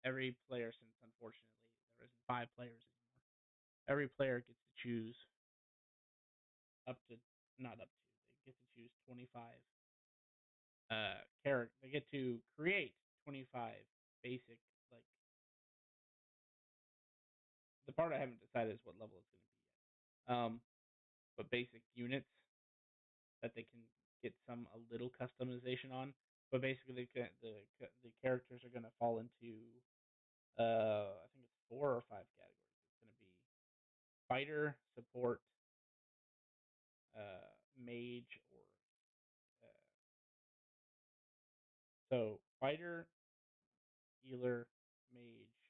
every player, since unfortunately there isn't 5 players anymore, every player gets to choose up to not up to they get to choose 25 character. They get to create 25 basic, like, the part I haven't decided is what level it's going to be yet. But basic units that they can get some a little customization on. But basically, the characters are going to fall into I think it's 4 or 5 categories. It's going to be fighter, support, mage, or uh, so fighter, healer, mage,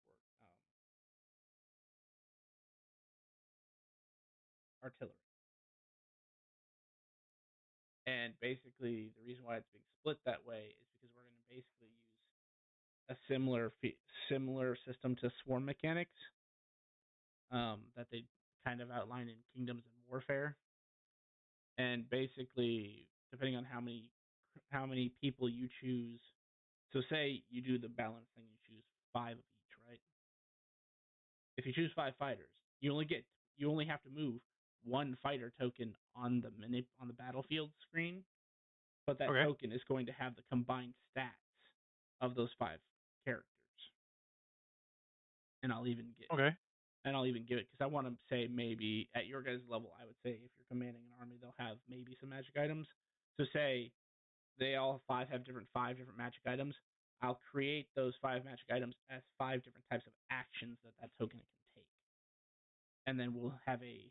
and then support, artillery. And basically, the reason why it's being split that way is because we're going to basically use a similar system to swarm mechanics that they kind of outline in Kingdoms and Warfare. And basically, depending on how many people you choose, so say you do the balance thing, you choose 5 of each, right? If you choose 5 fighters, you only have to move one fighter token on the battlefield screen, but that Okay. token is going to have the combined stats of those 5 characters. And I'll even get Okay. and I'll even give it because I want to say maybe at your guys' level, I would say if you're commanding an army, they'll have maybe some magic items. So say they all 5 have 5 different magic items. I'll create those 5 magic items as 5 different types of actions that token can take, and then we'll have a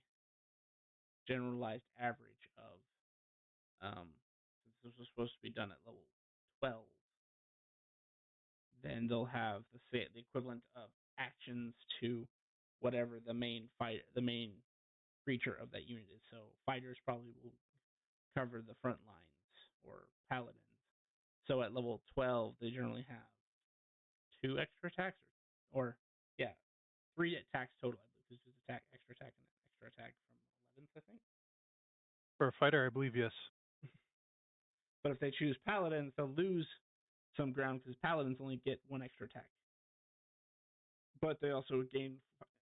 generalized average of since this was supposed to be done at level 12, then they'll have the equivalent of actions to whatever the main creature of that unit is. So fighters probably will cover the front lines or paladins. So at level 12, they generally have 2 extra attacks, or yeah, 3 attacks total. I believe because it's extra attack, and an extra attack from 11th, I think. For a fighter, I believe yes. But if they choose paladins, they'll lose some ground because paladins only get 1 extra attack. But they also gain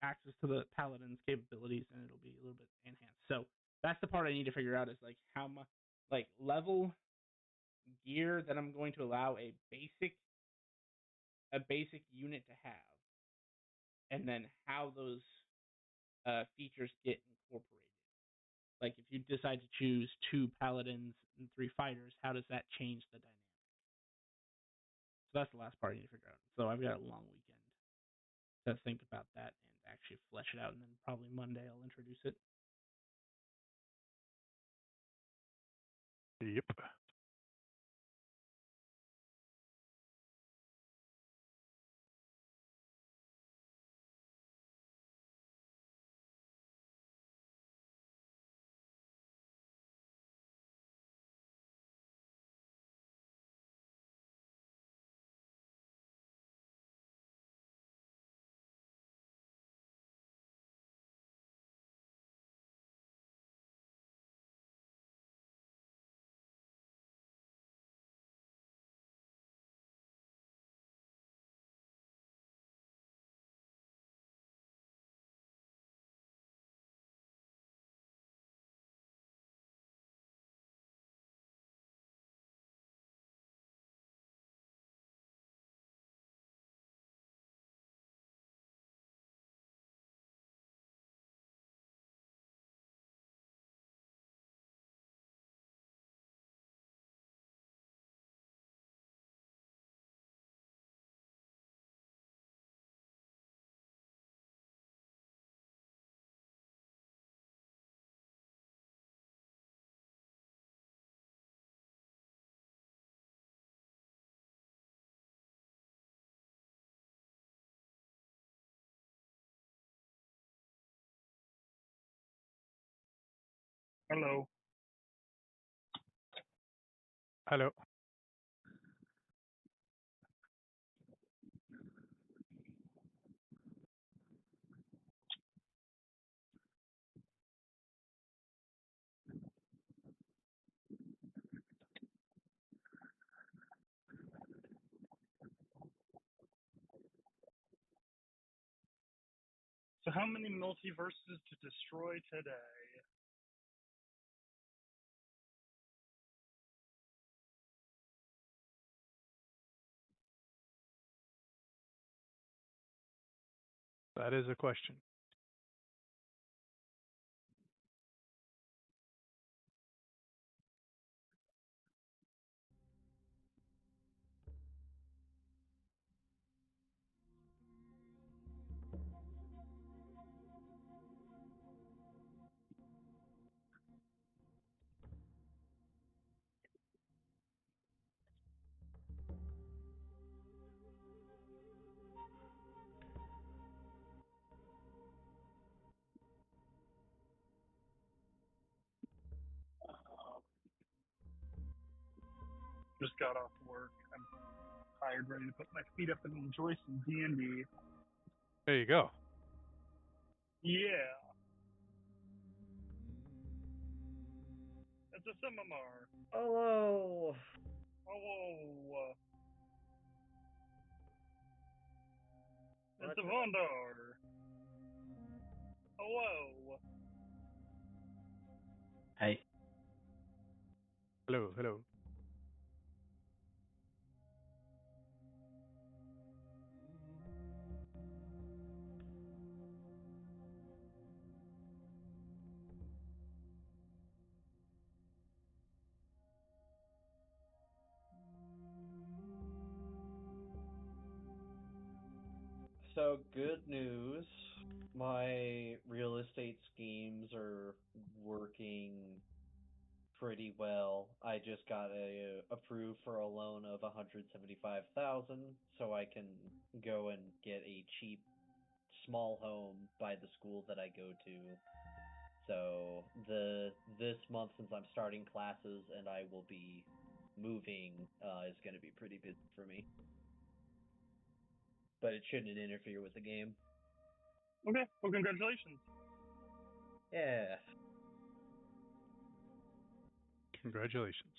access to the paladin's capabilities, and it'll be a little bit enhanced. So that's the part I need to figure out is like how much like level gear that I'm going to allow a basic unit to have, and then how those features get incorporated. Like if you decide to choose 2 paladins and 3 fighters, how does that change the dynamic? So that's the last part I need to figure out. So I've got a long weekend to think about that and actually flesh it out, and then probably Monday I'll introduce it. Yep. Hello. Hello. So how many multiverses to destroy today? That is a question. Just got off work. I'm tired, ready to put my feet up and enjoy some D&D. There you go. Yeah. It's a Simamar. Hello. Oh, it's a What? Vondar. Hello. Hey. Hello, hello. So good news. My real estate schemes are working pretty well. I just got approved for a loan of 175,000, so I can go and get a cheap small home by the school that I go to. So this month, since I'm starting classes and I will be moving, is going to be pretty busy for me. But it shouldn't interfere with the game. Okay, well, congratulations. Yeah. Congratulations.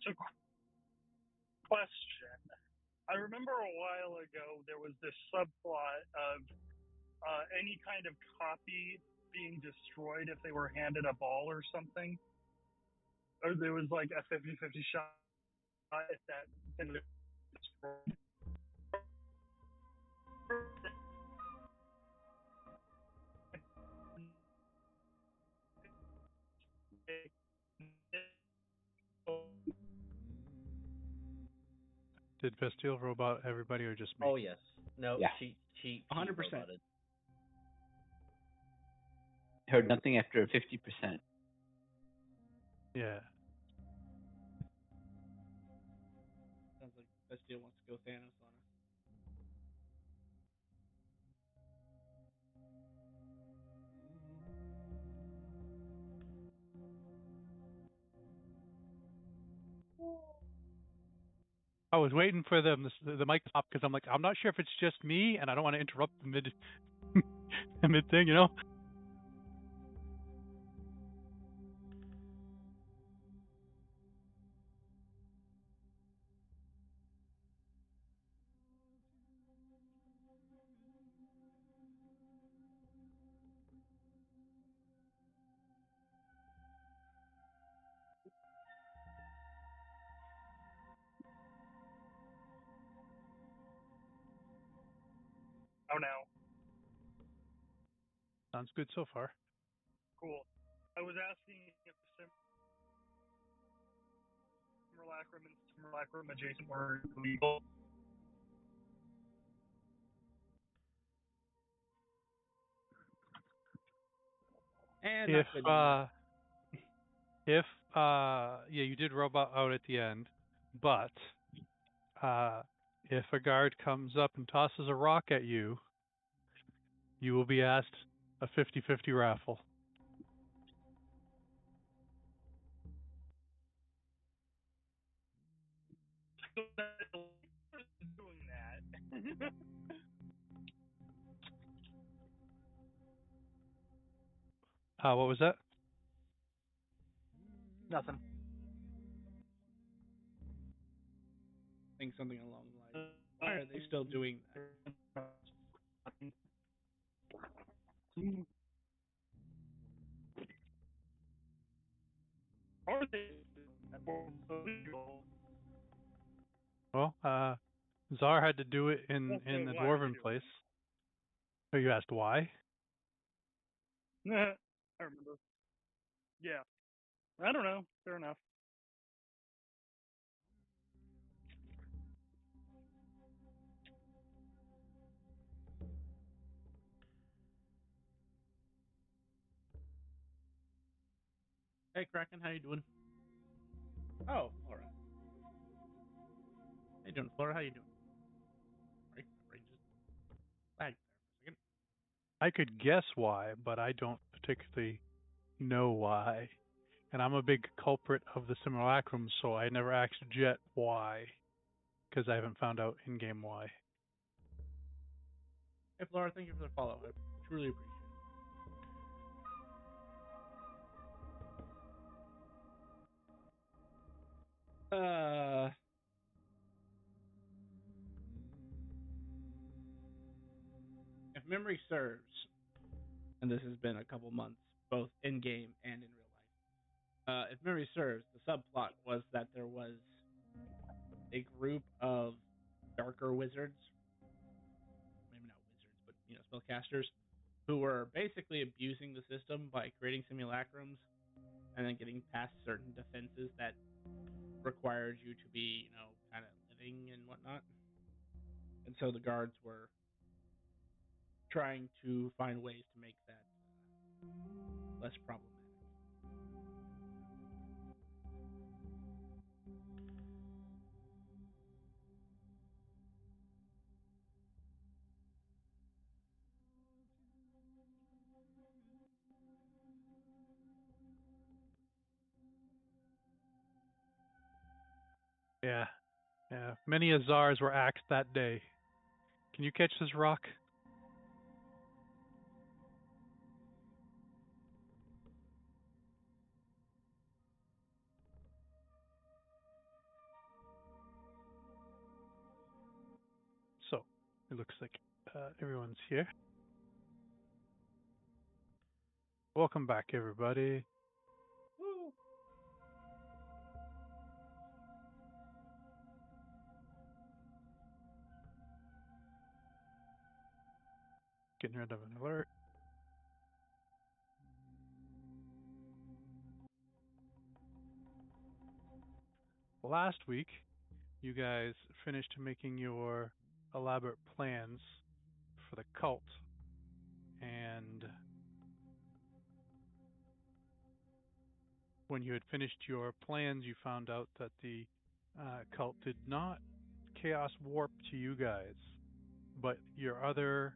So, question. I remember a while ago there was this subplot of any kind of copy being destroyed if they were handed a ball or something. Or there was like a 50-50 shot if that thing was destroyed. Did Bastille robot everybody or just me? Oh yes. No, Yeah. she 100%. roboted. Heard nothing after 50%. Yeah. Sounds like Bastille wants to go Thanos on us. I was waiting for the mic to pop because I'm like, I'm not sure if it's just me and I don't want to interrupt the mid the mid thing, you know? Oh no, Sounds good so far. cool. I was asking if simulacrum and simulacrum adjacent were legal. And If not good anymore. if yeah, you did robot out at the end, but uh, if a guard comes up and tosses a rock at you, you will be asked a 50-50 raffle. Doing that. What was that? Nothing. I think something along the lines. Why are they still doing that? Are they illegal? Well, Czar had to do it in Also, the why are they dwarven doing place. So you asked why? it? I remember. Yeah. I don't know. Fair enough. Hey, Kraken, how you doing? Oh, Flora. How you doing, Flora? How you doing? Right, right, just lagged there for a second. I could guess why, but I don't particularly know why. And I'm a big culprit of the simulacrum, so I never asked Jet why, because I haven't found out in game why. Hey, Flora, thank you for the follow. I truly appreciate it. If memory serves, and this has been a couple months, both in game and in real life. If memory serves, the subplot was that there was a group of darker wizards, maybe not wizards, but spellcasters, who were basically abusing the system by creating simulacrums and then getting past certain defenses that required you to be, kind of living and whatnot. And so the guards were trying to find ways to make that less problematic. Yeah, yeah. Many Azars were axed that day. Can you catch this rock? So, it looks like everyone's here. Welcome back, everybody. Woo! Getting rid of an alert. Last week, you guys finished making your elaborate plans for the cult, and when you had finished your plans, you found out that the cult did not chaos warp to you guys, but your other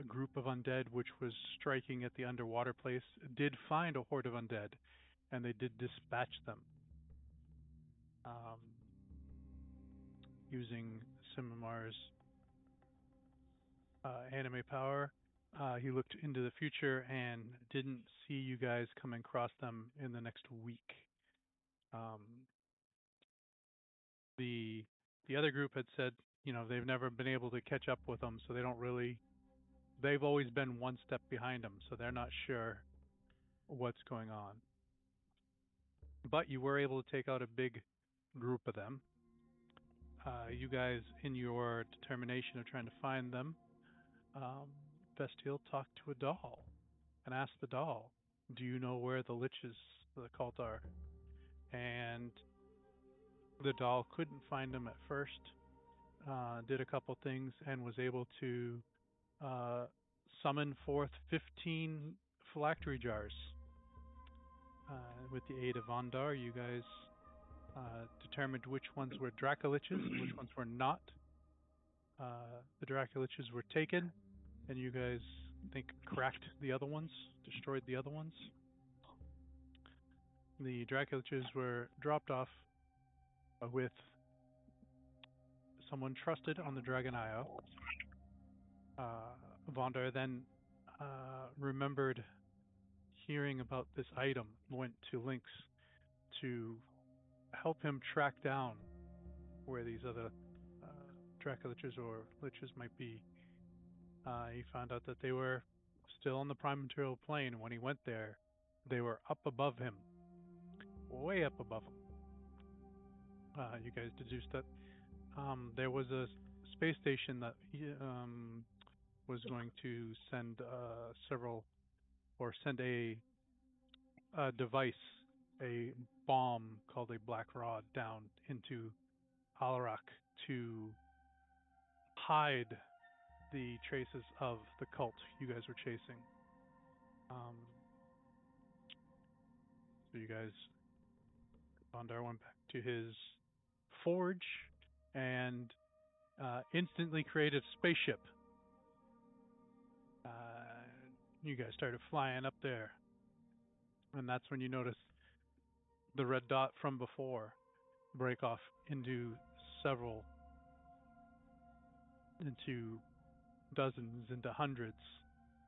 group of undead, which was striking at the underwater place, did find a horde of undead, and they did dispatch them um, using Simimar's anime power. He looked into the future and didn't see you guys coming across them in the next week. Um, the the other group had said, they've never been able to catch up with them, so they don't really. They've always been one step behind them, so they're not sure what's going on. But you were able to take out a big group of them. You guys, in your determination of trying to find them, um, Vestiel talked to a doll and asked the doll, "Do you know where the liches, the cult are?" And the doll couldn't find them at first. Did a couple things and was able to uh, summon forth 15 phylactery jars. With the aid of Vondar, you guys determined which ones were Dracoliches and which ones were not. The Dracoliches were taken, and you guys, I think, cracked the other ones, destroyed the other ones. The Dracoliches were dropped off with someone trusted on the Dragon Isle. Vondar then remembered hearing about this item, went to Lynx to help him track down where these other Dracoliches or liches might be. He found out that they were still on the prime material plane, and when he went there, they were up above him, way up above him. You guys deduced that there was a space station that he was going to send several, or send a device, a bomb called a Black Rod, down into Alarak to hide the traces of the cult you guys were chasing. So you guys, Bondar went back to his forge and instantly created a spaceship. Uh, you guys started flying up there, and that's when you notice the red dot from before break off into several, into dozens, into hundreds,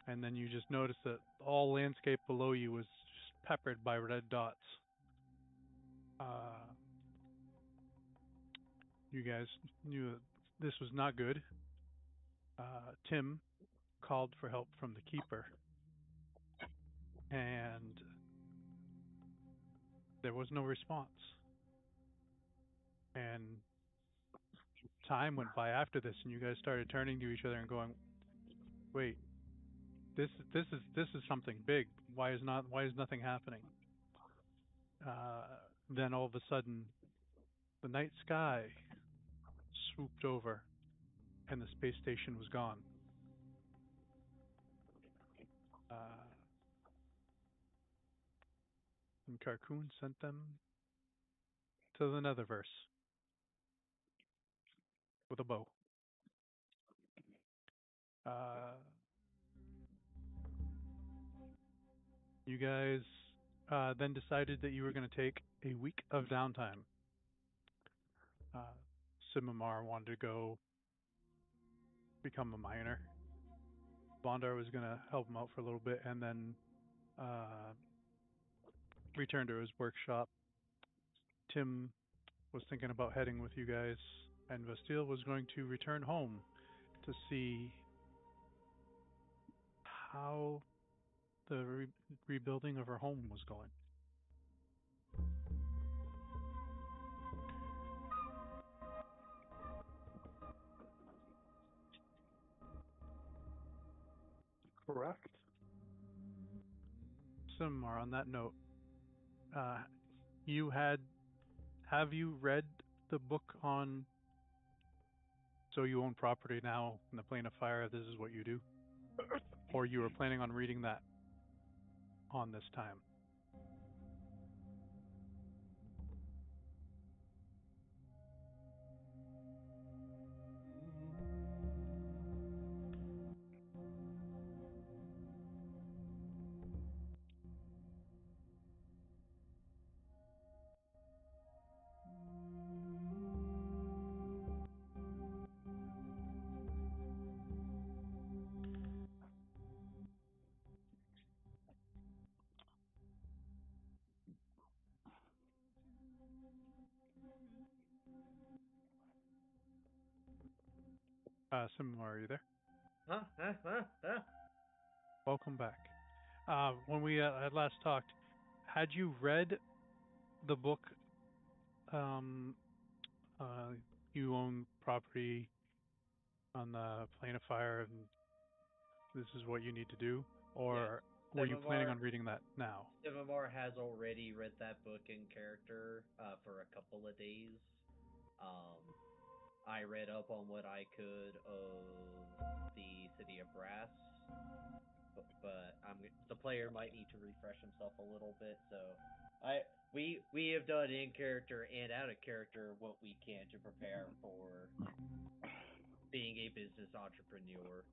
and then you just notice that all landscape below you was just peppered by red dots. Uh, you guys knew that this was not good. Tim called for help from the keeper, and there was no response. And time went by after this, and you guys started turning to each other and going, "Wait, this is something big. Why is nothing happening?" Then all of a sudden, the night sky swooped over, and the space station was gone. Uh, and Carcoon sent them to the Netherverse with a bow. Uh, you guys then decided that you were going to take a week of downtime. Simamar wanted to go become a miner. Bondar was going to help him out for a little bit and then return to his workshop. Tim was thinking about heading with you guys, and Vestiel was going to return home to see how the rebuilding of her home was going. Correct. Simar, on that note, uh, you have you read the book on So You Own Property Now in the Plane of Fire, This Is What You Do? Or you were planning on reading that on this time? Simar, are you there? Welcome back. When we had last talked, had you read the book um, You Own Property on the Plane of Fire this is what you need to do, or were you planning Simamar on reading that now? Simamar has already read that book in character for a couple of days. Um, I read up on what I could of the City of Brass, but the player might need to refresh himself a little bit. So we have done in character and out of character what we can to prepare for being a business entrepreneur.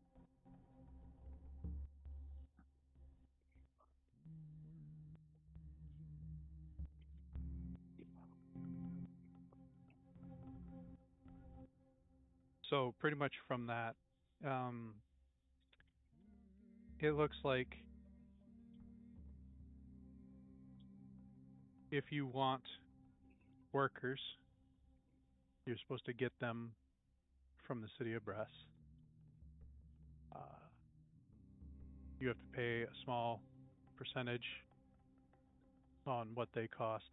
So pretty much from that, um, it looks like if you want workers, you're supposed to get them from the city of Brass. Uh, you have to pay a small percentage on what they cost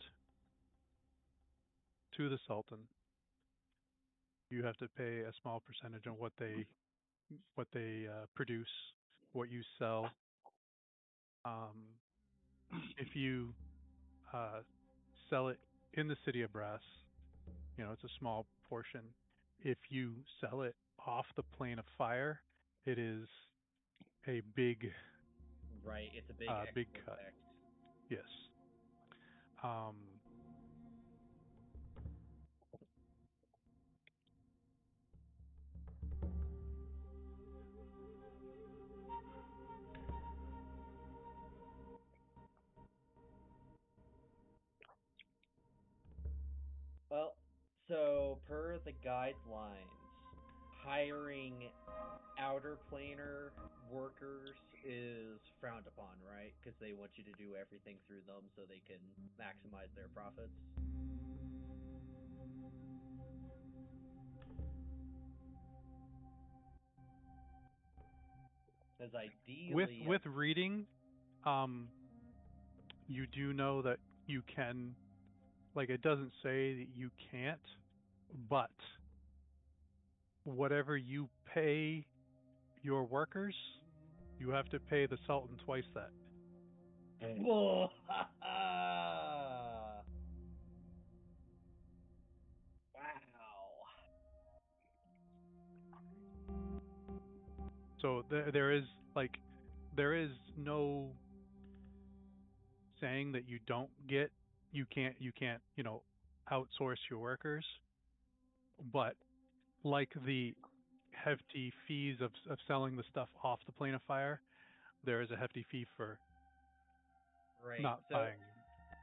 to the Sultan. You have to pay a small percentage on what they produce, what you sell. Um, if you uh, sell it in the city of Brass, it's a small portion. If you sell it off the plane of fire, it is a big, Right, it's a big big export cut. tax. Yes. Um, Well, so per the guidelines, hiring outer planar workers is frowned upon, right? Because they want you to do everything through them so they can maximize their profits. Because with ideally, with reading, um, you do know that you can. Like it doesn't say that you can't, but whatever you pay your workers, you have to pay the Sultan twice that. wow. So there is no saying that you can't outsource your workers, but like the hefty fees of selling the stuff off the plane of fire, there is a hefty fee for Right. not So buying.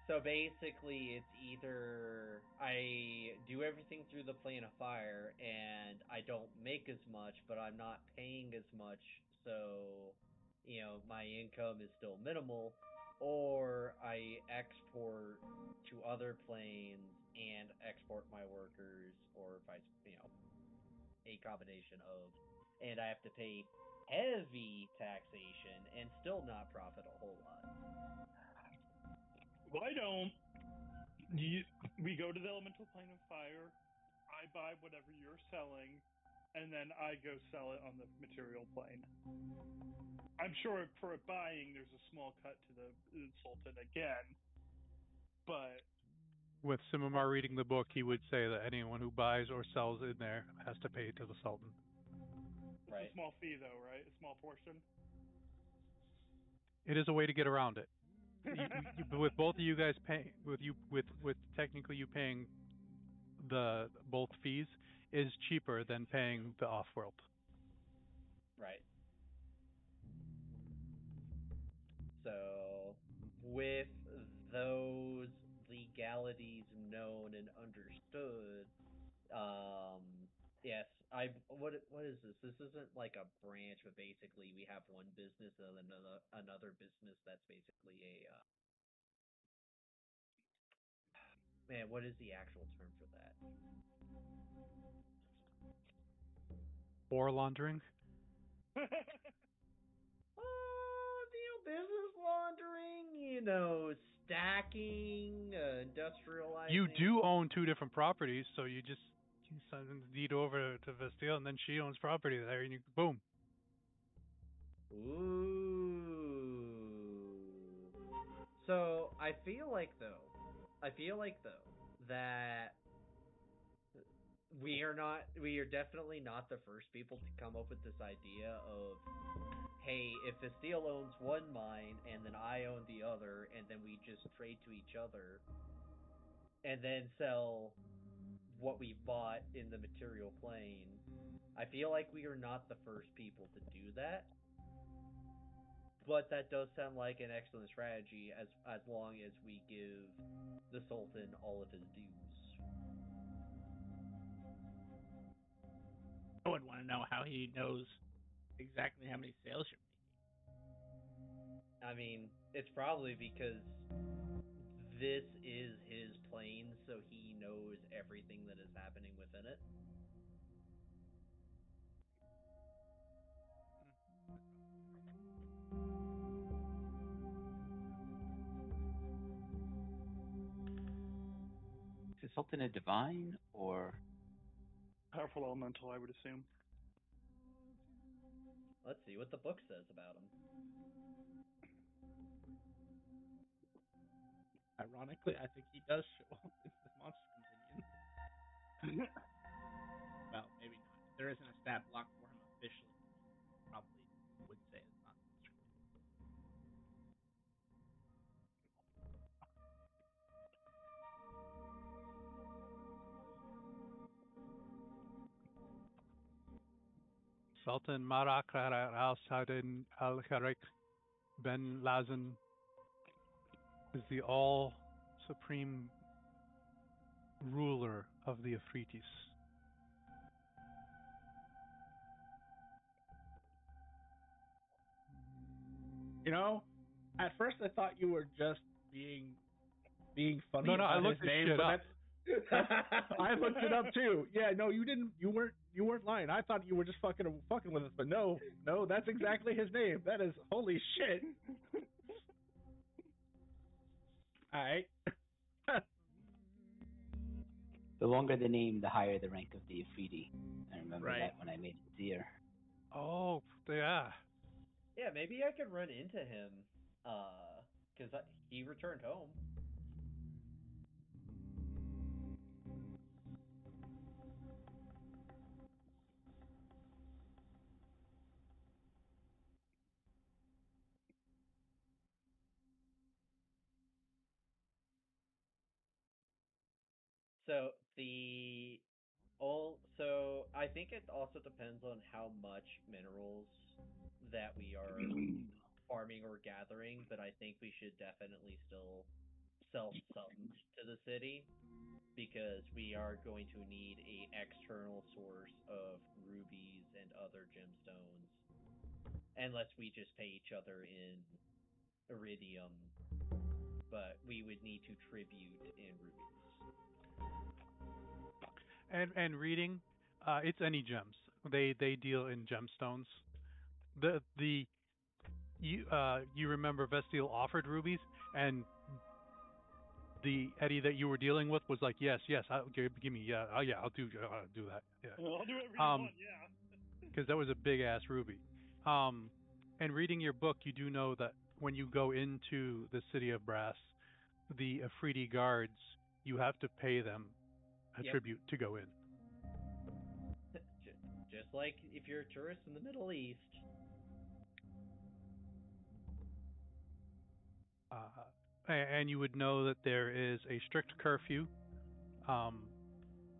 So basically, it's either I do everything through the plane of fire and I don't make as much, but I'm not paying as much, so my income is still minimal, or I export to other planes and export my workers, or vice, a combination of, and I have to pay heavy taxation and still not profit a whole lot. Why don't we go to the elemental plane of fire? I buy whatever you're selling, and then I go sell it on the material plane. I'm sure for buying, there's a small cut to the Sultan again, but With Simamar reading the book, he would say that anyone who buys or sells in there has to pay to the Sultan. it's Right. a small fee, though, right? A small portion. It is a way to get around it. With both of you guys paying, with technically you paying the both fees, is cheaper than paying the off-world. Right. So, with those legalities known and understood, um, yes, what is this? This isn't like a branch, but basically we have one business and then another business that's basically a man. What is the actual term for that? Ore laundering. Business laundering, stacking, You industrializing. do own two different properties, so you send the deed over to Vestille, and then she owns property there, and you boom. Ooh. So I feel like though that we are definitely not the first people to come up with this idea of, hey, if Esteel owns one mine and then I own the other, and then we just trade to each other and then sell what we bought in the material plane. I feel like we are not the first people to do that, but that does sound like an excellent strategy as long as we give the Sultan all of his dues. I would want to know how he knows exactly how many sales you're I mean, it's probably because this is his plane, so he knows everything that is happening within it. Is the Sultan a divine or? Powerful elemental, I would assume. Let's see what the book says about him. Ironically, I think he does show up in the Monster Companion. Well, maybe not. If there isn't a stat block for him officially, probably would say it's not Monster Companion. Sultan Marak al Sadin al Kharik Ben Lazen is the all supreme ruler of the Afritis. You know, at first I thought you were just being funny No, I about his looked this name, shit but up. that's I looked it up too. Yeah, no, you didn't. You weren't lying. I thought you were just fucking with us, but no, that's exactly his name. That is holy shit. All right. The longer the name, the higher the rank of the Afridi. I remember Right. that when I made Zir. Oh, yeah. Yeah, maybe I could run into him, because he returned home. So so I think it also depends on how much minerals that we are farming or gathering, but I think we should definitely still sell some to the city because we are going to need a external source of rubies and other gemstones, unless we just pay each other in iridium, but we would need to tribute in rubies. And reading, it's any gems. They deal in gemstones. You remember Vestiel offered rubies, and the Eddie that you were dealing with was like, yes, give me, I'll do that, yeah. I'll do whatever you want, yeah. Because that was a big ass ruby. And reading your book, you do know that when you go into the city of Brass, the Afridi guards, you have to pay them a tribute to go in. Just like if you're a tourist in the Middle East. And you would know that there is a strict curfew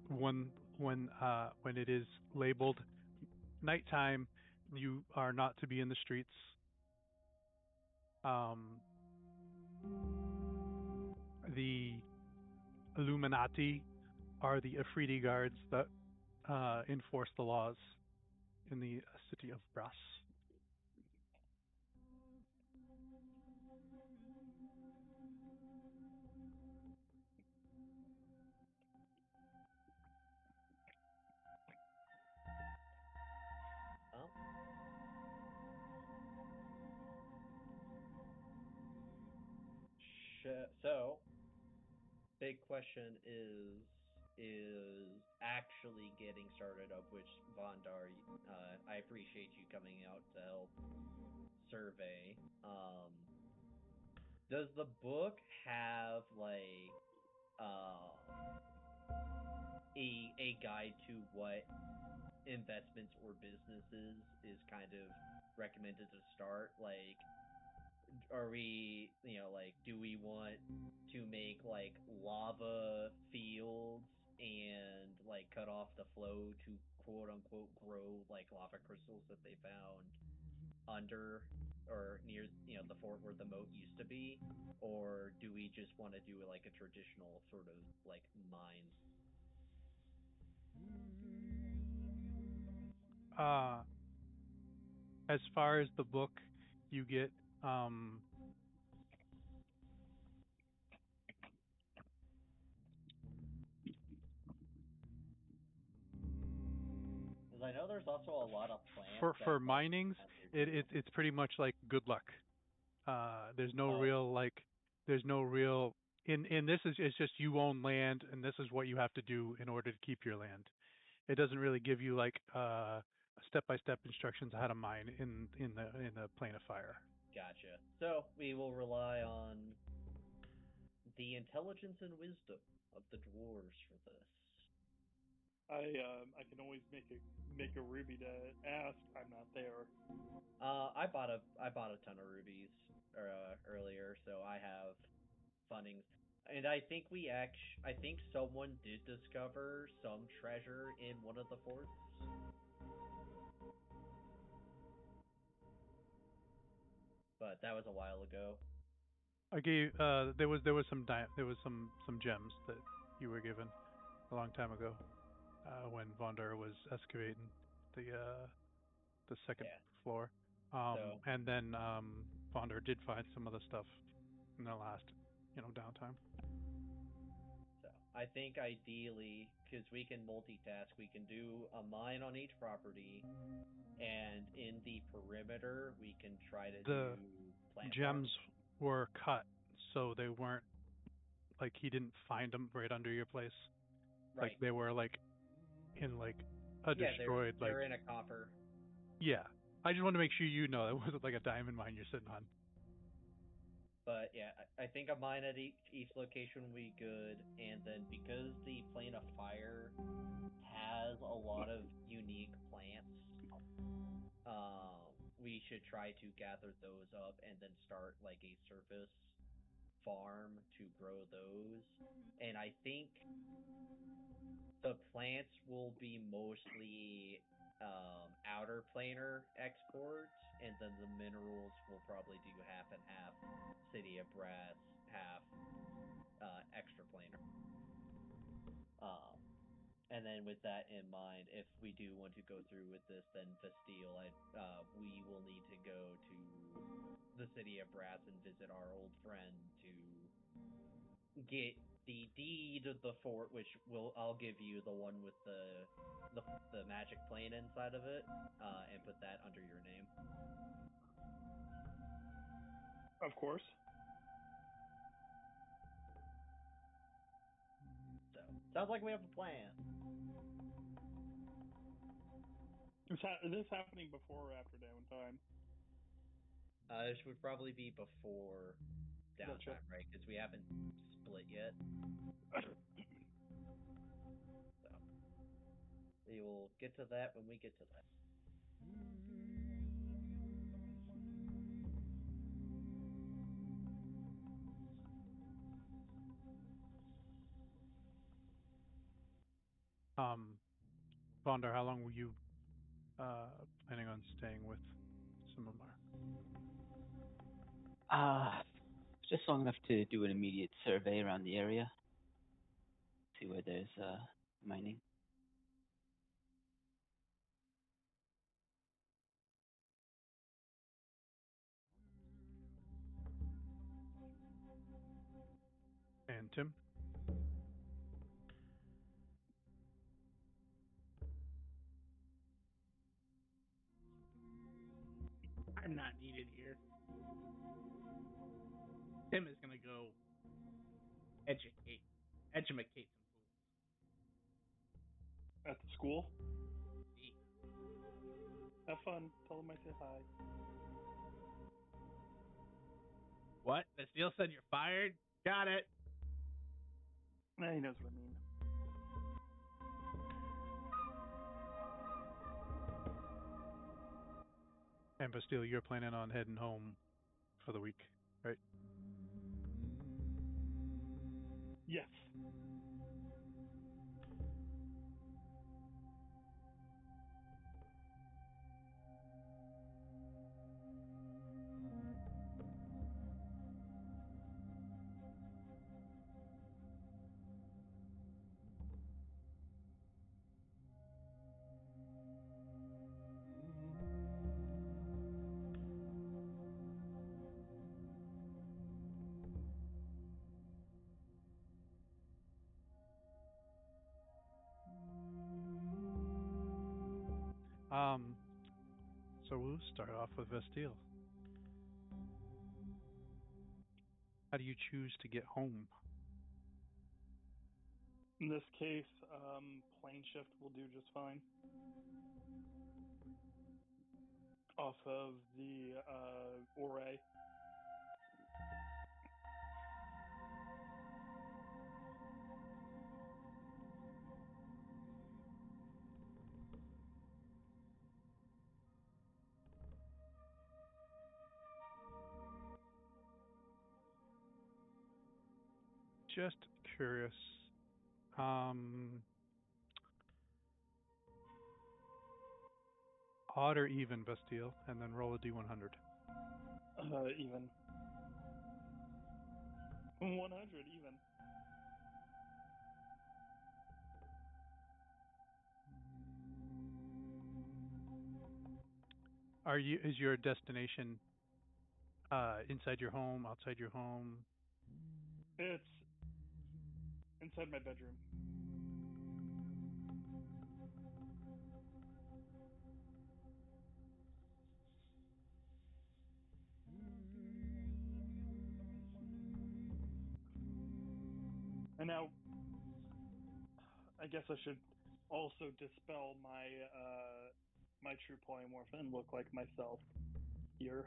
when it is labeled nighttime. You are not to be in the streets. The Illuminati are the Afridi guards that enforce the laws in the city of Brass. Oh. So, big question is is actually getting started up, which Vondar, I appreciate you coming out to help survey. Does the book have like a guide to what investments or businesses is kind of recommended to start? Like, are we, like, do we want to make like lava fields and like cut off the flow to quote unquote grow like lava crystals that they found under or near, the fort where the moat used to be? Or do we just want to do like a traditional sort of like mine? Uh, as far as the book, you get Because I know there's also a lot of plants that for like minings, under. it's pretty much like good luck. There's no Oh, real like there's no real in this is it's just you own land and this is what you have to do in order to keep your land. It doesn't really give you like step-by-step instructions on how to mine in the plane of fire. gotcha. So we will rely on the intelligence and wisdom of the dwarves for this. I can always make a ruby to ask. I'm not there. I bought a ton of rubies earlier, so I have fundings. And I think someone did discover some treasure in one of the forts, but that was a while ago. I gave there was some gems that you were given a long time ago when Vondar was excavating the uh, the second Yeah. floor. So And then Vondar did find some other stuff in the last, downtime. So I think ideally, because we can multitask, we can do a mine on each property, and in the perimeter, we can try to do The plant farms. gems were cut, so they weren't like he didn't find them right under your place. Like Right. they were like in like a Yeah, they're destroyed like they're in a copper. yeah. I just want to make sure you know it wasn't like a diamond mine you're sitting on. But yeah, I think a mine at each location will be good, and then because the plane of fire has a lot of unique plants, we should try to gather those up and then start like a surface farm to grow those. And I think the plants will be mostly outer planar exports, and then the minerals will probably do half and half City of Brass, half extra planar. Um, and then with that in mind, if we do want to go through with this, then Bastille, we will need to go to the City of Brass and visit our old friend to get the deed of the fort, which I'll give you the one with the magic plane inside of it, and put that under your name. Of course. So sounds like we have a plan. Is this happening before or after downtime? This would probably be before Gotcha. downtime, right? Because we haven't split yet. So we will get to that when we get to that. Vondar, how long were you planning on staying with Sumamar? Just long enough to do an immediate survey around the area, see where there's mining. And Tim? I'm not needed here. Tim is gonna go educate some fools. At the school. Neat. Have fun. Tell them I said hi. What? Bastille said you're fired? Got it. He knows what I mean. And Bastille, you're planning on heading home for the week, right? Yes. Um, so we'll start off with Bastille. How do you choose to get home? In this case, plane shift will do just fine. Off of the Ore. Just curious. Odd or even, Bastille, and then roll a d100. Even. 100 even. Is your destination inside your home, outside your home? It's inside my bedroom. And now, I guess I should also dispel my true polymorph and look like myself here.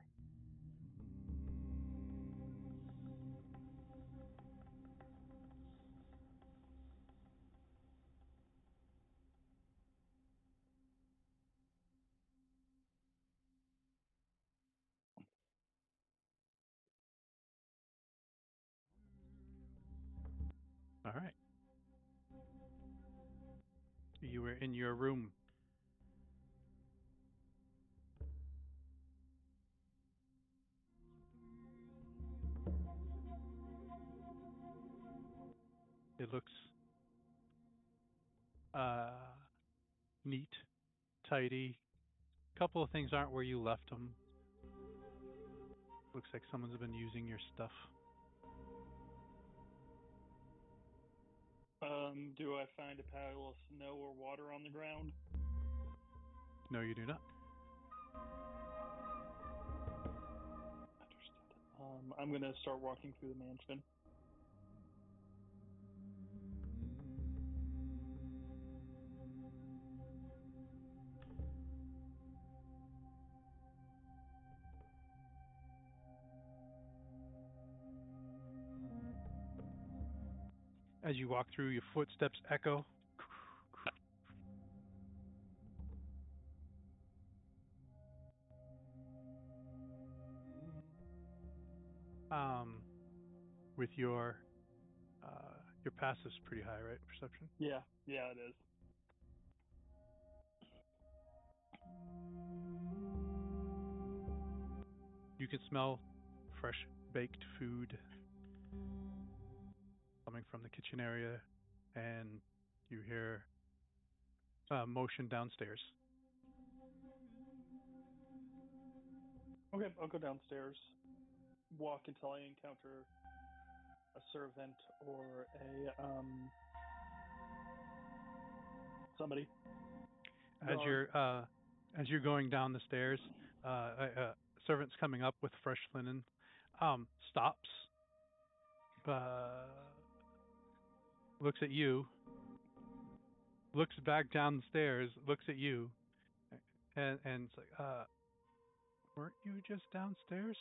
All right. You were in your room. It looks uh, neat, tidy. A couple of things aren't where you left them. Looks like someone's been using your stuff. Do I find a pile of snow or water on the ground? No, you do not. Understood. I'm gonna start walking through the mansion. As you walk through, your footsteps echo. Um, with your passive's pretty high, right? Perception. Yeah, it is. You can smell fresh baked food coming from the kitchen area, and you hear motion downstairs. Okay, I'll go downstairs. Walk until I encounter a servant or a somebody. As you're going down the stairs, a servant's coming up with fresh linen. Stops, looks at you, looks back down the stairs, looks at you, and it's like, weren't you just downstairs?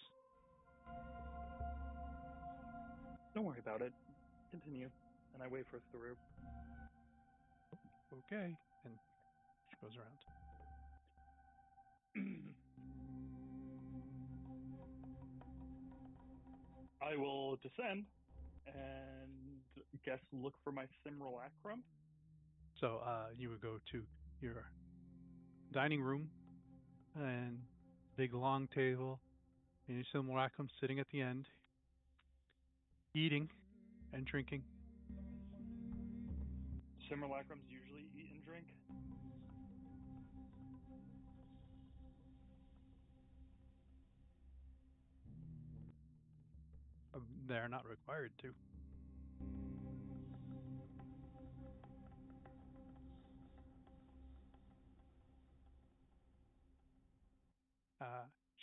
Don't worry about it. Continue. And I wait for through. Okay. And she goes around. I will descend and guess look for my simulacrum. So you would go to your dining room and big long table, and your simulacrum sitting at the end, eating and drinking. Simulacrums usually eat and drink. They're not required to.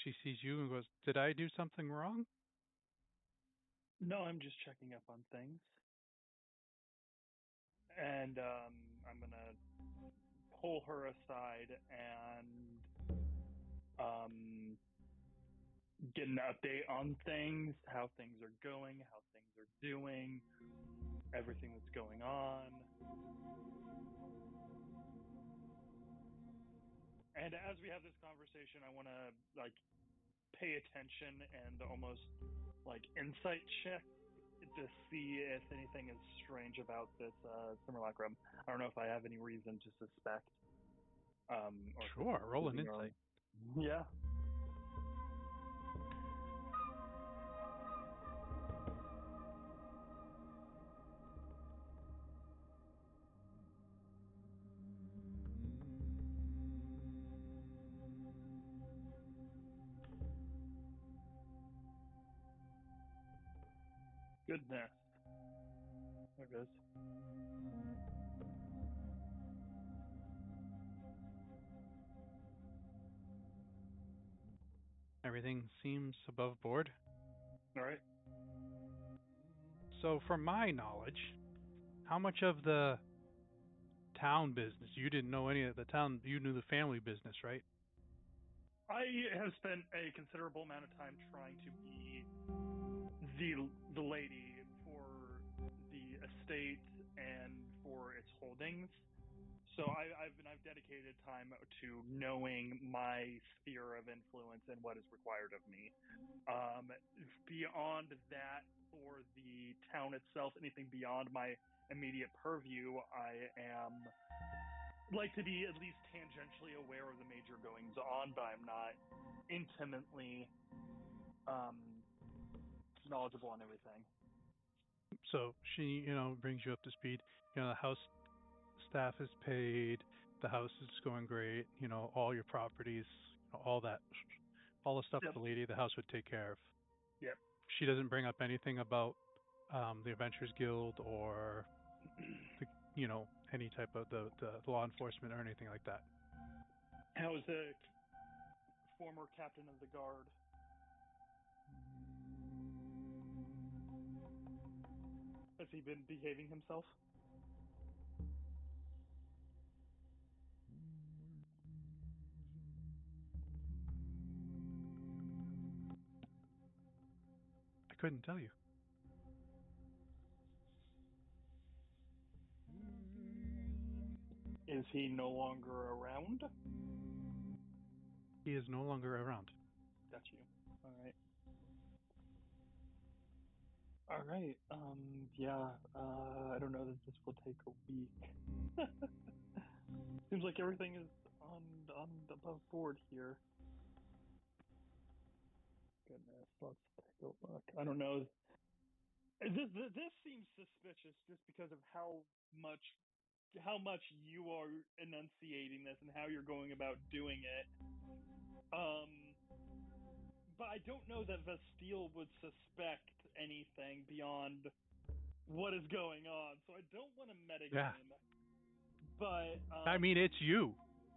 She sees you and goes, "Did I do something wrong?" No, I'm just checking up on things. And I'm going to pull her aside and get an update on things, how things are going, how things are doing, everything that's going on. And as we have this conversation, I want to like pay attention and almost like insight check to see if anything is strange about this simulacrum. I don't know if I have any reason to suspect. Or Sure, roll an insight. Yeah. Goodness. There it is. Everything seems above board. All right. So, from my knowledge, how much of the town business, you didn't know any of the town, you knew the family business, right? I have spent a considerable amount of time trying to be the lady for the estate and for its holdings. So I've dedicated time to knowing my sphere of influence and what is required of me. Beyond that, for the town itself, anything beyond my immediate purview, I am like to be at least tangentially aware of the major goings on, but I'm not intimately um, knowledgeable on everything. So she, brings you up to speed. The house staff is paid. The house is going great. All your properties, all that, all the stuff Yep. the lady of the house would take care of. Yep. She doesn't bring up anything about the Adventurers Guild or the, any type of the law enforcement or anything like that. How is the former captain of the guard? Has he been behaving himself? I couldn't tell you. Is he no longer around? He is no longer around. Got you. All right. All right. Yeah. I don't know that this will take a week. Seems like everything is on above board here. Goodness, let's take a look. I don't know. This seems suspicious just because of how much you are enunciating this and how you're going about doing it. But I don't know that Vastille would suspect anything beyond what is going on, so I don't want to metagame. Yeah. But I mean, it's you.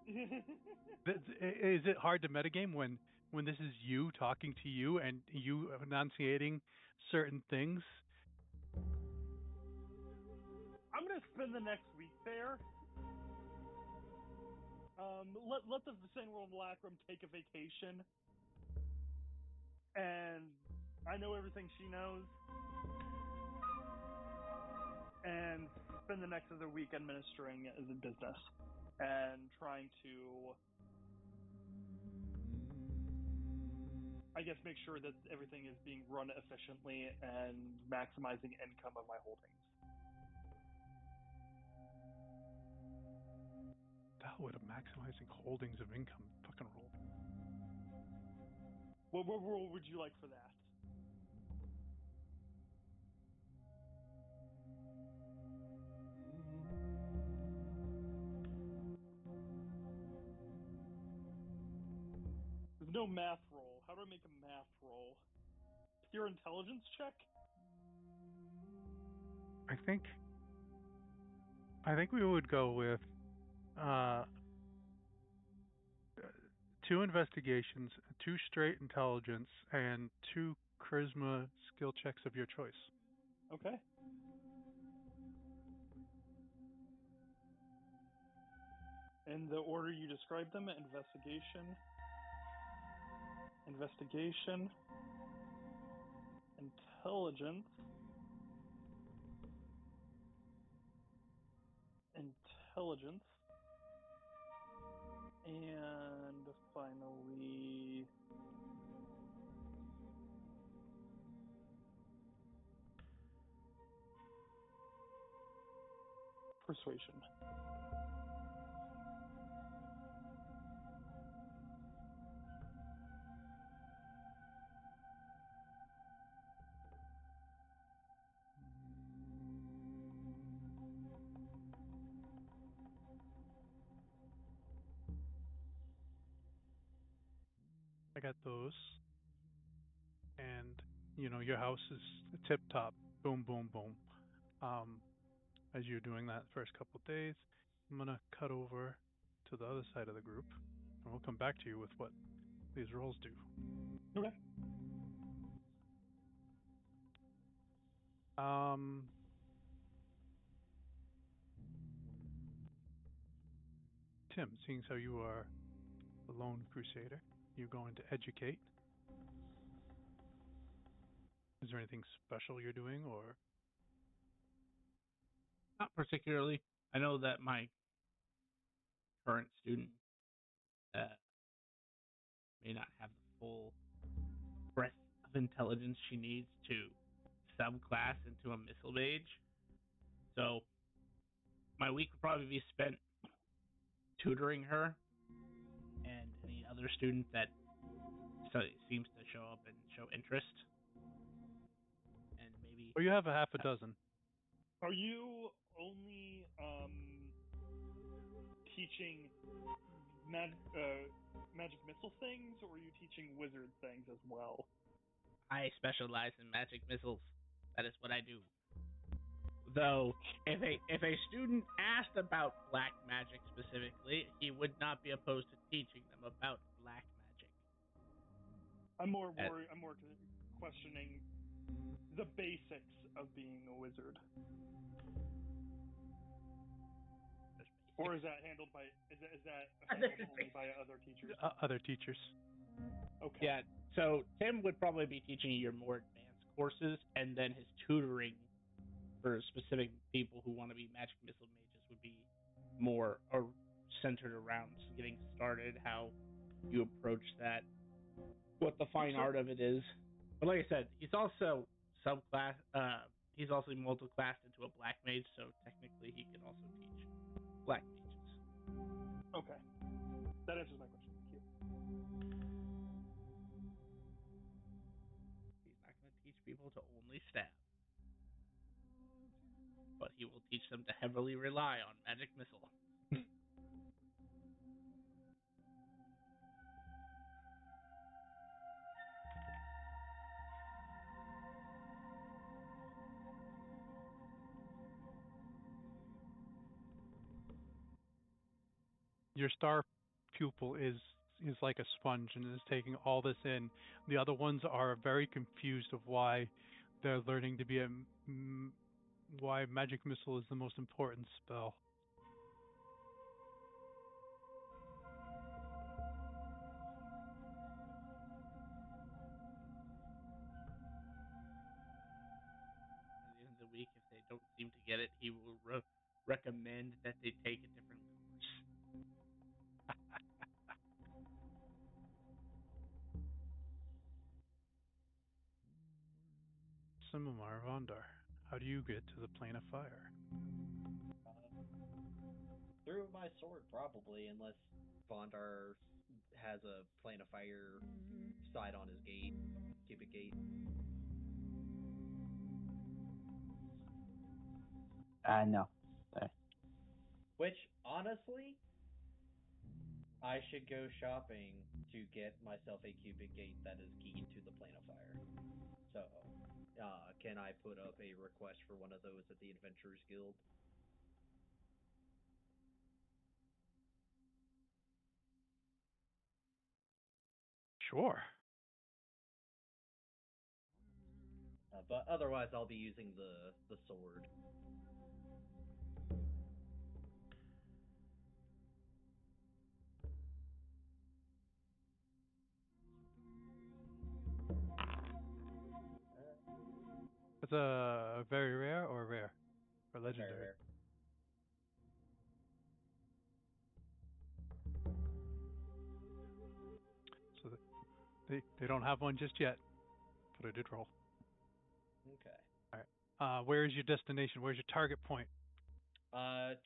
Is it hard to metagame when this is you talking to you and you enunciating certain things? I'm gonna spend the next week there Let the Sane World Lacrum take a vacation, and I know everything she knows, and spend the next of the week administering as a business and trying to, I guess, make sure that everything is being run efficiently and maximizing income of my holdings. The hell would a maximizing holdings of income fucking roll? What role would you like for that? There's no math roll. How do I make a math roll? Pure intelligence check? I think we would go with uh, 2 investigations, 2 straight intelligence, and 2 charisma skill checks of your choice. Okay. In the order you described them: investigation, intelligence, and finally persuasion. I got those. And, your house is tip top. Boom, boom, boom. As you're doing that first couple of days, I'm going to cut over to the other side of the group, and we'll come back to you with what these roles do. Okay. Tim, seeing as how you are the lone crusader, you're going to educate. Is there anything special you're doing, or? Not particularly. I know that my current student may not have the full breadth of intelligence she needs to subclass into a missile mage. So my week would probably be spent tutoring her and any other student that seems to show up and show interest. And maybe. Well, you have a half a dozen. Are you only teaching magic missile things, or are you teaching wizard things as well? I specialize in magic missiles. That is what I do. Though, if a student asked about black magic specifically, he would not be opposed to teaching them about black magic. I'm more worried. I'm more questioning the basics of being a wizard. Or is that handled by only by other teachers? Other teachers. Okay. Yeah. So Tim would probably be teaching you your more advanced courses, and then his tutoring for specific people who want to be magic missile mages would be more centered around getting started, how you approach that, what the fine art of it is. But like I said, he's also subclass. He's also multi-classed into a black mage, so technically he could also teach black mages. Okay, that answers my question. Thank you. He's not going to teach people to only stab, but he will teach them to heavily rely on magic missile. Your star pupil is like a sponge and is taking all this in. The other ones are very confused of why they're learning to be why magic missile is the most important spell. don't seem to get it, he will recommend that they take a different course. Simamar Vondar, how do you get to the plane of fire? Through my sword, probably, unless Vondar has a plane of fire side on his gate, cubic gate. No. Sorry. Which, honestly, I should go shopping to get myself a cubic gate that is keyed to the plane of fire. So, can I put up a request for one of those at the Adventurers Guild? Sure. But otherwise, I'll be using the sword. It's a very rare or rare? Or legendary? Very rare. So they don't have one just yet, but I did roll. Okay. All right. Where is your destination? Where's your target point?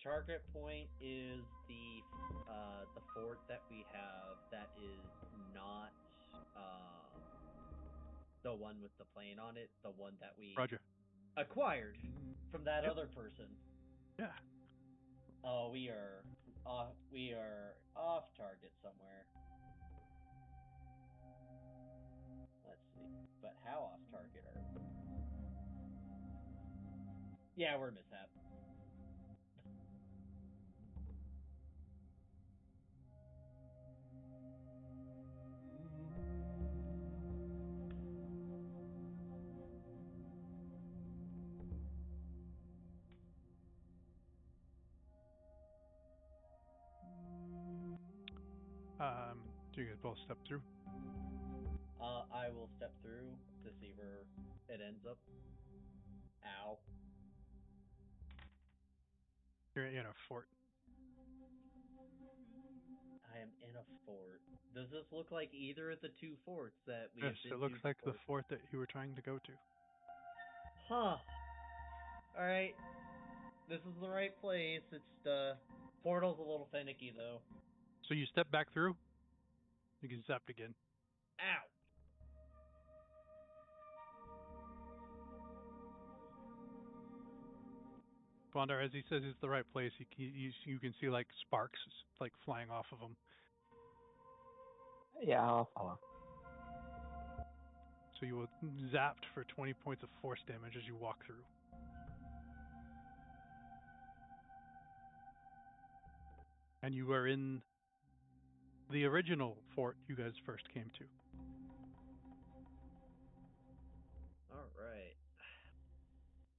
Target point is the fort that we have that is not the one with the plane on it, the one that we Roger. acquired from that Yep. other person. Yeah. Oh, we are off target somewhere. Let's see. But how off target are we? Yeah, we're mishap. Do you guys both step through? I will step through to see where it ends up. Ow. You're in a fort. I am in a fort. Does this look like either of the two forts that we Yes, have been it looks to like the before? fort that you were trying to go to. Huh. Alright. This is the right place. It's the portal's a little finicky though. So you step back through. You can zap again. Ow. Bondar, as he says, it's the right place. You can see like sparks like flying off of him. Yeah, I'll follow. So you will zapped for 20 points of force damage as you walk through. And you are in the original fort you guys first came to. Alright.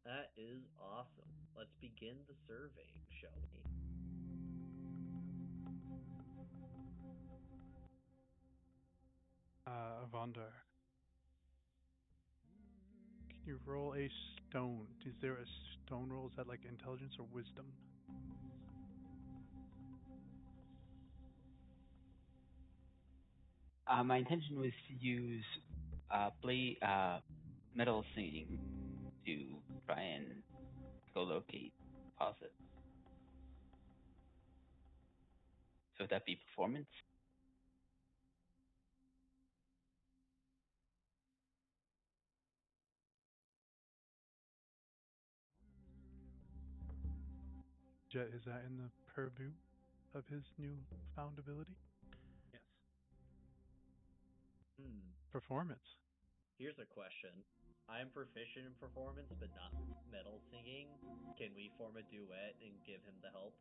That is awesome. Let's begin the surveying, shall we? Vondar. Can you roll a stone? Is there a stone roll? Is that like intelligence or wisdom? My intention was to use metal singing to try and co-locate deposit. So would that be performance? Jet, is that in the purview of his newfound ability? Yes. Performance. Here's a question. I'm proficient in performance, but not metal singing. Can we form a duet and give him the help?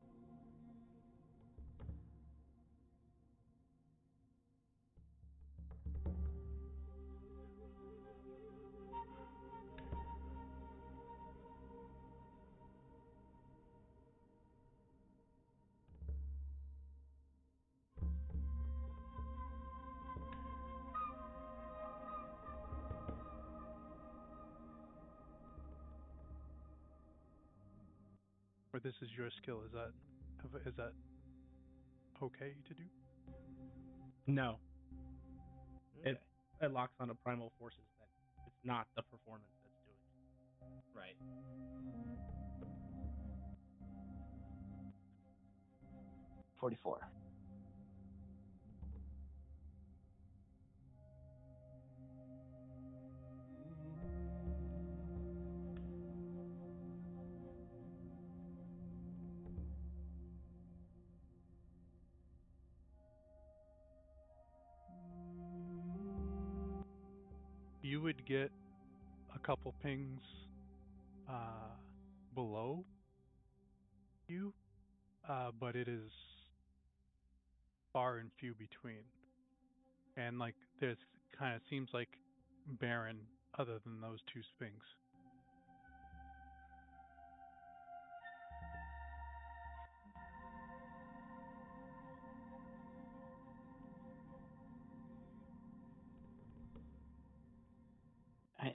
this is your skill. Is that okay to do? No, Okay. it locks onto primal forces that it's not the performance that's doing it. Right. $44. You would get a couple pings uh, below you, but it is far and few between. And like there's kind of seems like barren other than those two sphinx.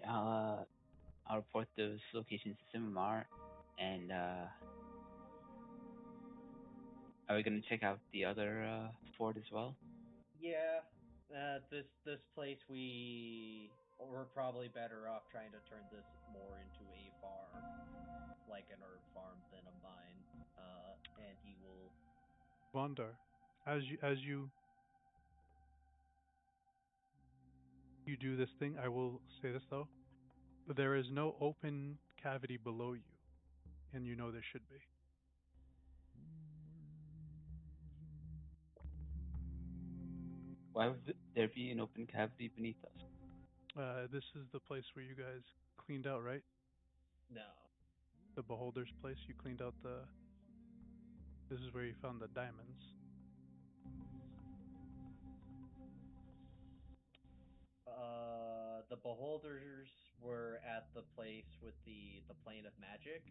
I'll report those locations to Simamar, and are we gonna check out the other fort as well? Yeah. This place we're probably better off trying to turn this more into a farm, like an herb farm than a mine. And he will. Vondar, as you do this thing, I will say this though: there is no open cavity below you, and you know there should be. Why would there be an open cavity beneath us? This is the place where you guys cleaned out, right? No. The beholder's place. You cleaned out the. This is where you found the diamonds. The beholders were at the place with the plane of magic.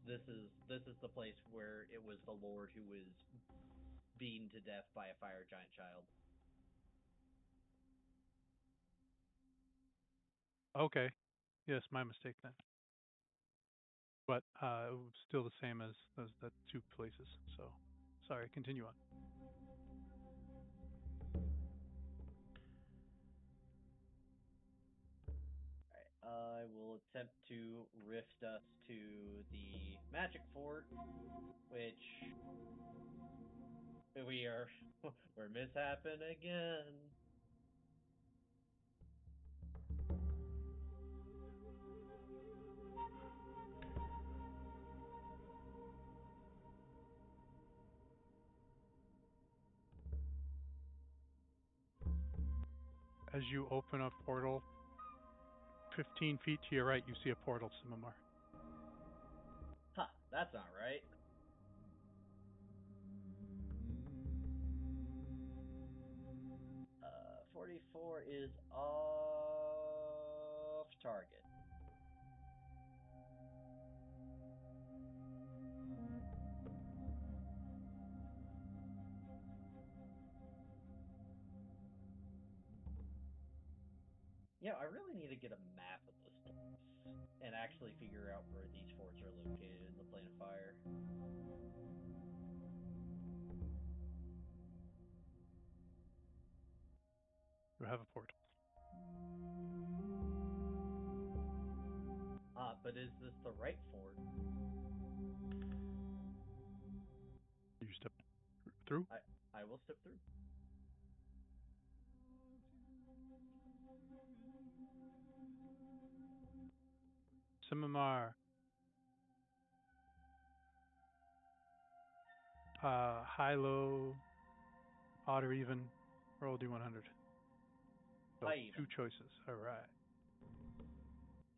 This is the place where it was the Lord who was beaten to death by a fire giant child. Okay. Yes, my mistake then. But it was still the same as those the two places. So, sorry. Continue on. I will attempt to rift us to the magic fort, which we're mishappen again. As you open a portal, 15 feet to your right, you see a portal, Simamar. Ha, that's not right. 44 is off target. Yeah, I really need to get a map of this place and actually figure out where these forts are located in the plane of fire. You have a portal. But is this the right fort? You step through. I will step through. Simamar. High, low, odd, or even. Roll D100. So High even. two choices. All right.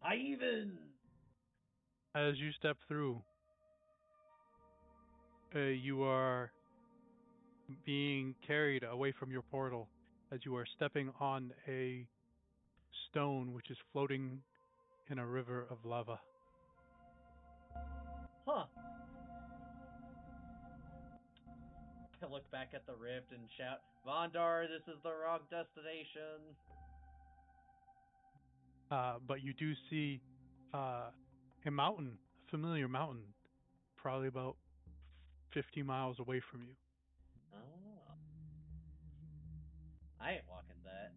High even. As you step through, you are being carried away from your portal as you are stepping on a stone which is floating in a river of lava. Huh. I look back at the rift and shout, Vondar, this is the wrong destination. But you do see a mountain familiar mountain, probably about 50 miles away from you. Oh. I ain't walking that.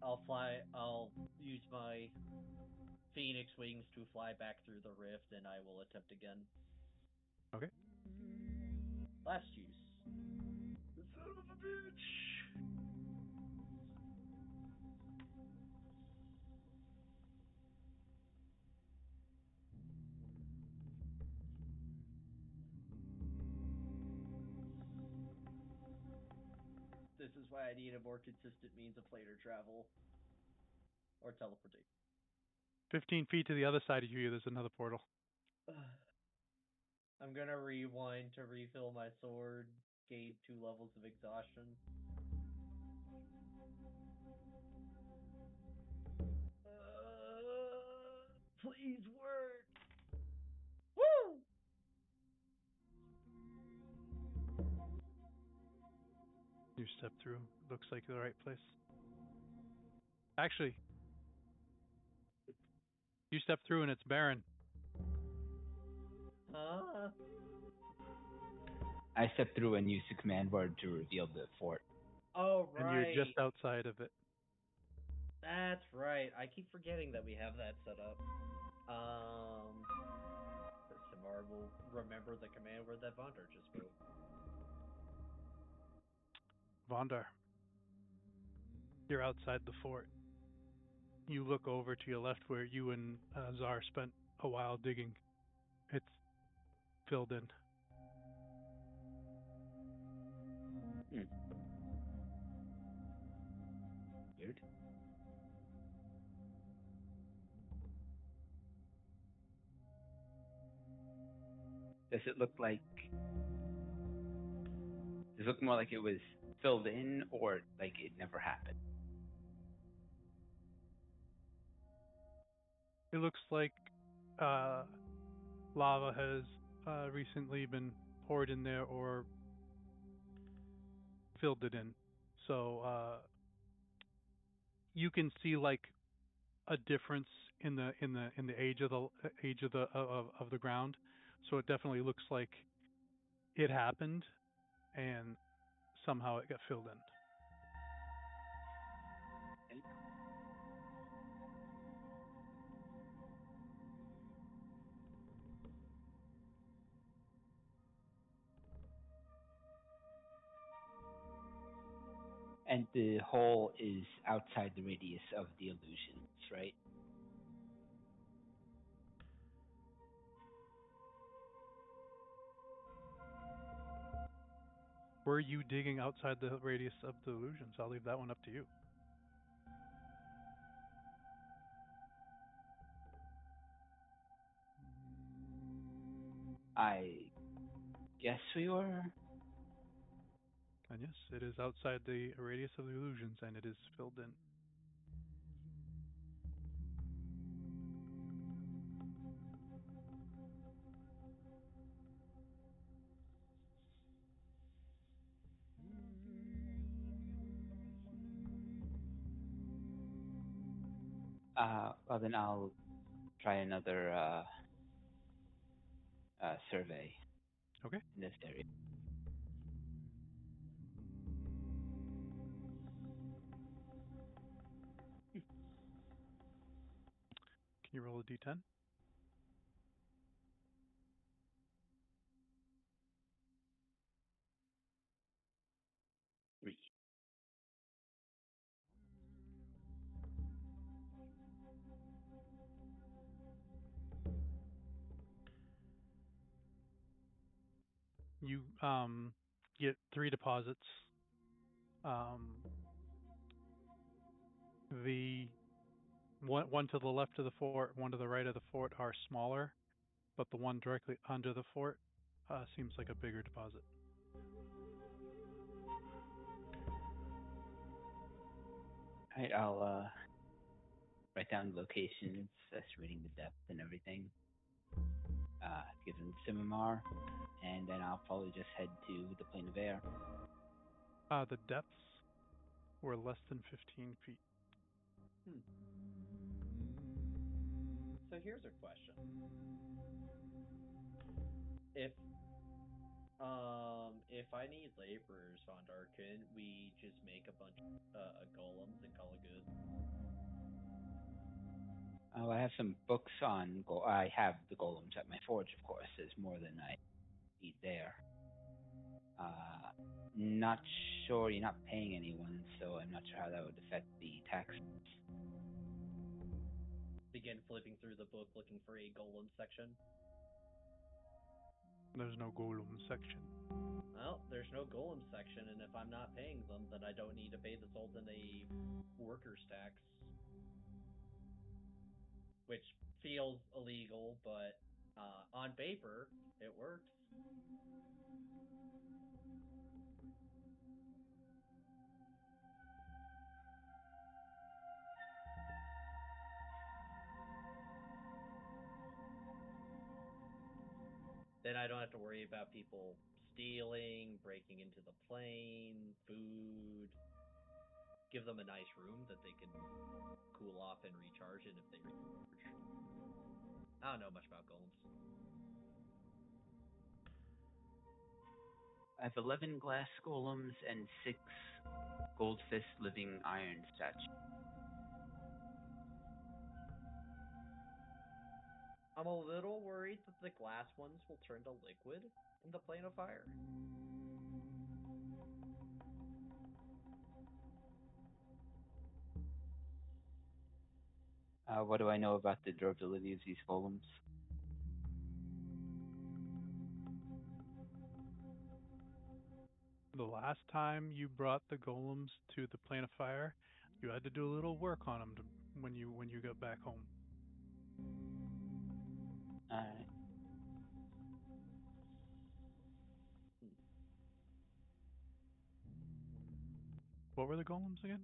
I'll use my phoenix wings to fly back through the rift, and I will attempt again. Okay. Last use. The son of a bitch! This is why I need a more consistent means of planar travel. Or teleportation. 15 feet to the other side of you, there's another portal. I'm gonna rewind to refill my sword, gain 2 levels of exhaustion. Please work! Woo! You step through. Looks like the right place. Actually, you step through and it's barren. Huh? I stepped through and used the command word to reveal the fort. Oh, right. And you're just outside of it. That's right. I keep forgetting that we have that set up. Samar will remember the command word that Vondar just spoke. Vondar, you're outside the fort. You look over to your left where you and Zar spent a while digging. It's filled in. Hmm. Weird. Does it look like? Does it look more like it was filled in, or like it never happened? It looks like lava has recently been poured in there or filled it in. So you can see like a difference in the age of the ground. So it definitely looks like it happened and somehow it got filled in. And the hole is outside the radius of the illusions, right? Were you digging outside the radius of the illusions? I'll leave that one up to you. I guess we were. And yes, it is outside the radius of the illusions and it is filled in. Well, then I'll try another survey Okay. in this area. Can you roll a d10? Three. You get 3 deposits. The one to the left of the fort, one to the right of the fort are smaller, but the one directly under the fort seems like a bigger deposit. All right, I'll write down the locations, estimating the depth and everything. Give them Simimar, and then I'll probably just head to the plane of air. The depths were less than 15 feet. So here's a question. if I need laborers, Vondar, couldn't we just make a bunch of golems and call it good? Oh, I have some books on I have the golems at my forge, of course. There's more than I need there. Not sure. You're not paying anyone, so I'm not sure how that would affect the taxes. Begin flipping through the book looking for a golem section. There's no golem section. Well, there's no golem section, and if I'm not paying them, then I don't need to pay the Sultan a workers' tax. Which feels illegal, but on paper, it works. Then I don't have to worry about people stealing, breaking into the plane, food. Give them a nice room that they can cool off and recharge in if they recharge. I don't know much about golems. I have 11 glass golems and 6 gold fist living iron statues. I'm a little worried that the glass ones will turn to liquid in the plane of fire. What do I know about the durability of these golems? The last time you brought the golems to the plane of fire, you had to do a little work on them when you got back home. Alright. What were the golems again?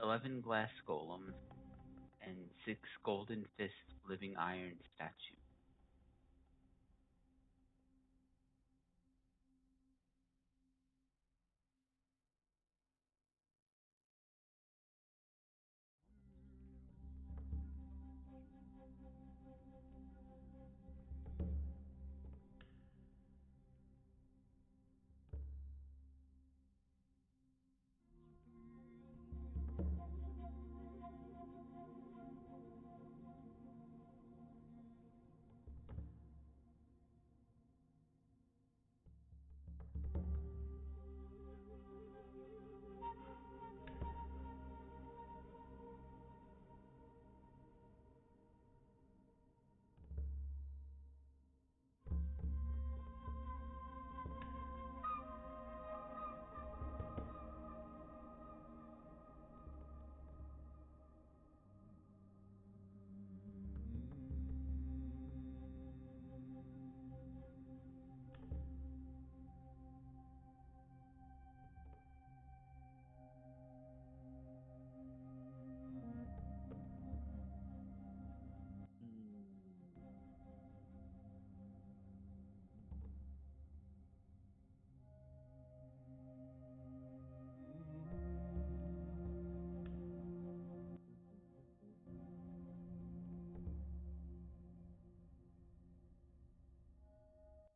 11 glass golems and 6 golden fist living iron statues.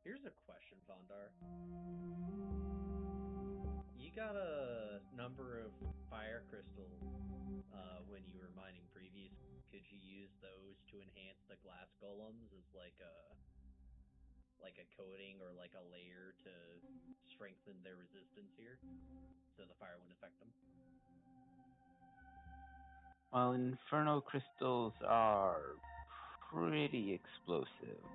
Here's a question, Vondar. You got a number of fire crystals when you were mining previous. Could you use those to enhance the glass golems as like a coating or like a layer to strengthen their resistance here, so the fire wouldn't affect them? Well, inferno crystals are pretty explosive.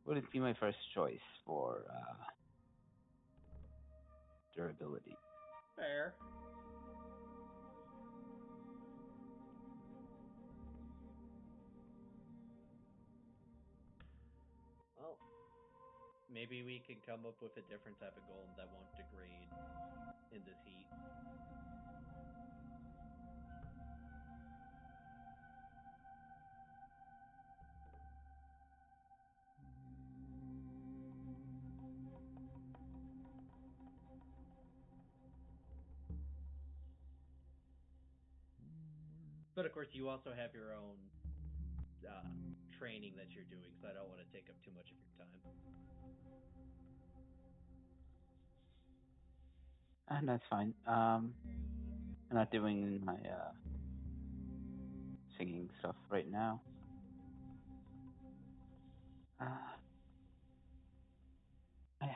Wouldn't be my first choice for durability. Fair. Well, maybe we could come up with a different type of golem that won't degrade in this heat. But of course, you also have your own training that you're doing, so I don't want to take up too much of your time. And that's fine. I'm not doing my singing stuff right now. I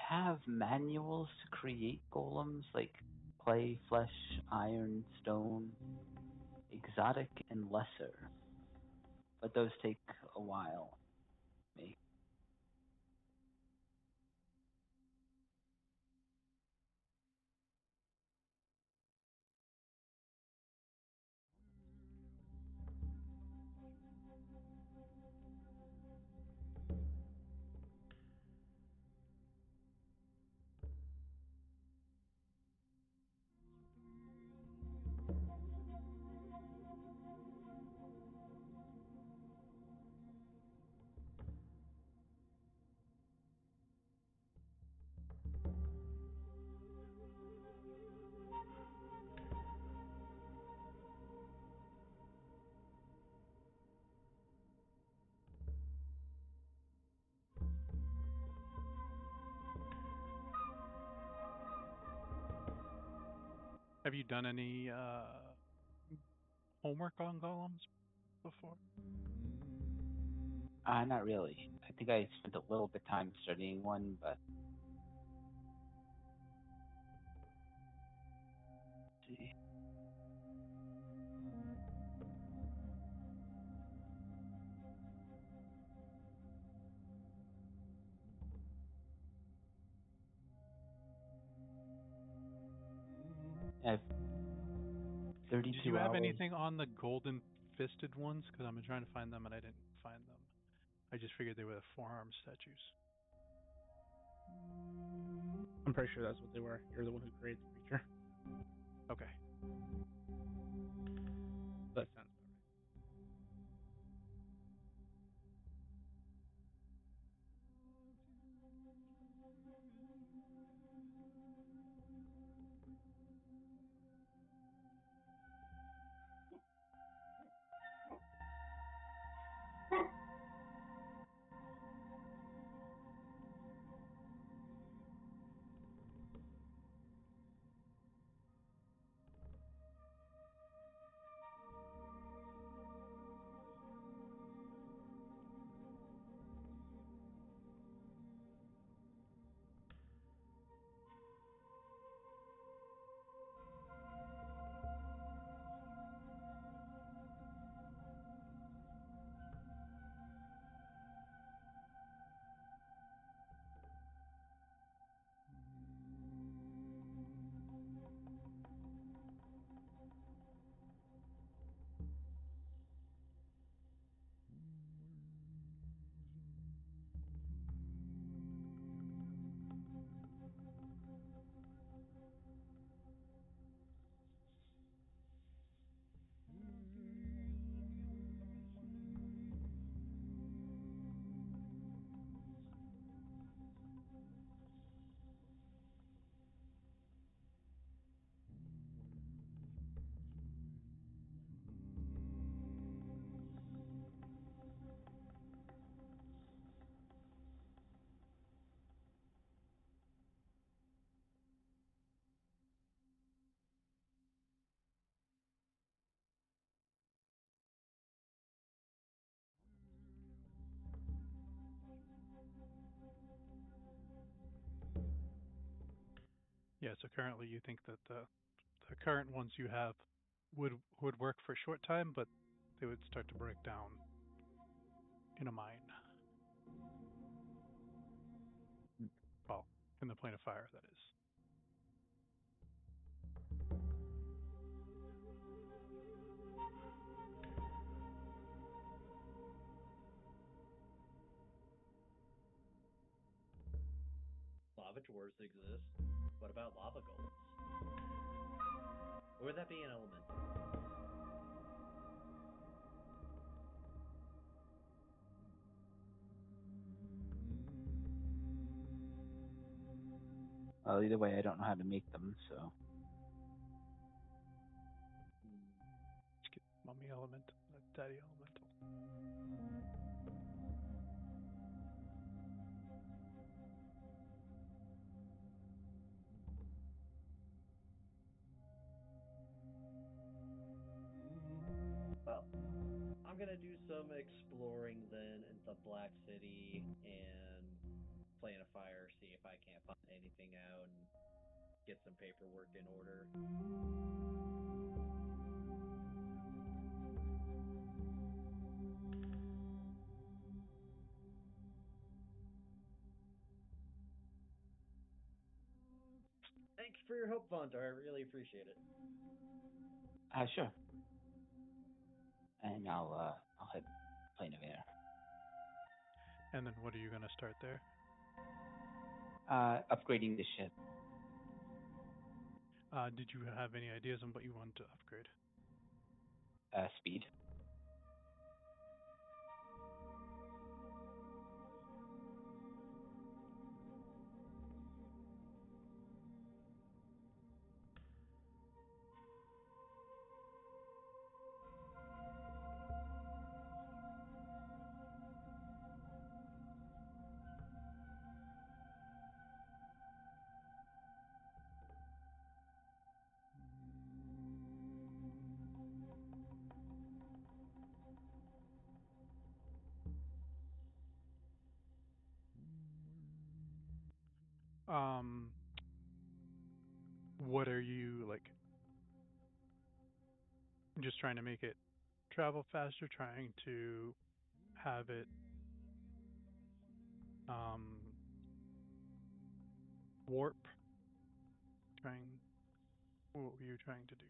have manuals to create golems like clay, flesh, iron, stone, exotic, and lesser, but those take a while. to make. Have you done any homework on golems before? Not really. I think I spent a little bit of time studying one, but let's see. I have Did 32 you have hours. anything on the golden fisted ones? Because I've been trying to find them and I didn't find them. I just figured they were the forearm statues. I'm pretty sure that's what they were. You're the one who created the creature. Okay. That sounds about right. Yeah, so currently you think that the current ones you have would work for a short time, but they would start to break down in a mine. Well, in the plane of fire, that is. Lava dwarves exist. What about lava golems? Or would that be an elemental? Well, either way, I don't know how to make them, so. Let me mommy element, daddy elemental. Well, I'm gonna do some exploring then in the Black City and plan a fire, see if I can't find anything out, and get some paperwork in order. Thanks for your help, Vontar. I really appreciate it. Sure. And I'll head plane of air. And then what are you going to start there? Upgrading the ship. Did you have any ideas on what you wanted to upgrade? Speed. What are you like? Just trying to make it travel faster, trying to have it warp. What were you trying to do?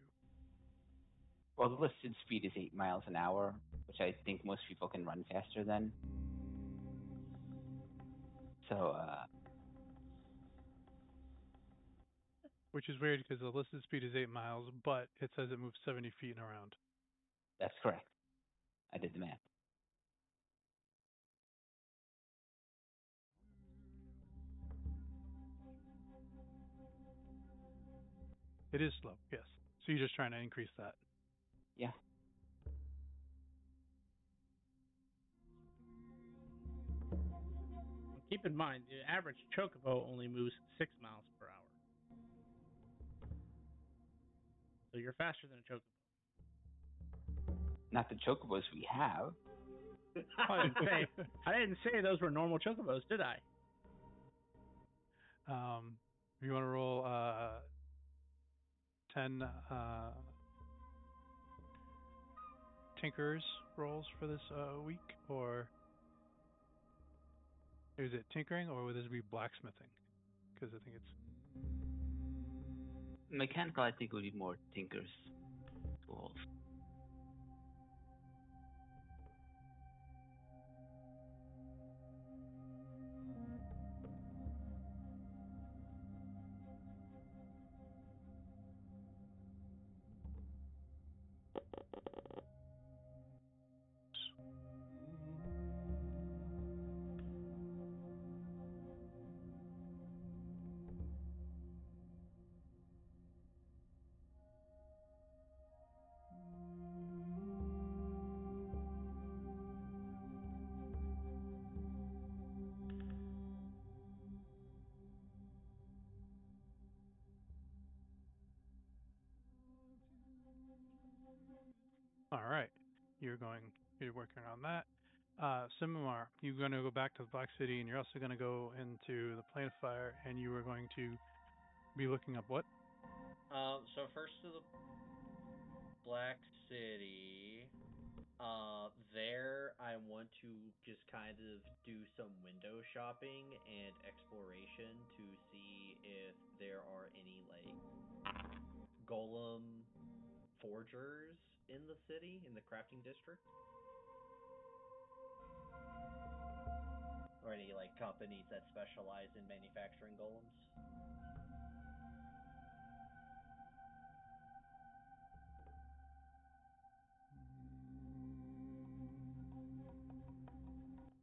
Well, the listed speed is 8 miles an hour, which I think most people can run faster than. So, Which is weird because the listed speed is 8 miles, but it says it moves 70 feet and around. that's correct. I did the math. It is slow, yes. So you're just trying to increase that. Yeah. Keep in mind, the average chocobo only moves 6 miles per hour. So you're faster than a chocobo. Not the chocobos we have. I didn't say those were normal chocobos, did I? You want to roll 10 Tinker's rolls for this week, or is it tinkering, or would this be blacksmithing? Because I think it's Mechanical, I think, would be more Tinker's tools. all right. You're working on that. Simimar, you're going to go back to the Black City, and you're also going to go into the Plane of Fire, and you are going to be looking up what? So first to the Black City. There I want to just kind of do some window shopping and exploration to see if there are any like golem forgers in the city, in the crafting district. Or any like companies that specialize in manufacturing golems.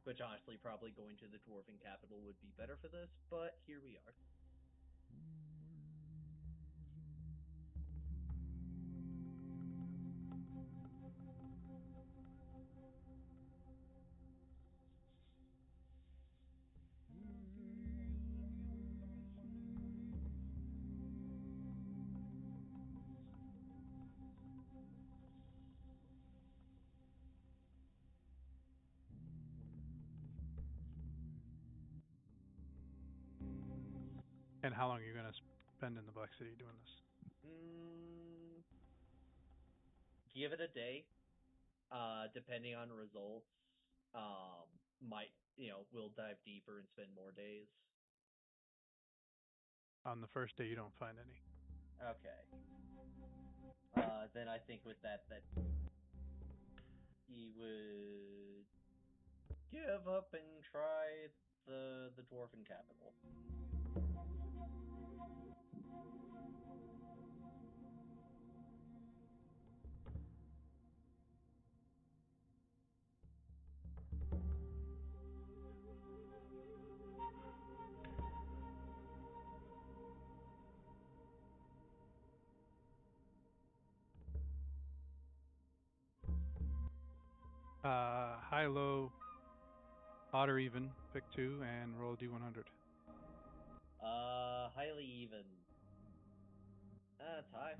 Which honestly, probably going to the dwarven capital would be better for this, but here we are. And how long are you going to spend in the Black City doing this? Mm, give it a day. Depending on results, um, might we'll dive deeper and spend more days. On the first day, you don't find any. Okay. Then I think with that he would give up and try the dwarven capital. High, low, odd or even. Pick two and roll a d100. Highly even. It's high.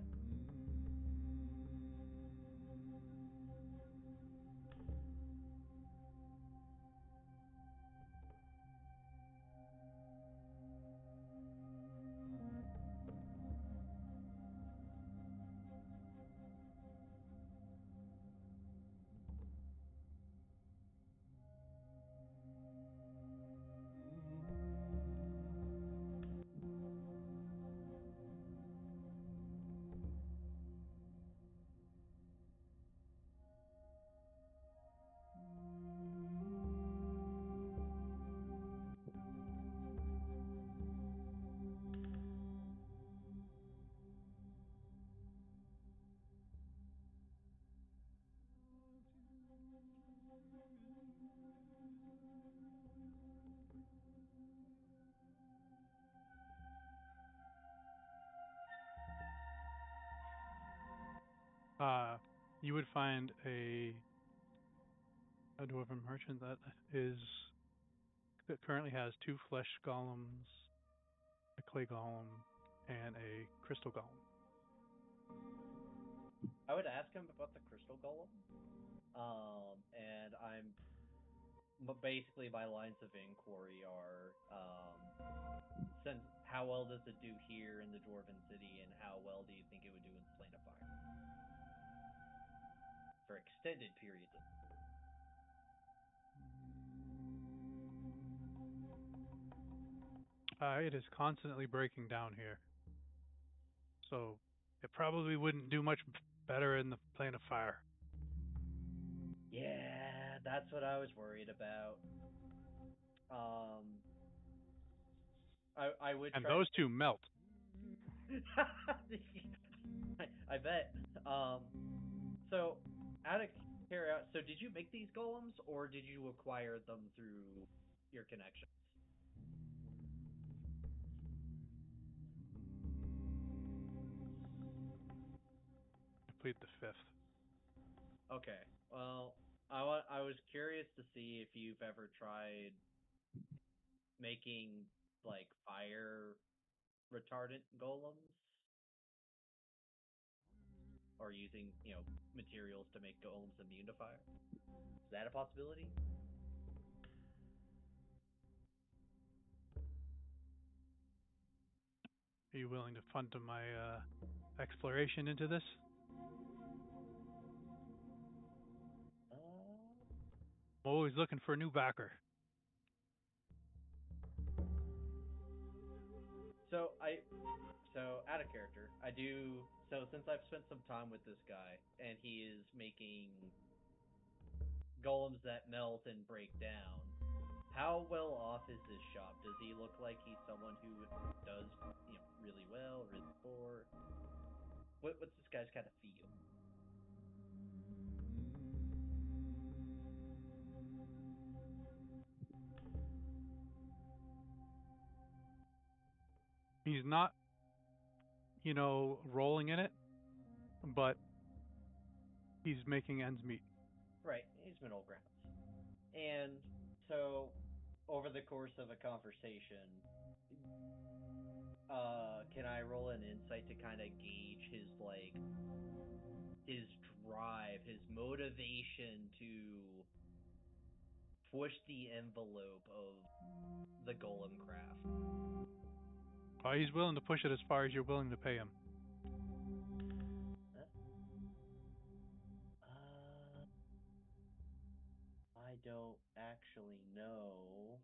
You would find a dwarven merchant that currently has two flesh golems, a clay golem, and a crystal golem. I would ask him about the crystal golem. And basically my lines of inquiry are since how well does it do here in the Dwarven City, and how well do you think it would do in the Plane of Fire for extended periods of It is constantly breaking down here, so it probably wouldn't do much better in the plane of fire. Yeah, that's what I was worried about. I would And try those to two melt. I bet. So out of curiosity, so did you make these golems or did you acquire them through your connections? I plead the fifth. Okay. Well, I was curious to see if you've ever tried making like fire retardant golems or using, materials to make golems immune to fire. Is that a possibility? Are you willing to fund my exploration into this? Uh, I'm always looking for a new backer. so out of character, I do. So since I've spent some time with this guy and he is making golems that melt and break down, how well off is this shop? Does he look like he's someone who does, really well, really poor? What's this guy's kind of feel? He's not, rolling in it, but he's making ends meet. Right, he's middle grounds. And so, over the course of a conversation, can I roll an insight to kind of gauge his drive, his motivation to push the envelope of the golem craft? He's willing to push it as far as you're willing to pay him. Uh, I don't actually know.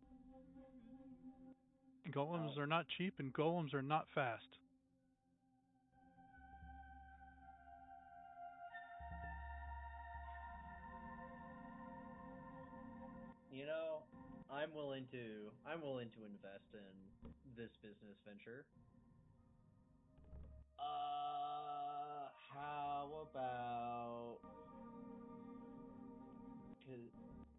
Golems are not cheap, and golems are not fast. You know, I'm willing to invest in this business venture. How about?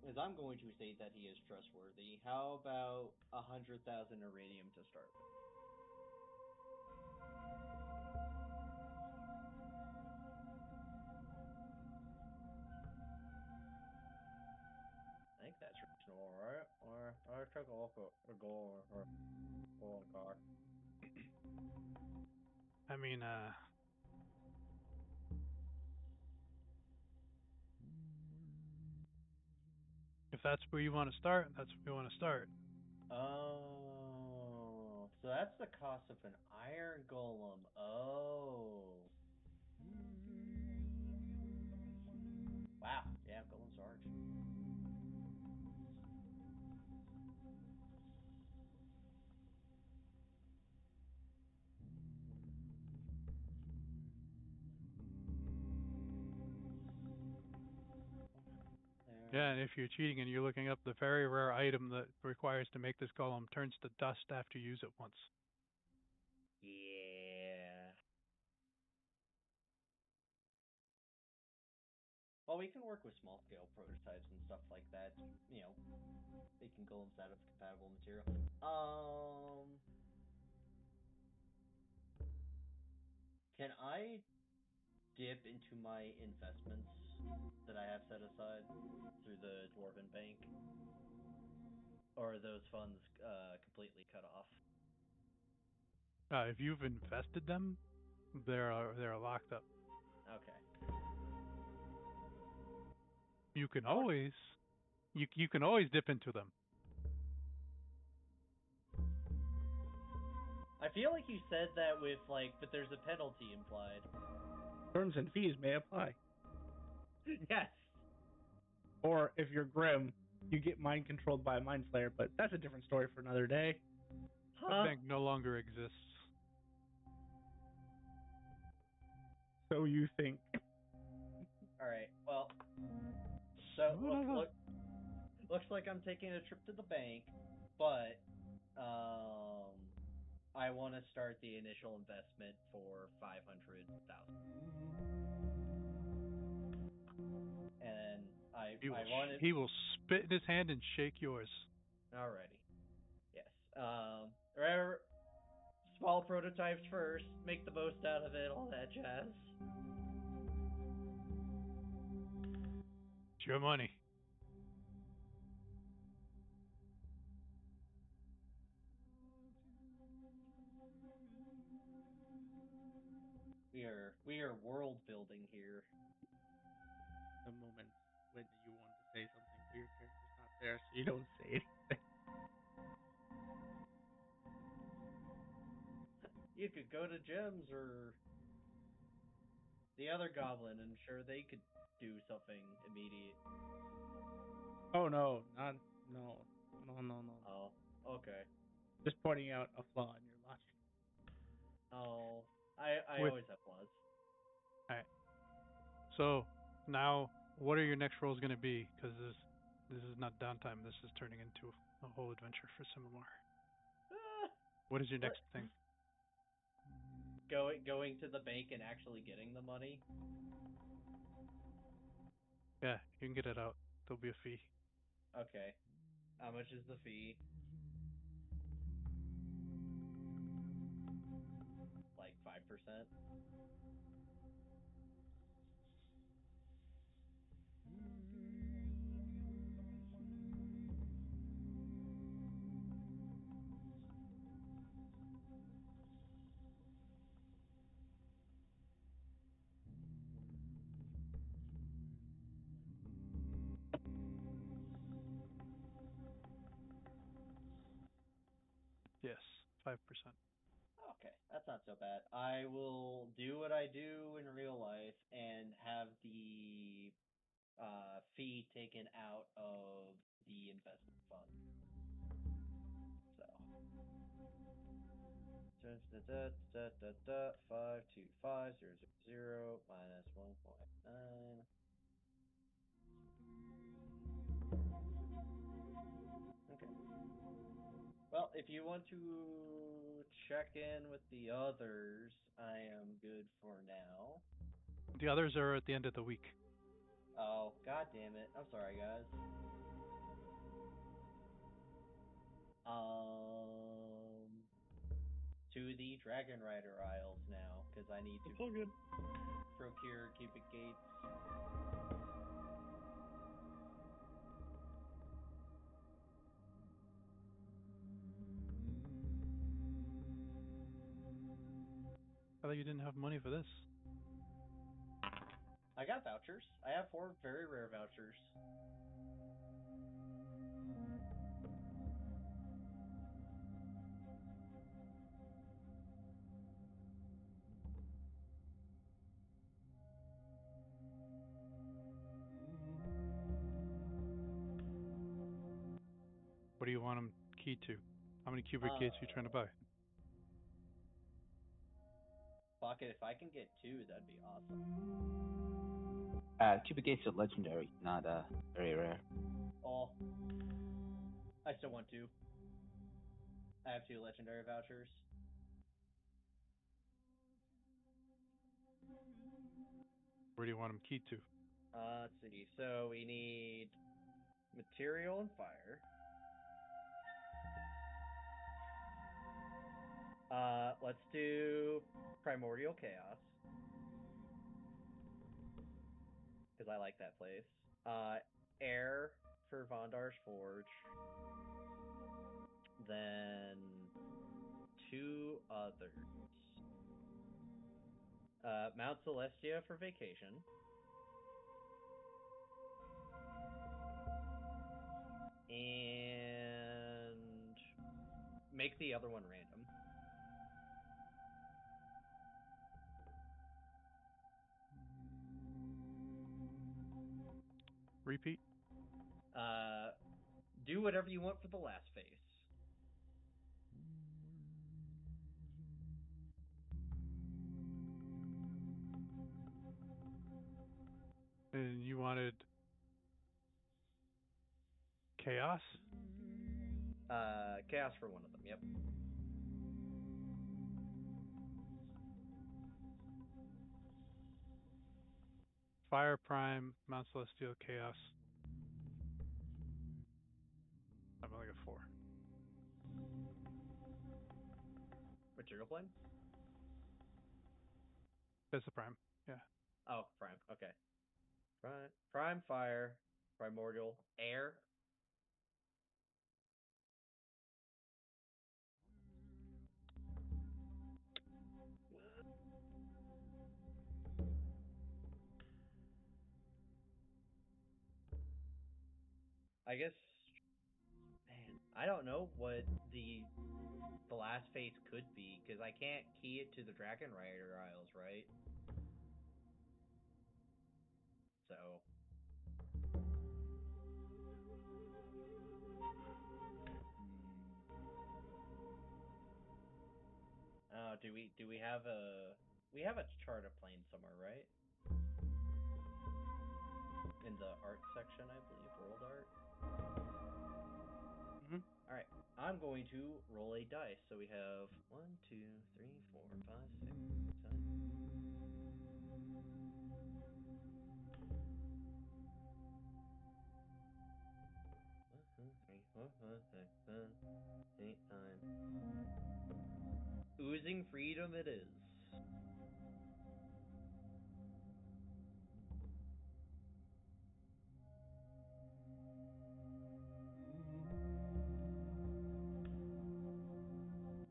Because I'm going to say that he is trustworthy. How about 100,000 iridium to start with? I think that's reasonable, right? Or I took a look at a goal or goal car. I mean, if that's where you want to start, that's where you want to start. Oh, so that's the cost of an iron golem. Oh. Wow. Yeah, golems are. Yeah, and if you're cheating and you're looking up the very rare item that requires to make this golem turns to dust after you use it once. Yeah. Well, we can work with small scale prototypes and stuff like that. You know, making golems out of compatible material. Can I dip into my investments that I have set aside through the Dwarven Bank? Or are those funds completely cut off? If you've invested them, they're locked up. Okay. You can How much? always you can always dip into them. I feel like you said that with like, but there's a penalty implied. Terms and fees may apply. Yes. Or if you're Grim, you get mind controlled by a mind flayer, but that's a different story for another day. That bank no longer exists. So you think. All right. Well, so looks like I'm taking a trip to the bank, but I want to start the initial investment for 500,000, and He will spit in his hand and shake yours. Alrighty. Yes. Remember, small prototypes first, make the most out of it, all that jazz. It's your money. We are world building here. The moment when you wanted to say something, but your character's not there, so you don't say anything. You could go to Gems or the other goblin, and sure they could do something immediate. Oh no, no. Oh, okay. Just pointing out a flaw in your logic. Oh, I always have flaws. Alright. So now, what are your next roles going to be? Because this is not downtime. This is turning into a whole adventure for Simamar. What is your next thing? Going to the bank and actually getting the money. Yeah, you can get it out. There'll be a fee. Okay. How much is the fee? Like 5%? Yes, 5%. Okay, that's not so bad. I will do what I do in real life and have the fee taken out of the investment fund. So 525,000 minus 1.9. Okay. Well, if you want to check in with the others, I am good for now. The others are at the end of the week. Oh, god damn it. I'm sorry, guys. To the Dragon Rider Isles now, because I need It's to all good. procure cubic gates. I thought you didn't have money for this. I got vouchers. I have 4 very rare vouchers. What do you want them keyed to? How many cubic gates are you trying to buy? Fuck it, if I can get 2, that'd be awesome. Cubic gates are legendary, not very rare. Oh, I still want 2. I have 2 legendary vouchers. Where do you want them keyed to? Let's see. So we need material and fire. Let's do primordial chaos because I like that place. Air for Vondar's Forge. Then 2 others. Mount Celestia for vacation. And make the other one random. Repeat. Do whatever you want for the last phase. And you wanted chaos? Chaos for one of them, yep. Fire Prime, Mount Celestial, Chaos. I'm like a 4. Material plane? That's the Prime. Yeah. Oh, prime, okay. Prime fire, primordial, air. I guess, man, I don't know what the last phase could be because I can't key it to the Dragon Rider Isles, right? So. Do we have a chart of plane somewhere, right? In the art section, I believe, world art. Mm-hmm. All right, I'm going to roll a dice. So we have 1, 2, 3, 4, 5, 6, 7. 8, 9. Oozing freedom it is.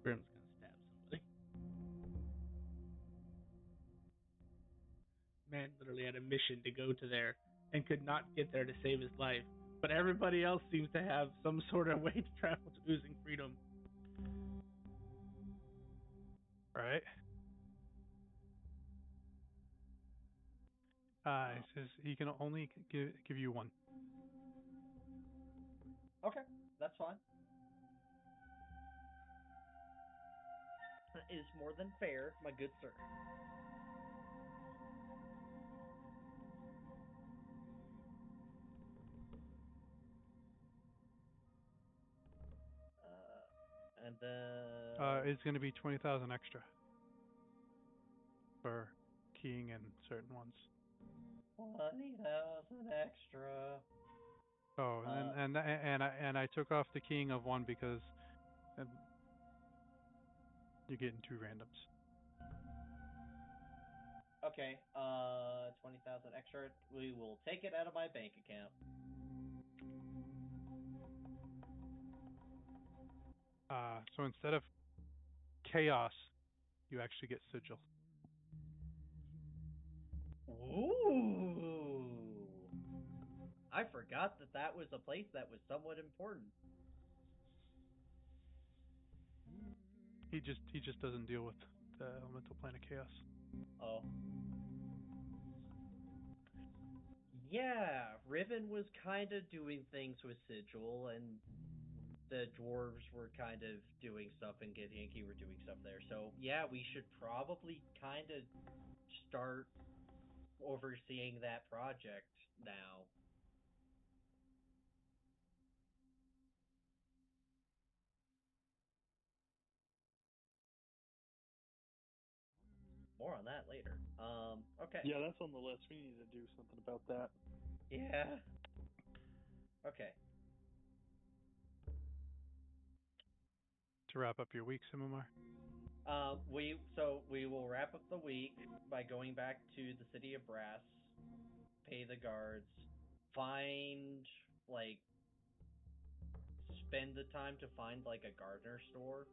Grim's gonna stab somebody. Man literally had a mission to go to there and could not get there to save his life. But everybody else seems to have some sort of way to travel to Oozing Freedom. Right. He says he can only give you one. Okay, that's fine. That is more than fair, my good sir. And then It's going to be 20,000 extra for keying in certain ones. 20,000 extra. Oh, and I took off the keying of one because you're getting two randoms. Okay, 20,000 extra. We will take it out of my bank account. So instead of chaos, you actually get sigil. Ooh. I forgot that that was a place that was somewhat important. He just doesn't deal with the elemental plane of chaos. Oh. Yeah, Riven was kind of doing things with Sigil, and the dwarves were kind of doing stuff, and Githyanki were doing stuff there. So, yeah, we should probably kind of start overseeing that project now. More on that later. Okay. Yeah, that's on the list. We need to do something about that. Yeah. Okay. To wrap up your week, Simomar. We will wrap up the week by going back to the city of Brass, pay the guards, find like spend the time to find like a gardener store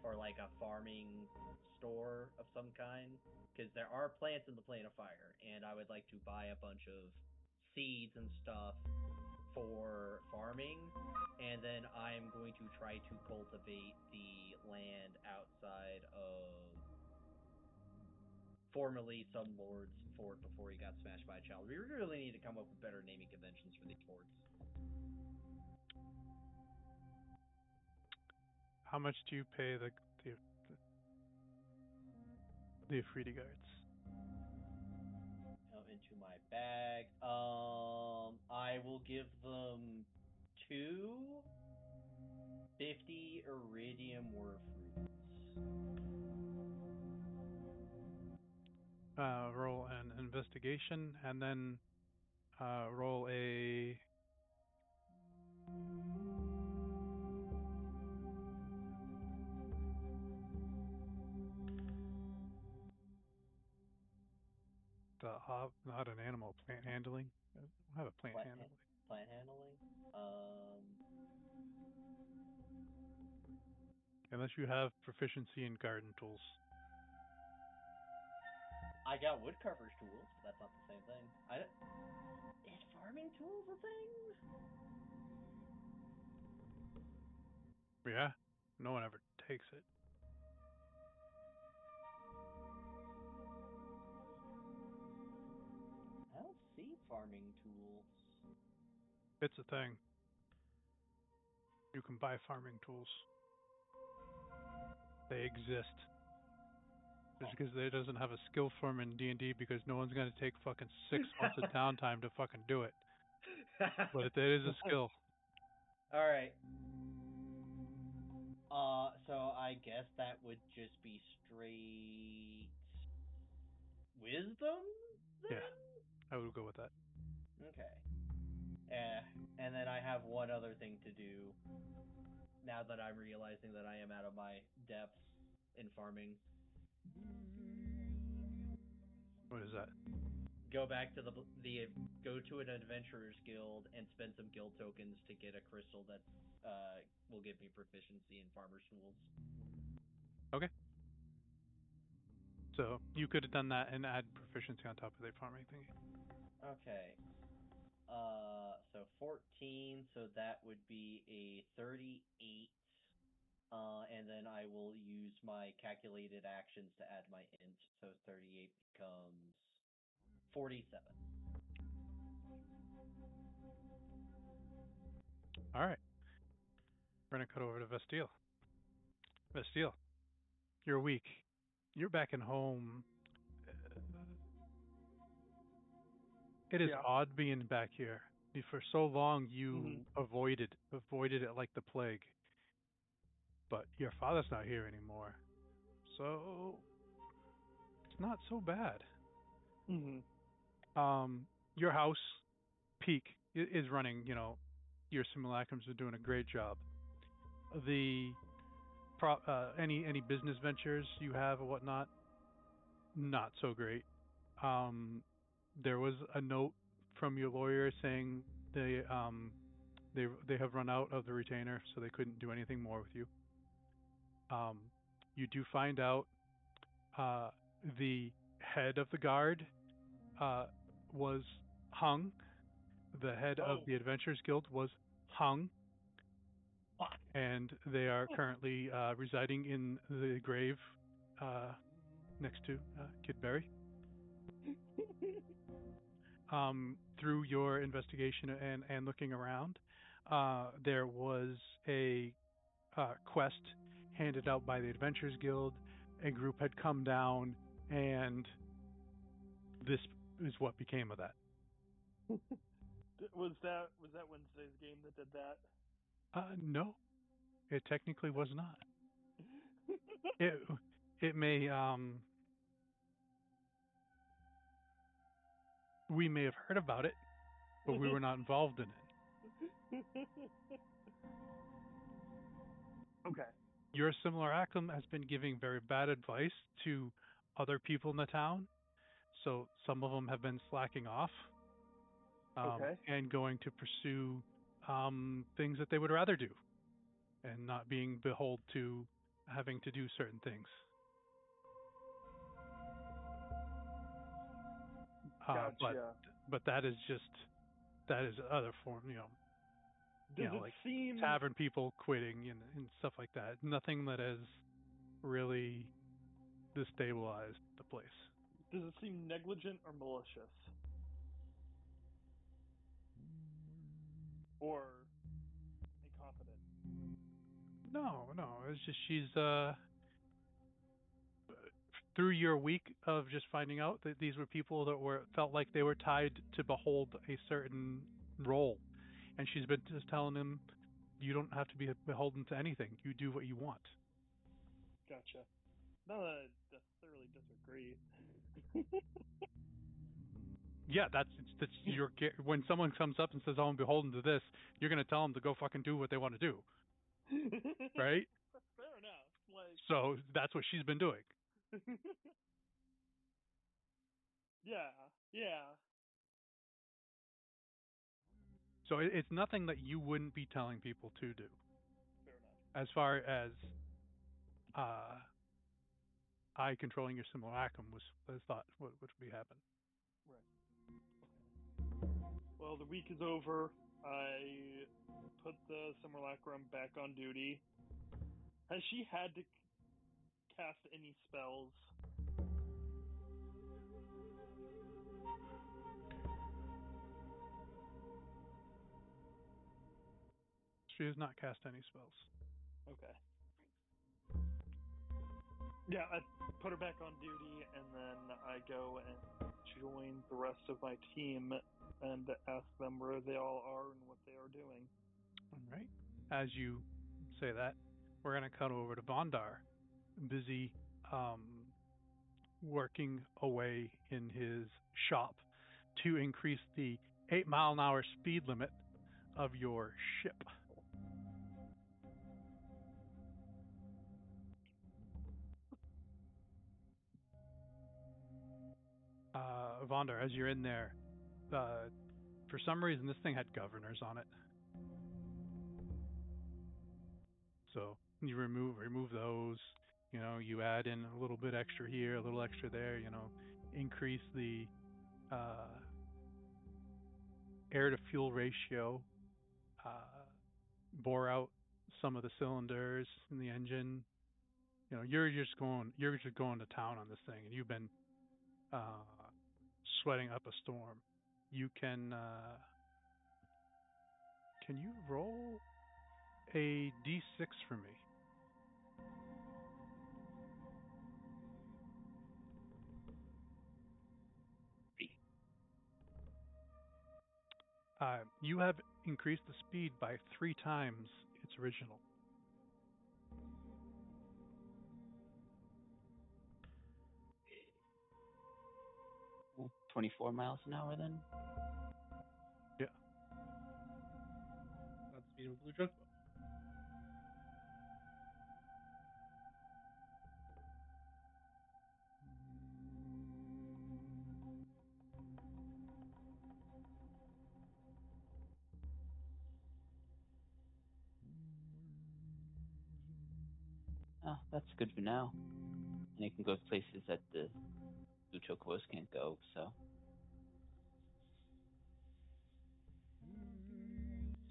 or like a farming store of some kind, because there are plants in the plane of fire, and I would like to buy a bunch of seeds and stuff for farming, and then I'm going to try to cultivate the land outside of formerly some lord's fort before he got smashed by a child. We really need to come up with better naming conventions for these forts. How much do you pay the Afridi guards? Now into my bag. I will give them 250 iridium warfruits. Roll an investigation, and then roll a not an animal, plant handling. I don't have a plant handling. Plant handling. Unless you have proficiency in garden tools. I got woodcarver's tools, but that's not the same thing. Is farming tools a thing? Yeah, no one ever takes it. I don't see farming tools. It's a thing. You can buy farming tools. They exist. Just because they doesn't have a skill form in D&D, because no one's gonna take fucking 6 months of downtime to fucking do it. But it is a skill. All right. So I guess that would just be straight wisdom then? Yeah, I would go with that. Okay. And then I have one other thing to do now that I'm realizing that I am out of my depth in farming. What is that? Go back to go to an adventurer's guild and spend some guild tokens to get a crystal that will give me proficiency in farmer's tools. Okay. So you could have done that and add proficiency on top of the farming thingy. Okay. So 14, so that would be a 38 and then I will use my calculated actions to add my int, so 38 becomes 47. All right. We're going to cut over to Vestile. Vestile, you're weak. You're back in home. It is Yeah. odd being back here. For so long, you Mhm. avoided it like the plague. But your father's not here anymore, so it's not so bad. Mhm. Your house, Peak, is running. Your simulacrums are doing a great job. The any business ventures you have or whatnot, not so great. Um, there was a note from your lawyer saying they have run out of the retainer, so they couldn't do anything more with you. You do find out uh, the head of the guard uh, was hung. The head of Oh, the Adventurers Guild was hung, fuck. and they are currently residing in the grave uh, next to Kidberry. Through your investigation and looking around, there was a quest handed out by the Adventurers Guild. A group had come down, and this is what became of that. Was that Wednesday's game that did that? No, it technically was not. It it may we may have heard about it, but we were not involved in it. Okay. Your simulacrum has been giving very bad advice to other people in the town, so some of them have been slacking off Okay. and going to pursue things that they would rather do, and not being beholden to having to do certain things. But Gotcha. that is other form, Does it like seem tavern people quitting and stuff like that. Nothing that has really destabilized the place. negligent or malicious? Or incompetent? No, no, it's just she's through your week of just finding out that these were people that were felt like they were tied to behold a certain role, and she's been just telling them you don't have to be beholden to anything. You do what you want. Gotcha. Not that I necessarily disagree. Yeah, that's your when someone comes up and says, "Oh, I'm beholden to this," you're gonna tell them to go fucking do what they want to do, right? Fair enough. Like, So that's what she's been doing. yeah, yeah. So it's nothing that you wouldn't be telling people to do. Fair enough. As far as uh, I controlling your simulacrum was thought what would be happen. Right. Well, the week is over. I put the simulacrum back on duty. Has she had to cast any spells? She has not cast any spells. Okay. Yeah, I put her back on duty, and then I go and join the rest of my team and ask them where they all are and what they are doing. All right. As you say that, we're gonna cut over to Vondar, busy working away in his shop to increase the 8-mile-an-hour speed limit of your ship. Vondar, as you're in there, for some reason this thing had governors on it. So you remove those. You add in a little bit extra here, a little extra there. Increase the uh, air to fuel ratio, bore out some of the cylinders in the engine. You're just going to town on this thing, and you've been uh, sweating up a storm. You can you roll a d6 for me? You have increased the speed by 3 times its original. 24 miles an hour then? Yeah. Not the speed of a blue junk boat. Oh, that's good for now. And it can go to places that the blue chocobos can't go, so.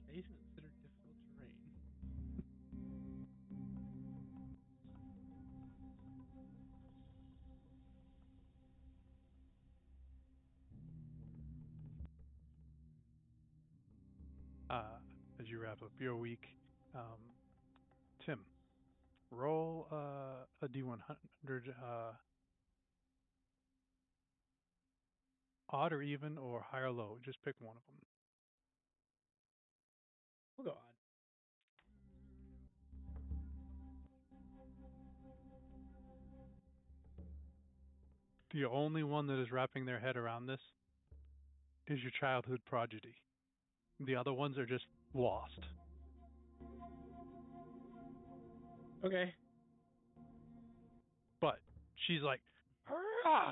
Space is considered difficult terrain. As you wrap up your week, um, Tim, roll a d100, odd or even, or high or low. Just pick one of them. We'll go on. The only one that is wrapping their head around this is your childhood prodigy. The other ones are just lost. Okay. But she's like, "Hurrah!"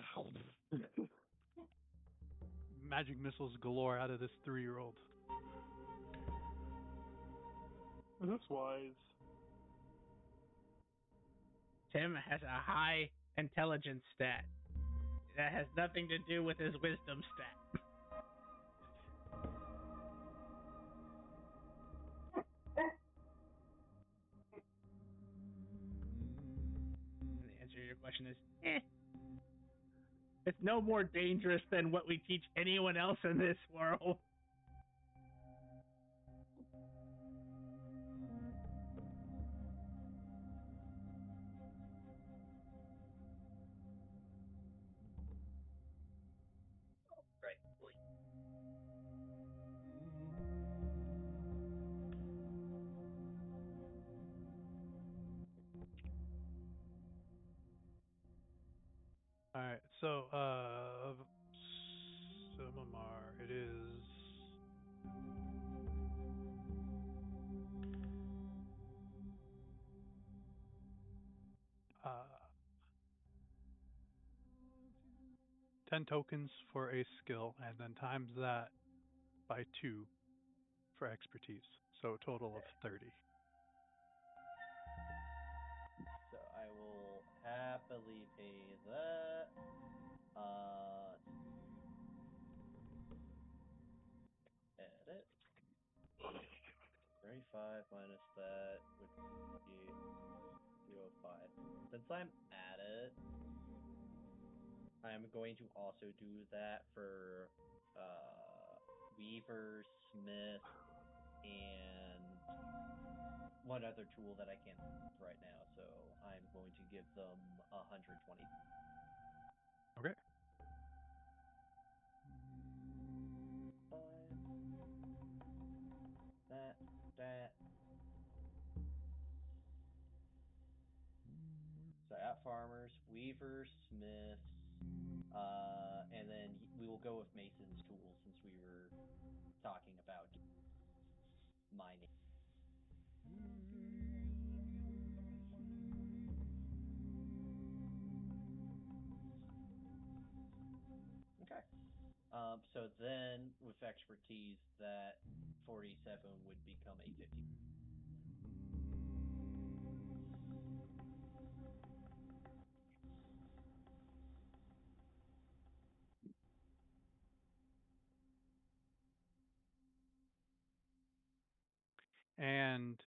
Magic missiles galore out of this 3-year-old. That's wise. Tim has a high intelligence stat. That has nothing to do with his wisdom stat. And the answer to your question is, it's no more dangerous than what we teach anyone else in this world. Right. All right, so Simamar, it is uh, 10 tokens for a skill, and then times that by 2 for expertise. So a total of 30. So I will happily pay that. Edit. 35 minus that would be 205. Since I'm at it, I'm going to also do that for Weaver, Smith, and one other tool that I can't think of right now. So I'm going to give them 120. Okay. That. So at Farmers, Weaver, Smith, and then we will go with Mason's tools since we were talking about mining. Okay. So then with expertise, that 47 would become a 50. And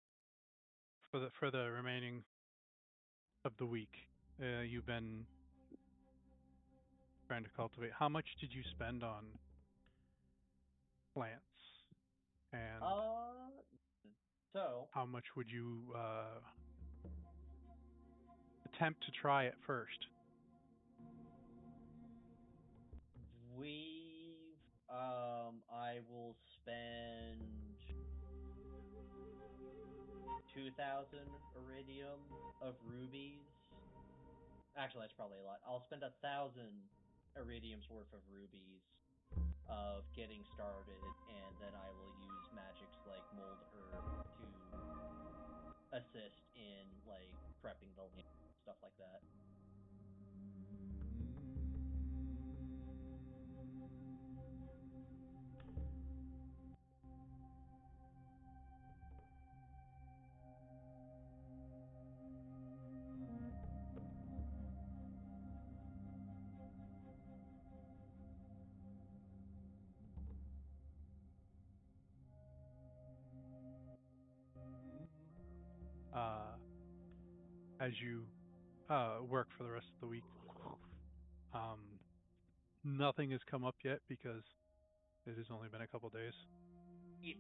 for the remaining of the week, you've been trying to cultivate. How much did you spend on plants, and So how much would you attempt to try it first? I will spend 2,000 iridium of rubies. Actually, that's probably a lot. I'll spend 1,000 iridium's worth of rubies of getting started, and then I will use magics like mold herb to assist in like prepping the land, stuff like that. As you work for the rest of the week, nothing has come up yet because it has only been a couple days. I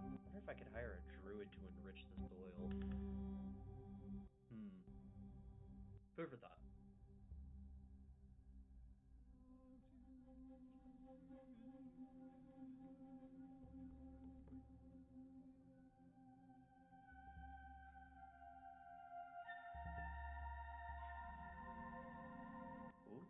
wonder if I could hire a druid to enrich the soil. Food for thought. Ooh.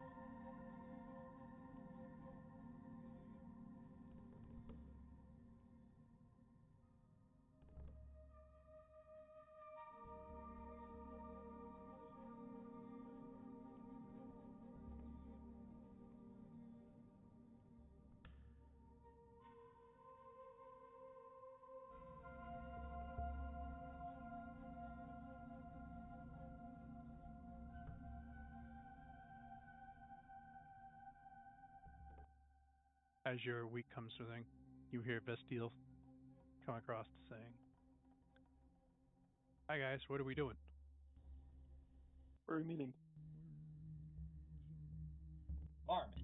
As your week comes to an end, you hear Vestiel come across saying, "Hi guys, what are we doing?" Where are we meeting? Farming.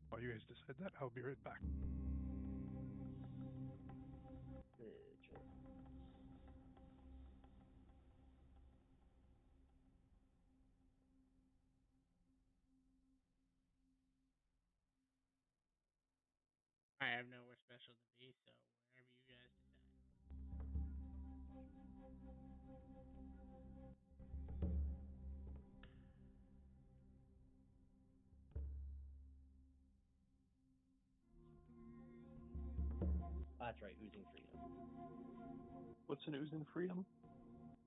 While you guys decide that, I'll be right back. I have nowhere special to be, so wherever you guys decide. That's right, oozing freedom. What's an oozing freedom?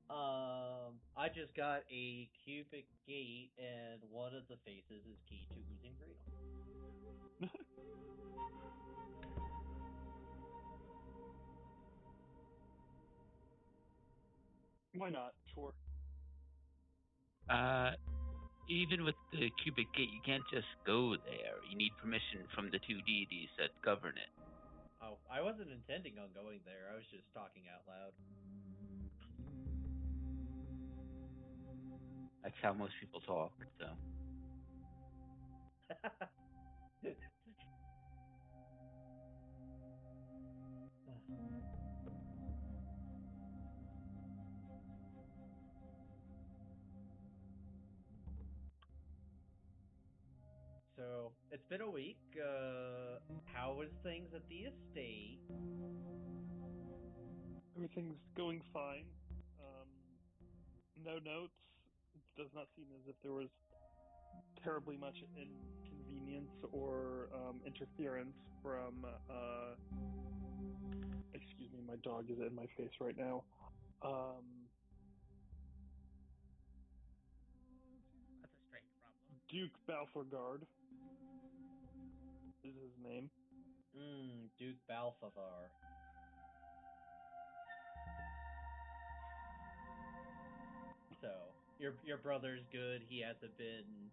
I just got a cubic gate, and one of the faces is key to oozing freedom. Why not? Sure. Even with the cubic gate, you can't just go there. You need permission from the two deities that govern it. Oh, I wasn't intending on going there. I was just talking out loud. That's how most people talk, so. So, it's been a week. How is things at the estate? Everything's going fine. No notes. It does not seem as if there was terribly much inconvenience or interference from. Excuse me, my dog is in my face right now. That's a strange problem. Duke Balthorgard. is his name. Duke Balthazar. So, your brother's good. He hasn't been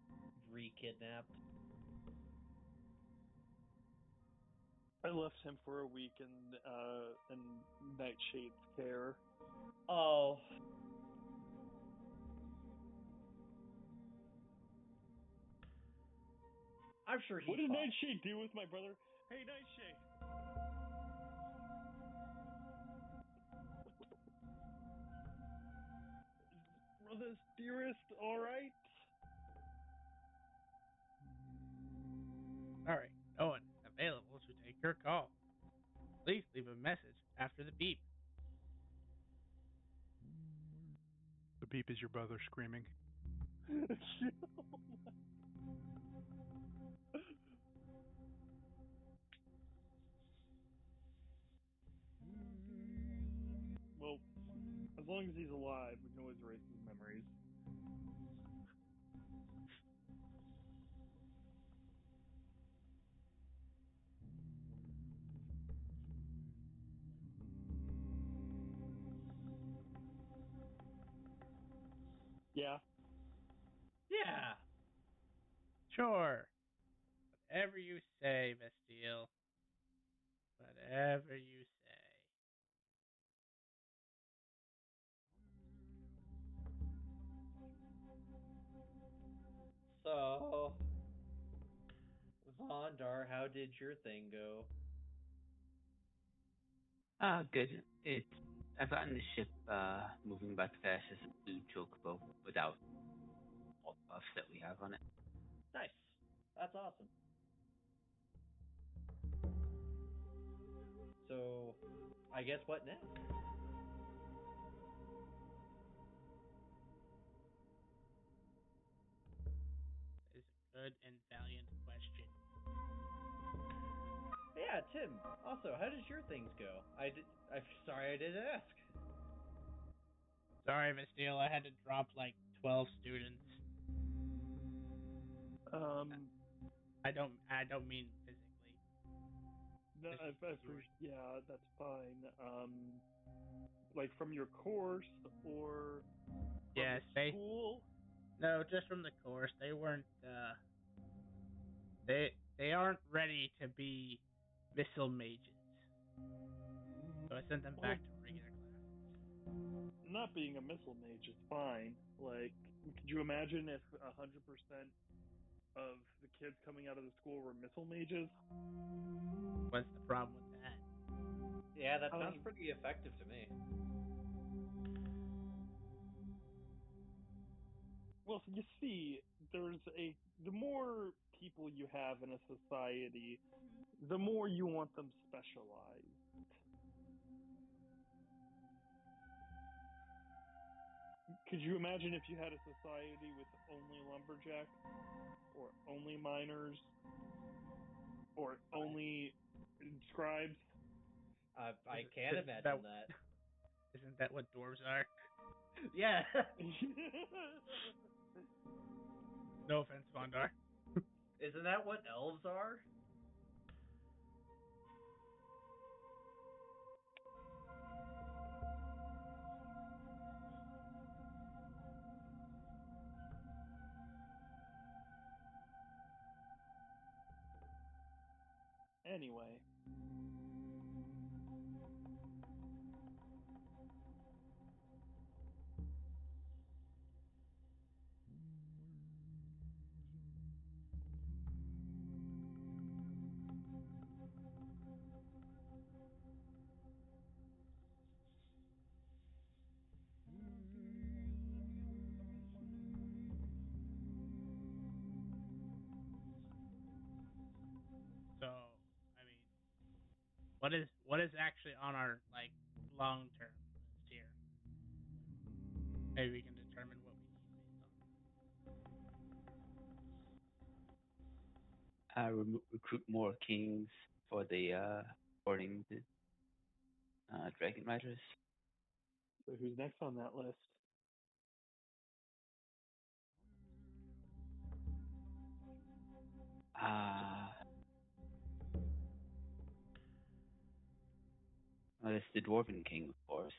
re-kidnapped. I left him for a week in Nightshade's care. Oh. I'm sure he. What did Nightshade do with my brother? Hey, Nightshade. Brother's dearest, all right. Sorry, no one is available to take your call. Please leave a message after the beep. The beep is your brother screaming. Well, as long as he's alive, we can always erase his memories. Yeah. Yeah. Sure. Whatever you say, Vestiel. Whatever you say. So, Vondar, how did your thing go? Good. I've gotten the ship moving about the fastest blue chocobo without all the buffs that we have on it. Nice. That's awesome. So, I guess what next? Is a good and valiant question. Yeah, Tim. Also, how did your things go? I'm sorry I didn't ask. Sorry, Vestiel, I had to drop like 12 students. I don't mean physically. No, yeah, that's fine. Like from your course or from Yes, the school? No, just from the course. They weren't. They aren't ready to be missile mages. So I sent them back to regular classes. Not being a missile mage is fine. Like, could you imagine if 100% of the kids coming out of the school were missile mages? What's the problem with that? Yeah, that sounds pretty effective to me. Well, you see, the more people you have in a society, the more you want them specialized. Could you imagine if you had a society with only lumberjacks, or only miners, or only scribes? I can't imagine that. Isn't that what dwarves are? Yeah. No offense, Vondar. Isn't that what elves are? Anyway. So, I mean, what is actually on our like long term list here? Maybe we can determine what we need based on. Recruit more kings for the boarding the dragon riders. So who's next on that list? Well, it's the Dwarven King, of course.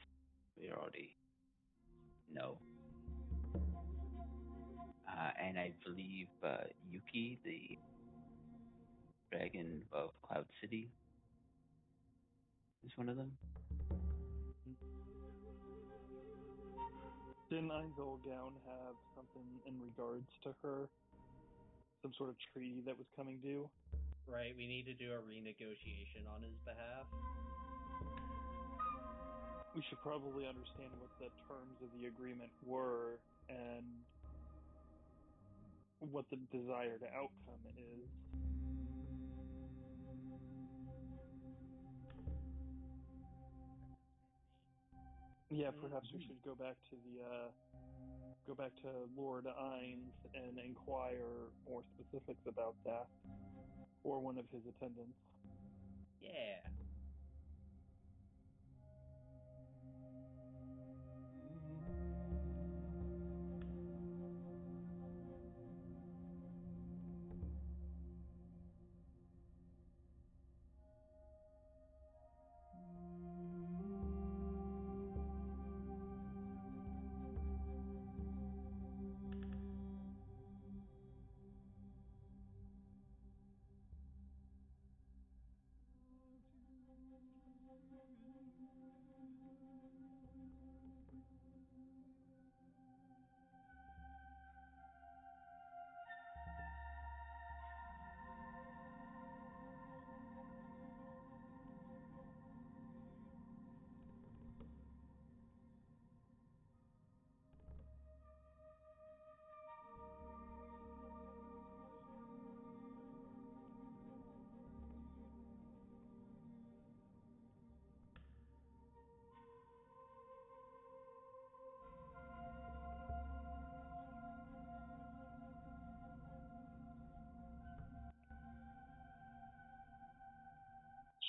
We already know. And I believe Yuki, the dragon of Cloud City, is one of them. Didn't Einzelgown have something in regards to her? Some sort of treaty that was coming due? Right, we need to do a renegotiation on his behalf. We should probably understand what the terms of the agreement were and what the desired outcome is. Yeah, perhaps we should go back to Lord Ines and inquire more specifics about that, or one of his attendants. Yeah.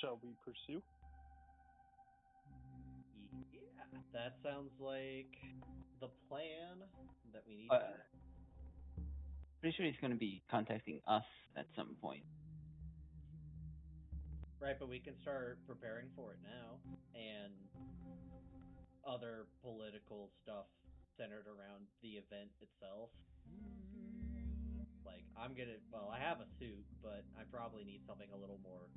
Shall we pursue? Yeah, that sounds like the plan that we need Uh, to do. Pretty sure he's going to be contacting us at some point. Right, but we can start preparing for it now. And other political stuff centered around the event itself. Like, I have a suit, but I probably need something a little more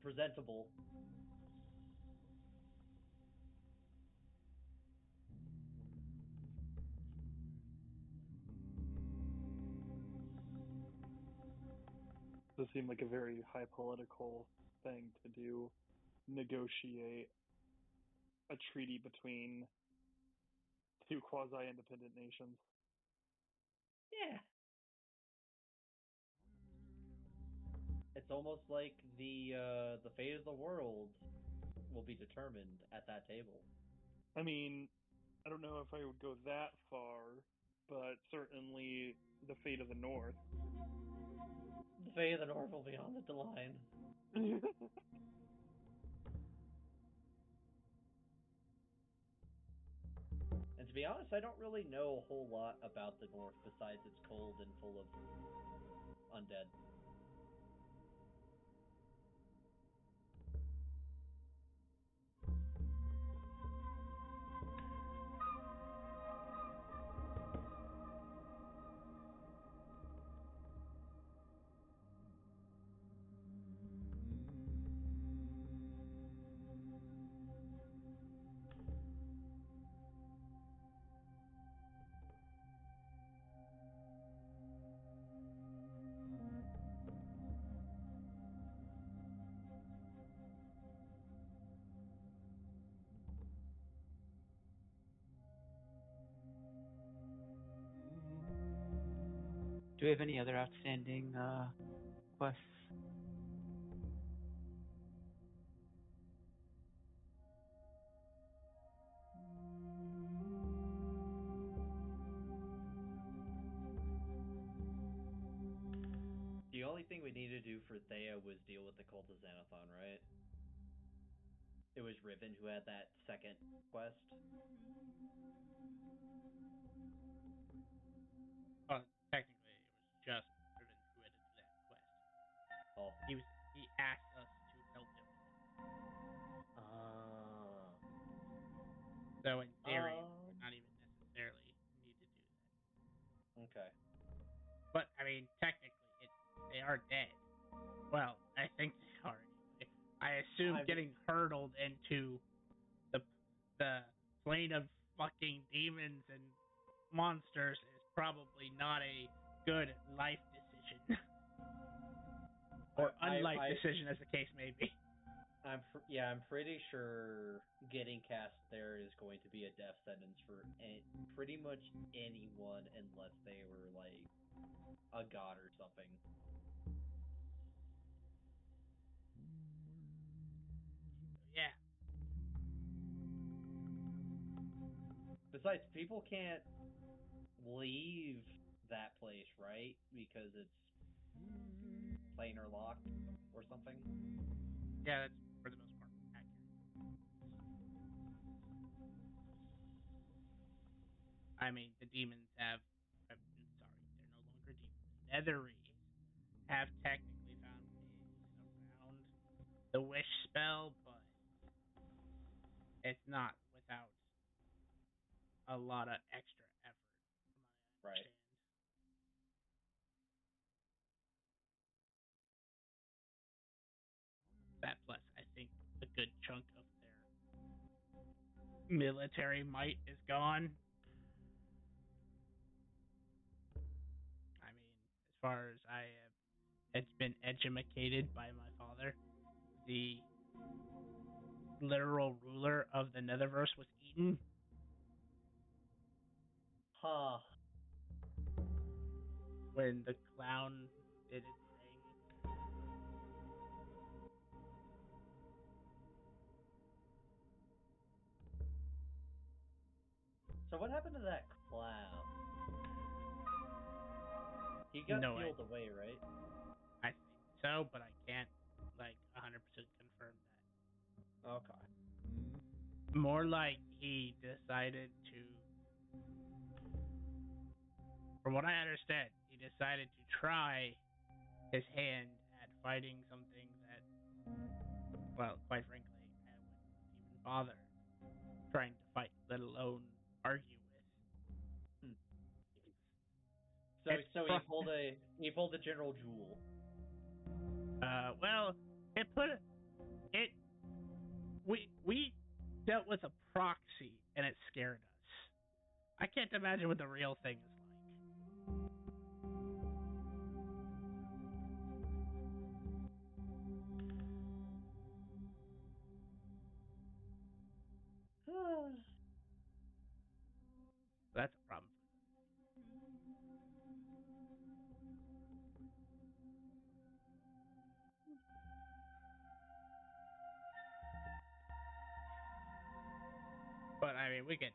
presentable. Does seem like a very high political thing to do. Negotiate a treaty between two quasi-independent nations. Yeah. It's almost like the fate of the world will be determined at that table. I mean, I don't know if I would go that far, but certainly the fate of the North. The fate of the North will be on the line. And to be honest, I don't really know a whole lot about the North besides it's cold and full of undead. Do we have any other outstanding quests? The only thing we needed to do for Thea was deal with the cult of Xanathon, right? It was Riven who had that second quest. Technically, it was just Riven who had to do that quest. Oh. He asked us to help him with it. technically they are dead. Well, I think they are anyway. I assume getting hurtled into the the plane of fucking demons and monsters is probably not a good life decision. Or unlife decision, as the case may be. I'm pretty sure getting cast there is going to be a death sentence for pretty much anyone unless they were like a god or something. Yeah. Besides, people can't leave that place, right? Because it's plain or locked or something. Yeah, that's for the most part accurate. I mean, the demons have. I'm sorry, they're no longer demons. The Netherese have technically found ways around the wish spell, but it's not without a lot of extra effort, from what I Right. understand. That plus, I think a good chunk of their military might is gone. I mean, as far as I have, it's been educated by my father. The literal ruler of the Netherverse was eaten. Huh. When the clown did its thing. So what happened to that clown? He got No, sealed away, right? I think so, but I can't like 100% confirm that. Okay. More like he decided to, from what I understand, he decided to try his hand at fighting something that, well, quite frankly, I wouldn't even bother trying to fight, let alone argue with. So he pulled a General Jewel. Well, it put it. We dealt with a proxy and it scared us. I can't imagine what the real thing is like. That's a problem. But I mean, we could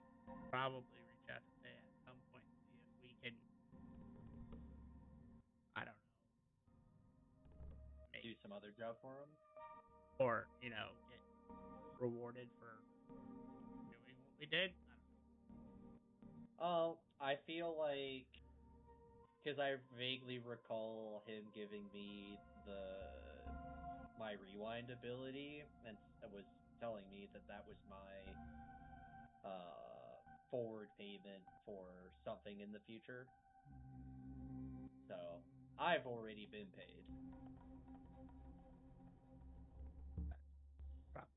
probably reach out to Thea at some point and see if we can. I don't know. Do some other job for him, or get rewarded for doing what we did. Oh, I feel like because I vaguely recall him giving me my rewind ability, and was telling me that was my forward payment for something in the future. So I've already been paid. That's probably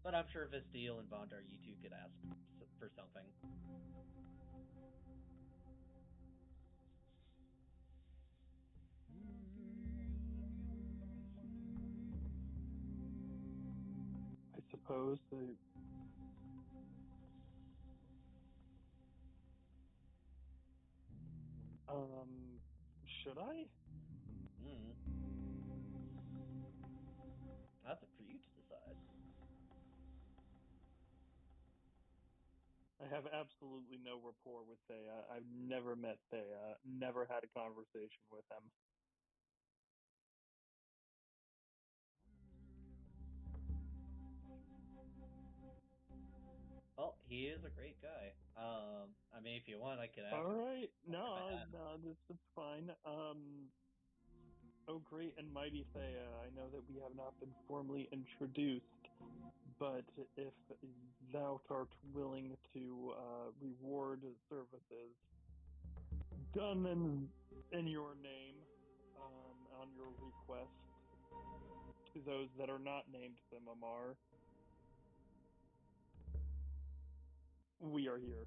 But I'm sure Vestiel and Vondar, you two could ask for something. I suppose that should I? That's up for you to decide. I have absolutely no rapport with Thea. I've never met Thea, never had a conversation with him. Well, he is a great guy. I mean, if you want, I could ask All him. right, no, this is fine. Oh, great and mighty Thea, I know that we have not been formally introduced, but if thou art willing to reward services done in your name on your request to those that are not named Simamar, we are here.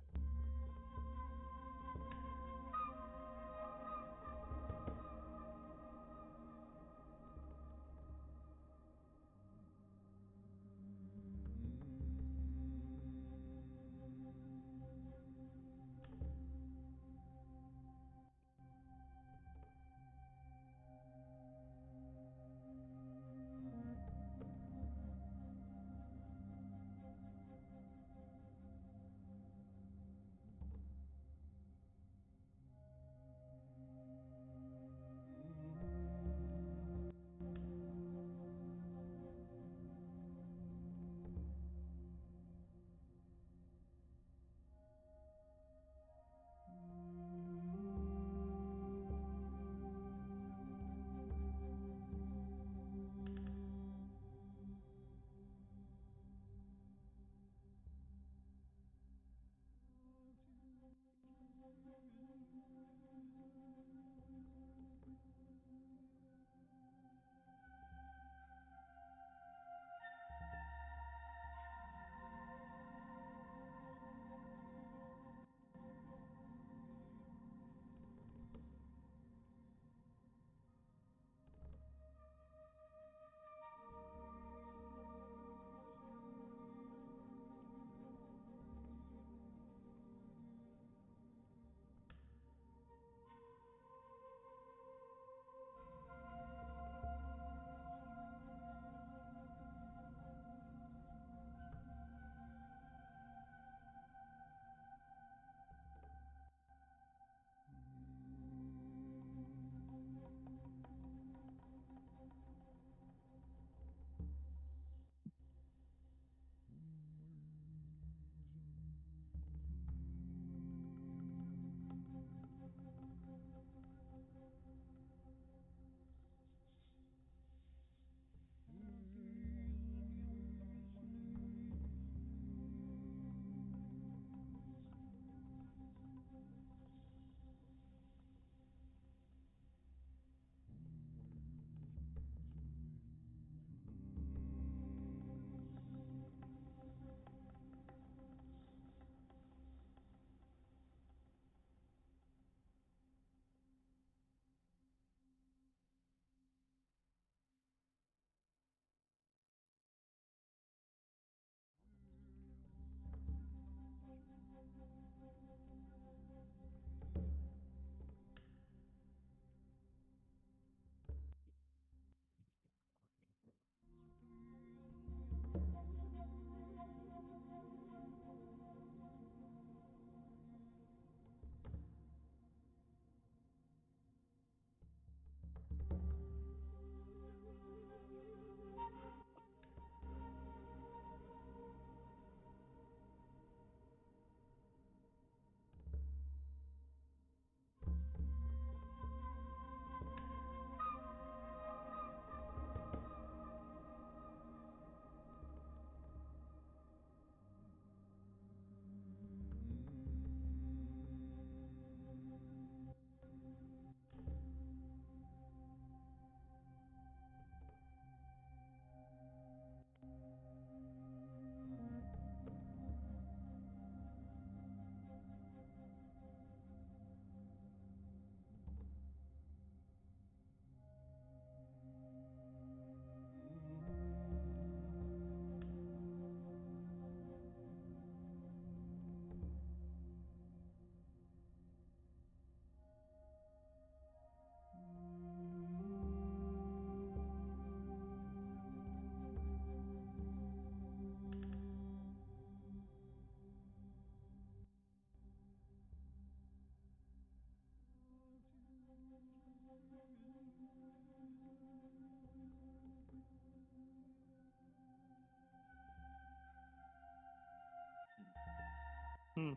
Hmm.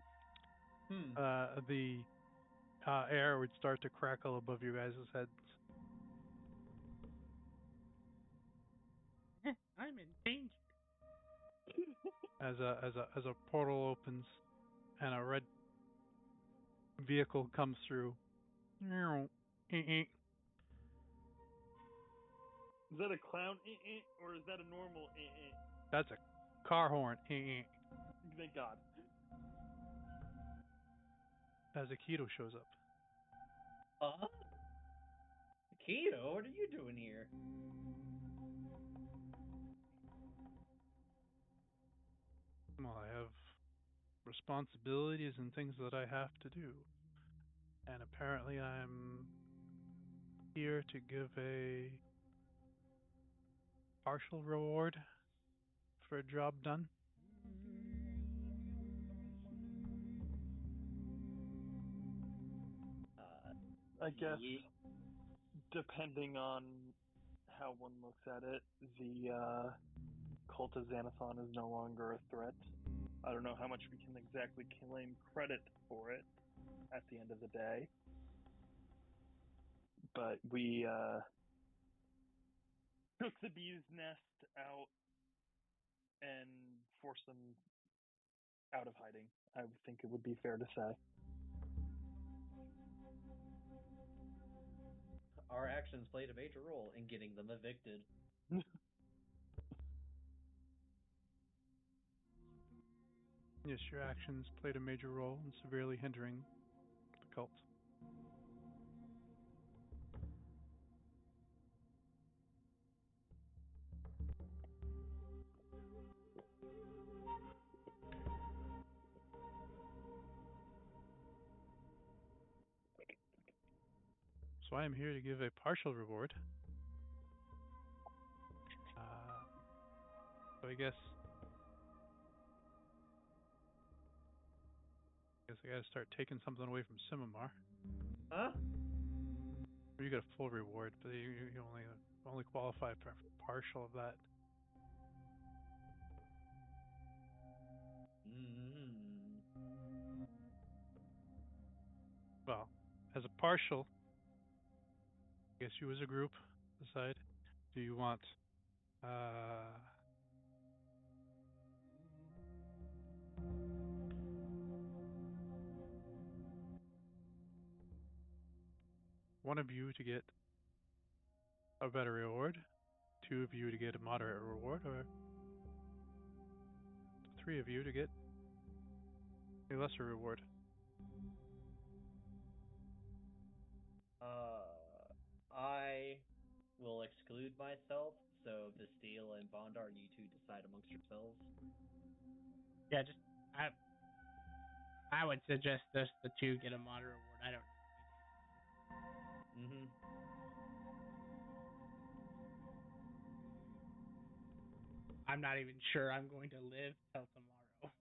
The air would start to crackle above you guys' heads. in danger. As a portal opens and a red vehicle comes through. Is that a clown or is that a normal That's a car horn. Thank God. As Aikido shows up. Keto, what are you doing here? Well, I have responsibilities and things that I have to do. And apparently I'm here to give a partial reward for a job done. I guess Ye- depending on how one looks at it, the cult of Xanathon is no longer a threat. I don't know how much we can exactly claim credit for it at the end of the day, but we took the bee's nest out and forced them out of hiding. I think it would be fair to say. Our actions played a major role in getting them evicted. Yes, your actions played a major role in severely hindering the cult. So I am here to give a partial reward. So I guess I gotta start taking something away from Simamar. Huh? You get a full reward, but you only qualify for partial of that. Well, as a partial, I guess you as a group decide. Do you want one of you to get a better reward, two of you to get a moderate reward, or three of you to get a lesser reward? I will exclude myself, so Bastille and Bondar, you two decide amongst yourselves. Yeah, just I would suggest just the two get a moderate reward. I don't Mm-hmm. I'm not even sure I'm going to live till tomorrow.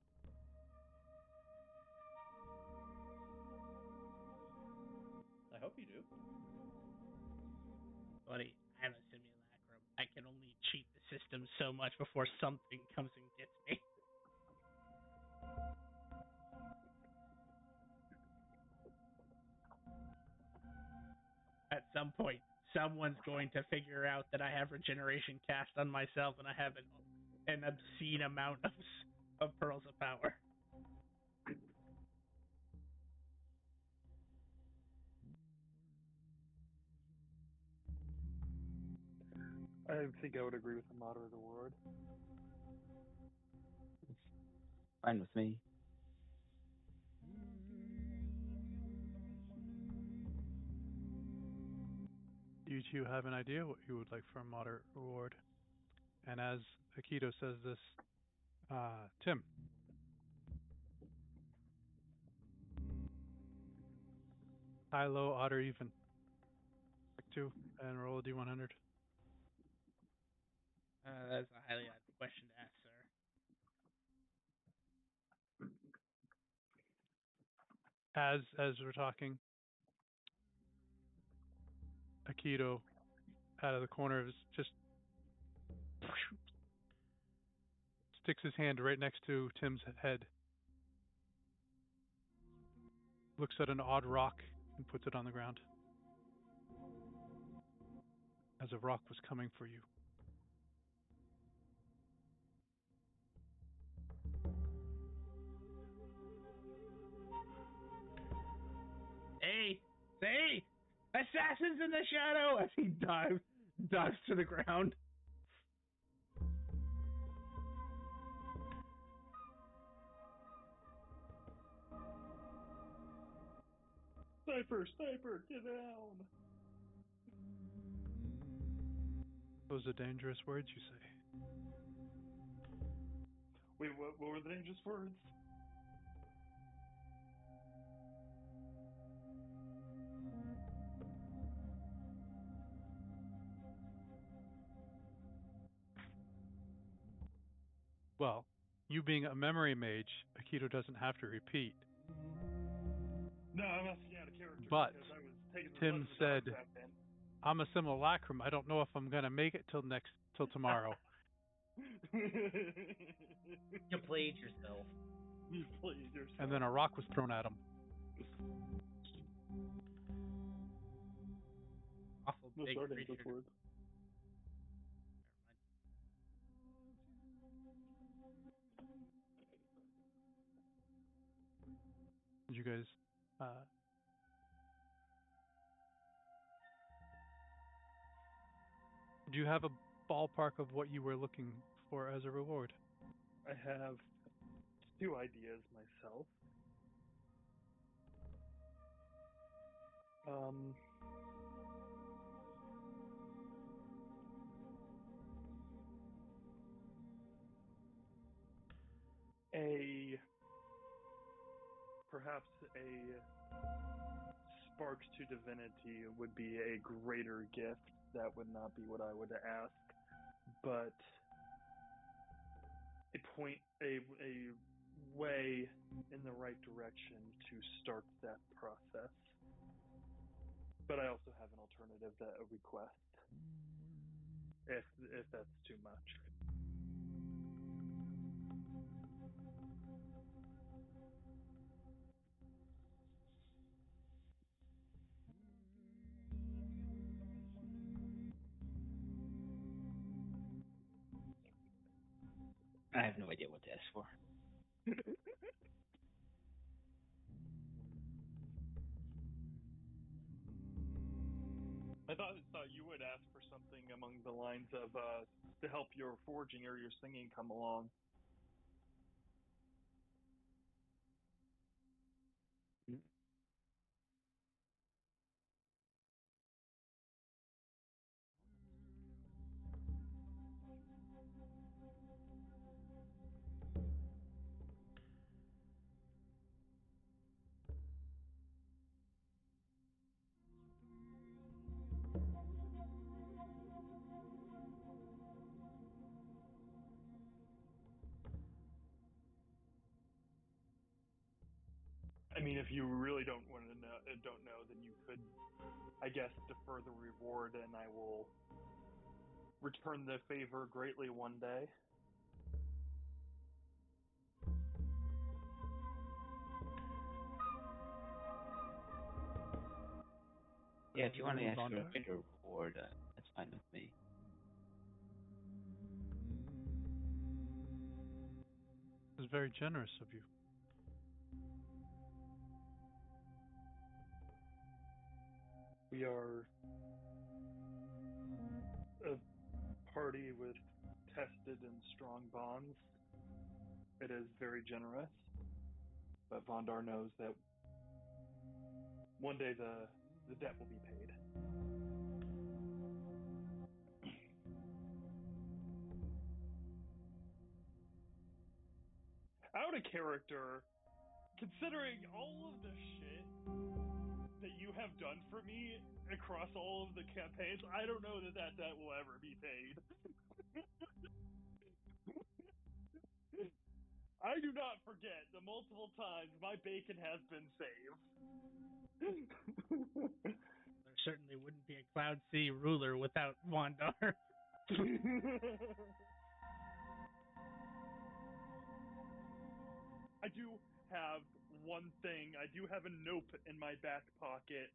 I hope you do. Buddy, I'm a simulacrum. I can only cheat the system so much before something comes and gets me. At some point, someone's going to figure out that I have regeneration cast on myself and I have an obscene amount of pearls of power. I think I would agree with the moderate award. Fine with me. You two have an idea what you would like for a moderate reward. And as Aikido says this, Tim. High, low, odd, or even. Pick two and roll a d100. That's a highly odd question to ask, sir. As we're talking, Aikido, out of the corner of his, just sticks his hand right next to Tim's head, looks at an odd rock and puts it on the ground. As a rock was coming for you. assassins in the shadow as he dives to the ground. Sniper, get down! Those are dangerous words you say. Wait, what were the dangerous words? Well, you being a memory mage, Akito doesn't have to repeat. No, I'm asking out of character But because I was taking the Tim said, back then. I'm a simulacrum. I don't know if I'm gonna make it till tomorrow. You played yourself. You played yourself. And then a rock was thrown at him. Awful No big starting creature. before. Did you guys do you have a ballpark of what you were looking for as a reward? I have 2 ideas myself. Perhaps a spark to divinity would be a greater gift. That would not be what I would ask, but a way in the right direction to start that process. But I also have an alternative a request, if that's too much. I have no idea what to ask for. I thought you would ask for something along the lines of to help your forging or your singing come along. I mean, if you really don't know, then you could, I guess, defer the reward, and I will return the favor greatly one day. Yeah, if you want to ask for a Vondar? bigger reward, that's fine with me. It was very generous of you. We are a party with tested and strong bonds. It is very generous, but Vondar knows that one day the debt will be paid. Out of character, considering all of the shit that you have done for me across all of the campaigns, I don't know that debt will ever be paid. I do not forget the multiple times my bacon has been saved. There certainly wouldn't be a Cloud Sea ruler without Vondar. I do have one thing. I do have a nope in my back pocket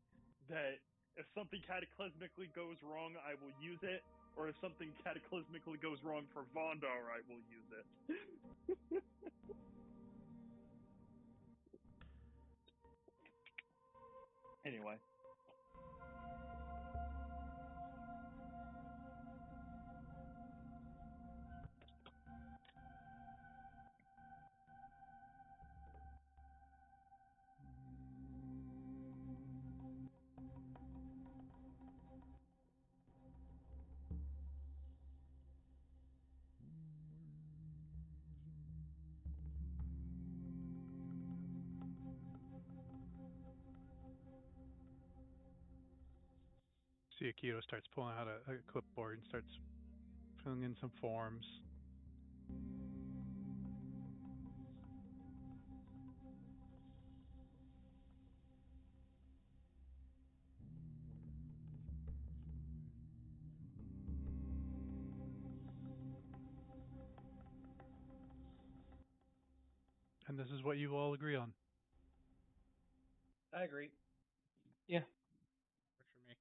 that if something cataclysmically goes wrong, I will use it. Or if something cataclysmically goes wrong for Vondar, I will use it. Anyway. See, Akito starts pulling out a clipboard and starts filling in some forms. And this is what you all agree on. I agree. Yeah. Works for me.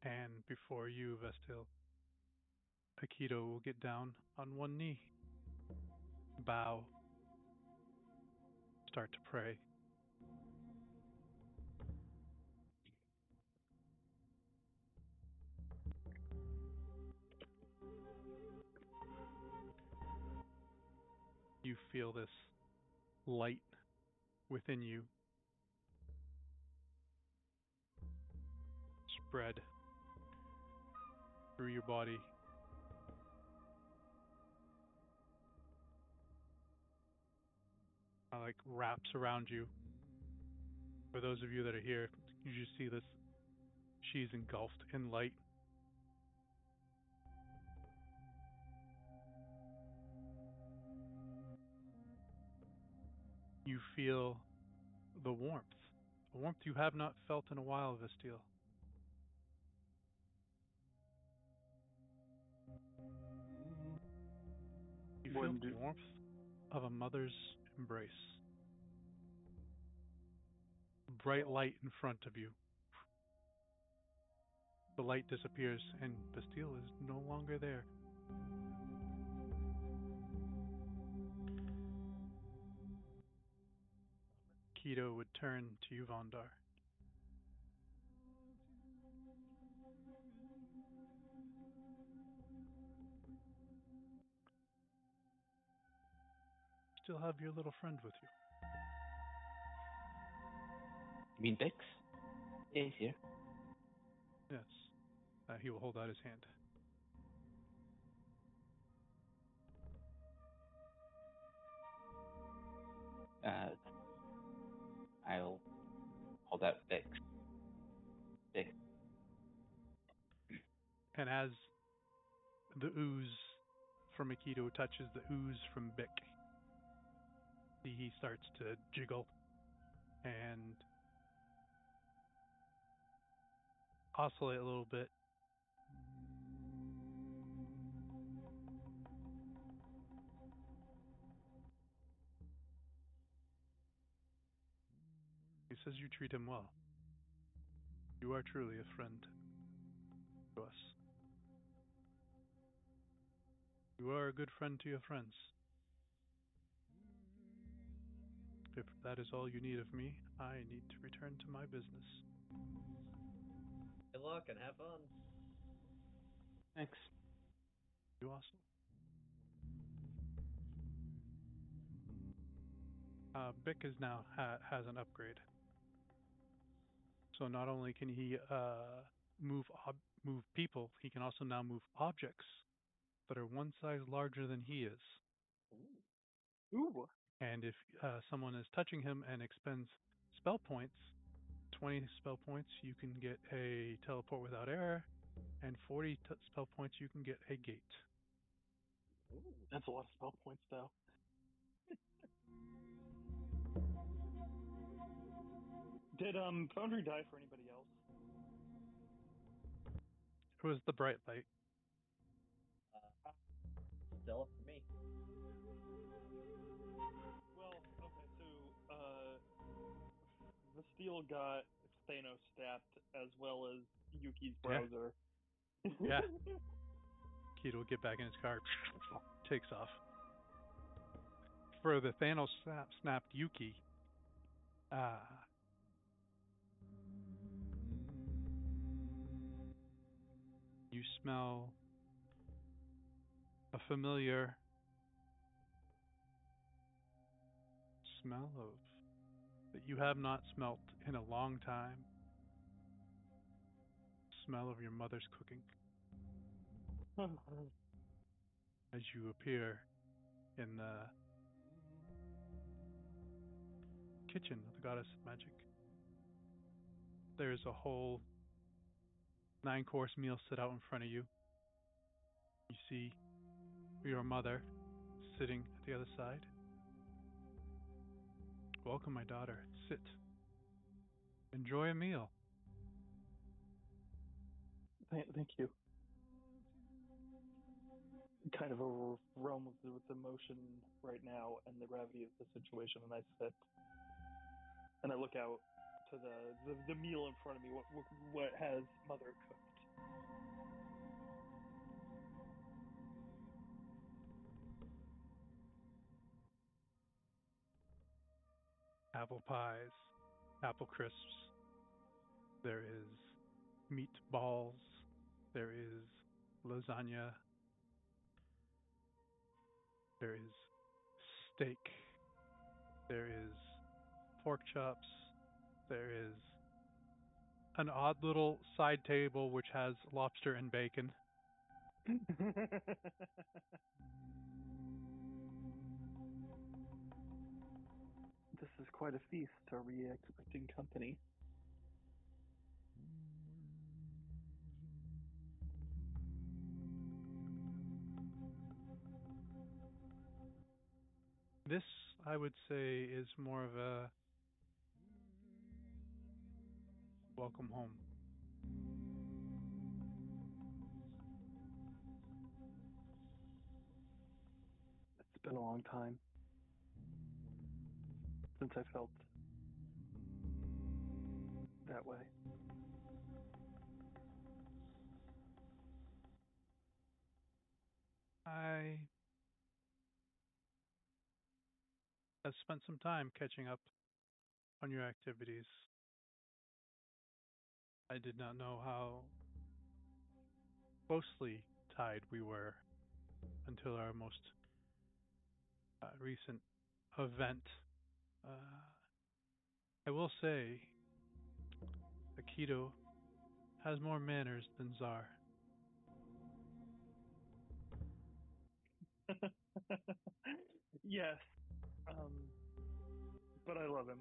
And before you, Vestil, Akito will get down on one knee, bow, start to pray. You feel this light within you spread through your body. Like wraps around you. For those of you that are here, you just see this. She's engulfed in light. You feel the warmth. A warmth you have not felt in a while, Vestil. You feel the warmth of a mother's embrace. Bright light in front of you. The light disappears and Bastille is no longer there. Keto would turn to you, Vondar. Still have your little friend with you. You mean Bix? Yeah, he's here. Yes. He will hold out his hand. I'll hold out Bix. Bix. And as the ooze from Akito touches the ooze from Bic, he starts to jiggle and oscillate a little bit. He says you treat him well. You are truly a friend to us. You are a good friend to your friends. If that is all you need of me, I need to return to my business. Good luck and have fun. Thanks. You also. Bic is now has an upgrade. So not only can he move people, he can also now move objects that are one size larger than he is. Ooh. And if someone is touching him and expends spell points, 20 spell points, you can get a teleport without error, and 40 spell points, you can get a gate. That's a lot of spell points, though. Did Foundry die for anybody else? It was the bright light. Still up for me. Well, okay, so the steel got Thanos stabbed as well as Yuki's browser. Yeah. Keto will get back in his car, takes off. For the Thanos snapped Yuki, you smell a familiar smell of that you have not smelt in a long time. Smell of your mother's cooking. as you appear in the kitchen of the goddess of magic. There's a whole 9-course meal set out in front of you. You see your mother sitting at the other side. Welcome, my daughter. Sit. Enjoy a meal. Thank you. Kind of overwhelmed with emotion right now and the gravity of the situation, and I sit and I look out to the meal in front of me. What has Mother cooked? Apple pies, apple crisps. There is meatballs. There is lasagna. There is steak. There is pork chops. There is an odd little side table which has lobster and bacon. This is quite a feast. Are we expecting company? This, I would say, is more of a welcome home. It's been a long time since I felt that way. I have spent some time catching up on your activities. I did not know how closely tied we were until our most recent event. Uh, I will say, Aikido has more manners than Czar. Yes, um, but I love him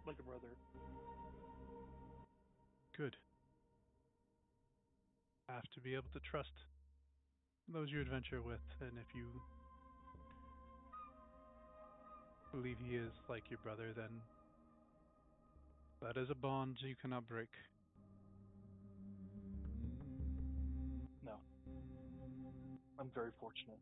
like a brother. Good. Have to be able to trust those you adventure with, and if you believe he is like your brother, then that is a bond you cannot break. No, I'm very fortunate.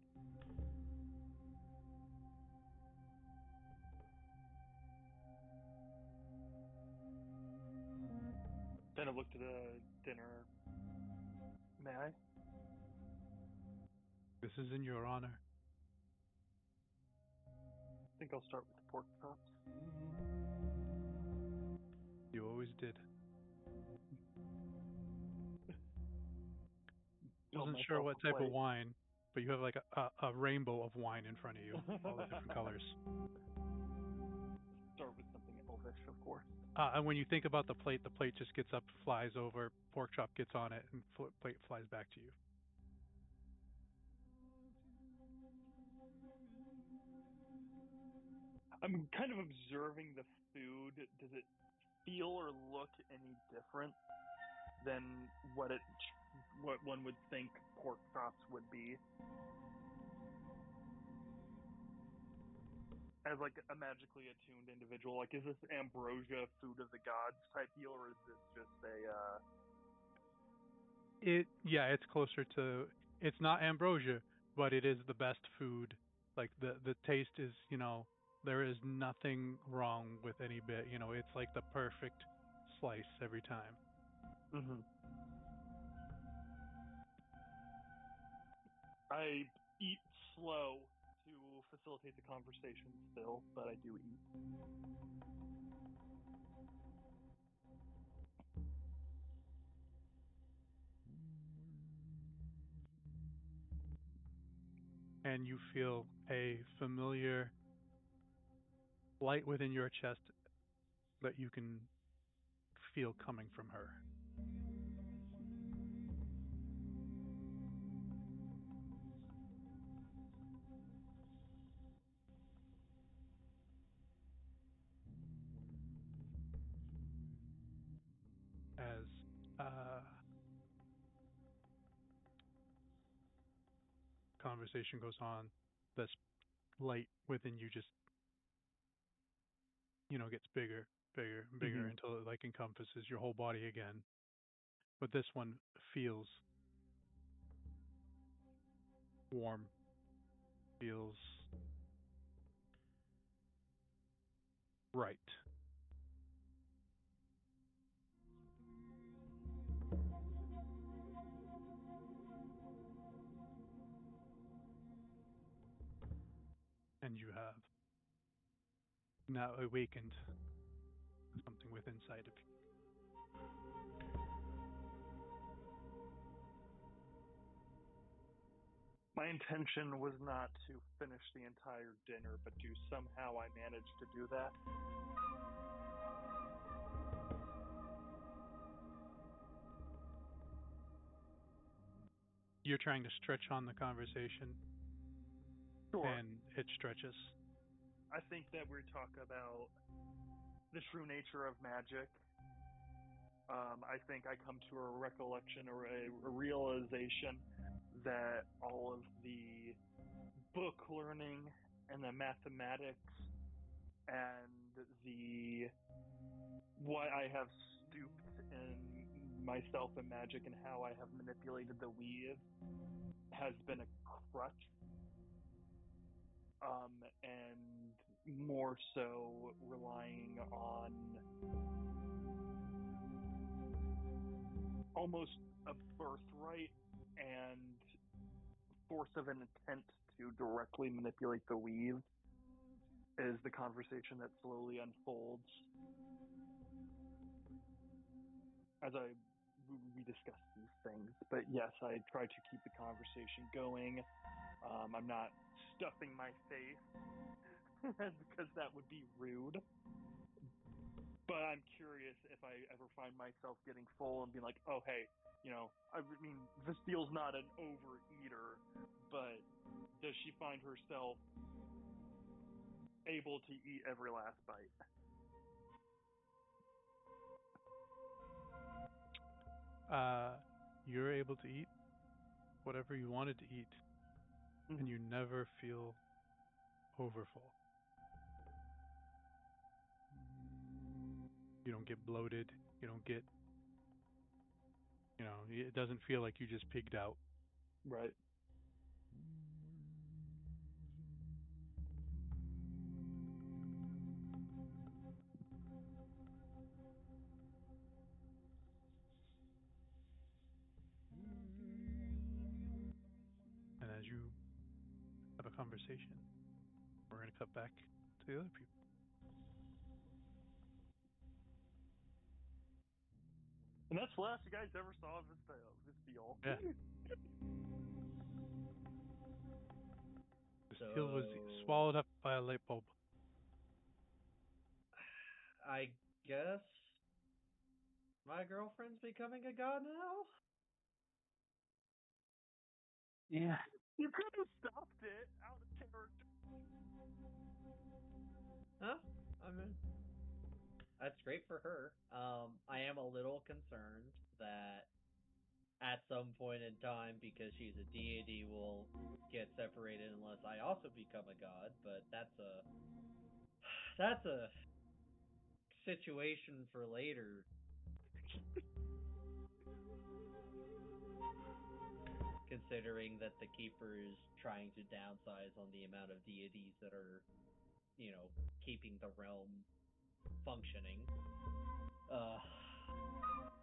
Then I looked at the dinner. May I? This is in your honor. I think I'll start with the pork chops. You always did. Build Wasn't sure myself what a type of plate. wine, but you have like a rainbow of wine in front of you, all the different colors. Start with something elvish, of course. And when you think about the plate just gets up, flies over, pork chop gets on it, and plate flies back to you. I'm kind of observing the food. Does it feel or look any different than what one would think pork chops would be? As like a magically attuned individual, like is this ambrosia, food of the gods type deal, or is this just a? It's closer to. It's not ambrosia, but it is the best food. Like the taste is, there is nothing wrong with any bit. It's like the perfect slice every time. Mm-hmm. I eat slow to facilitate the conversation still, but I do eat. And you feel a familiar light within your chest that you can feel coming from her. conversation goes on. This light within you just, gets bigger, bigger, and bigger Mhm. until it like encompasses your whole body again. But this one feels warm, feels right. And you have now awakened something within inside of you. My intention was not to finish the entire dinner, but somehow I managed to do that. You're trying to stretch on the conversation, Sure. and it stretches. I think that we talk about the true nature of magic. I think I come to a recollection or a realization that all of the book learning and the mathematics and the what I have stooped in myself and magic and how I have manipulated the weave has been a crutch. And more so relying on almost a birthright and force of an intent to directly manipulate the weave is the conversation that slowly unfolds as we discuss these things. But yes, I try to keep the conversation going. I'm not stuffing my face because that would be rude. But I'm curious if I ever find myself getting full and being like, oh, hey, I mean, this feels not an overeater, but does she find herself able to eat every last bite? You're able to eat whatever you wanted to eat, and you never feel overfull. You don't get bloated. You don't get, it doesn't feel like you just pigged out. Right. And as you have a conversation, we're going to cut back to the other people. And that's the last you guys ever saw of this deal. Yeah. The steel was swallowed up by a light bulb. I guess my girlfriend's becoming a god now? Yeah. You could have stopped it out of character. Huh? I mean, that's great for her. I am a little concerned that at some point in time, because she's a deity, will get separated unless I also become a god. But that's a situation for later. Considering that the keeper is trying to downsize on the amount of deities that are, keeping the realm functioning.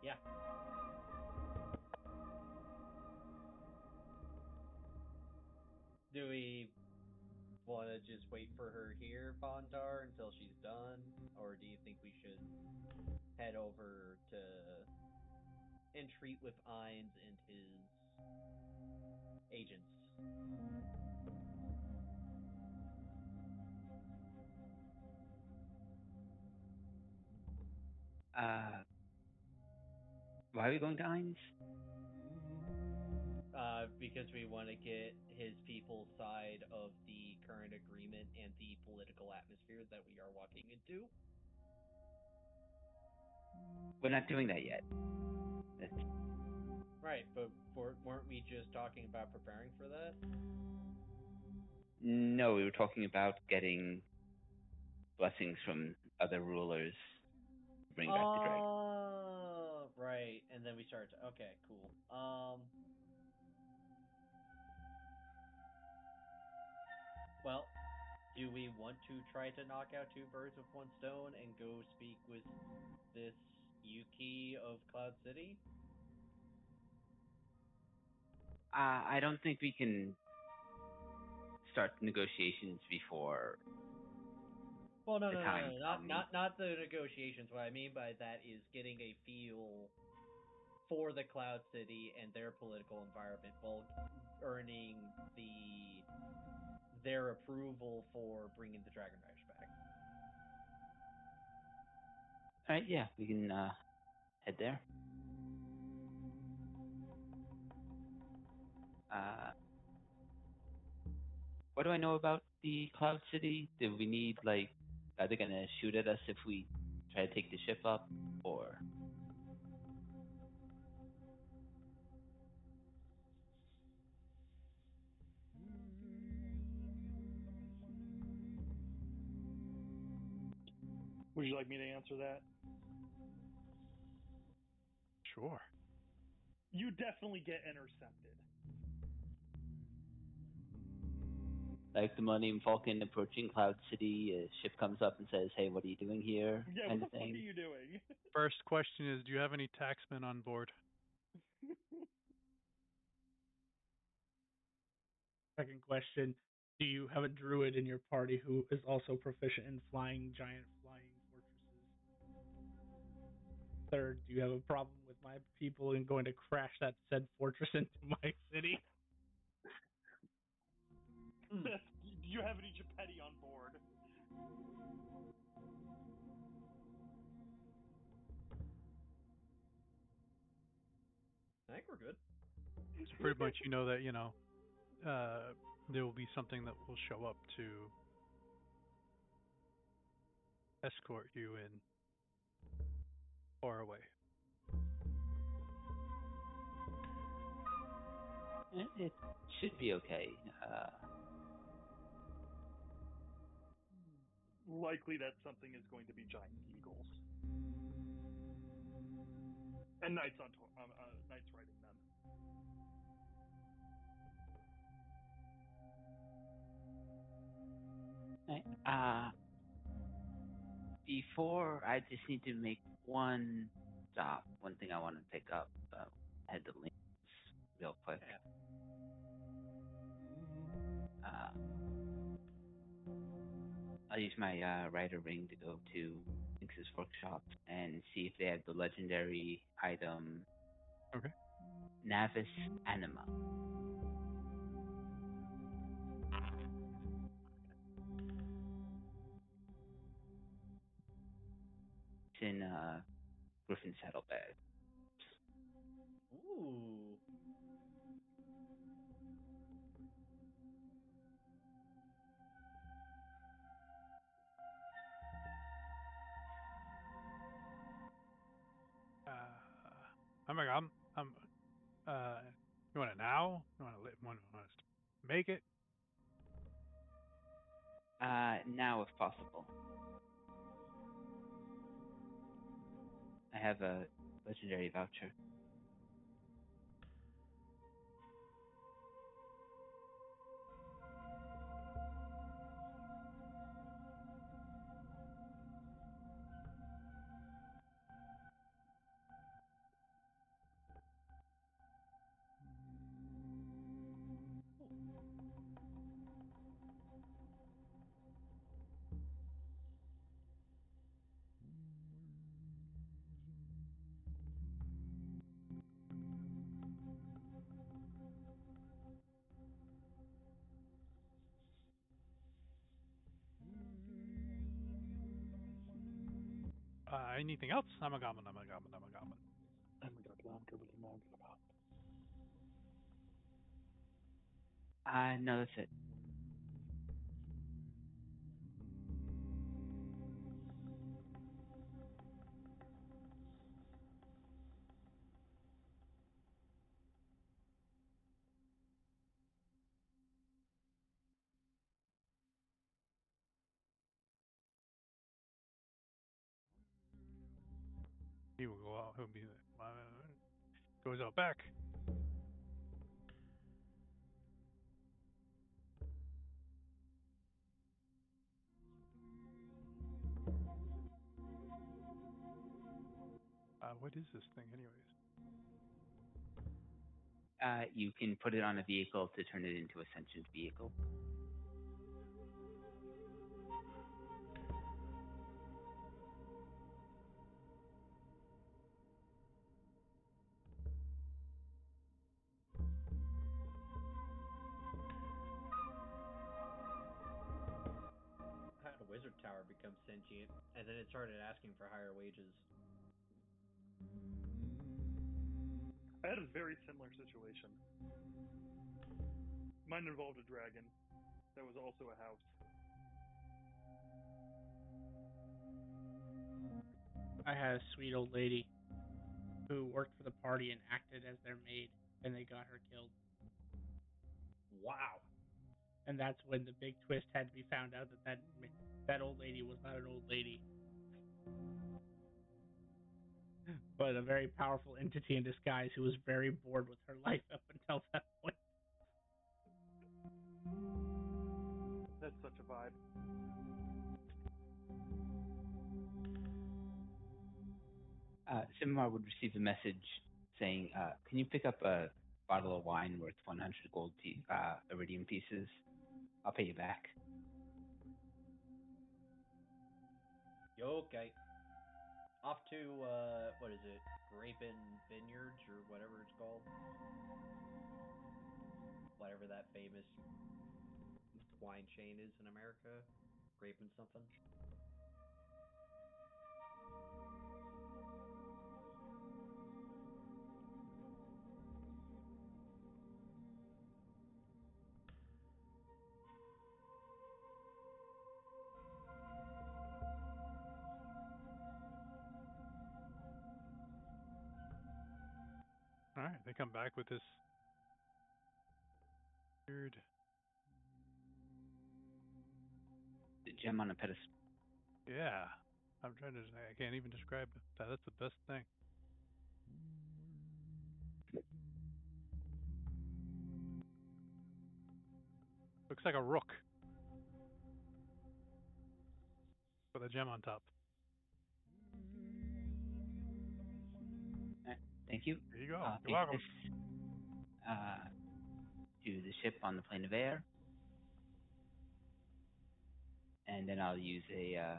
Yeah. Do we want to just wait for her here, Bontar, until she's done? Or do you think we should head over to entreat with Ainz and his agents? Why are we going to Hines? Because we want to get his people's side of the current agreement and the political atmosphere that we are walking into. We're not doing that yet. That's, Right, but weren't we just talking about preparing for that? no, we were talking about getting blessings from other rulers to bring back the dragon. Oh, right. And then we started to, okay, cool. Well, do we want to try to knock out two birds with one stone and go speak with this Yuki of Cloud City? I don't think we can start negotiations before Well, no, the no, no, time no, comes. not the negotiations. What I mean by that is getting a feel for the Cloud City and their political environment while earning their approval for bringing the Dragon Riders back. All right, yeah, we can head there. What do I know about the Cloud City? Do we need, like, are they gonna shoot at us if we try to take the ship up, or? Would you like me to answer that? Sure. You definitely get intercepted. Like the Millennium Falcon approaching Cloud City, a ship comes up and says, "Hey, what are you doing here?" Yeah, kind what of the fuck are thing. you doing? First question is, do you have any taxmen on board? Second question: do you have a druid in your party who is also proficient in flying giant flying fortresses? Third, do you have a problem with my people and going to crash that said fortress into my city? Do you have any Gepetti on board? I think we're good. So pretty much you know that, there will be something that will show up to escort you in far away. It should be okay. Likely that something is going to be giant eagles. And knights knights riding them. Before, I just need to make one stop. One thing I want to pick up. Head to links real quick. Yeah. I'll use my rider ring to go to Lynx's workshop and see if they have the legendary item Okay. Navis Anima. It's in Griffin Saddlebag. Ooh. You want it now? You want us to make it? Now, if possible. I have a legendary voucher. Anything else? I'm a goblin. Oh my god, I'm really mad about. No, that's it. He will go out. He'll be goes out back. What is this thing, anyways? You can put it on a vehicle to turn it into a sentient vehicle. I had a wizard tower become sentient, and then it started asking for higher wages. I had a very similar situation. Mine involved a dragon that was also a house. I had a sweet old lady who worked for the party and acted as their maid, and they got her killed. Wow. And that's when the big twist had to be found out that old lady was not an old lady, but a very powerful entity in disguise who was very bored with her life up until that point. That's such a vibe. Simar would receive a message saying, "Can you pick up a bottle of wine worth 100 gold iridium pieces? I'll pay you back." Okay. Off to what is it? Grapin Vineyards or whatever it's called. Whatever that famous wine chain is in America. Grapin something. All right, they come back with this weird. The gem on a pedestal. Yeah, I'm trying to. I can't even describe that. That's the best thing. Looks like a rook with a gem on top. Thank you. There you go. I'll You're take welcome. this to the ship on the plane of air, and then I'll use a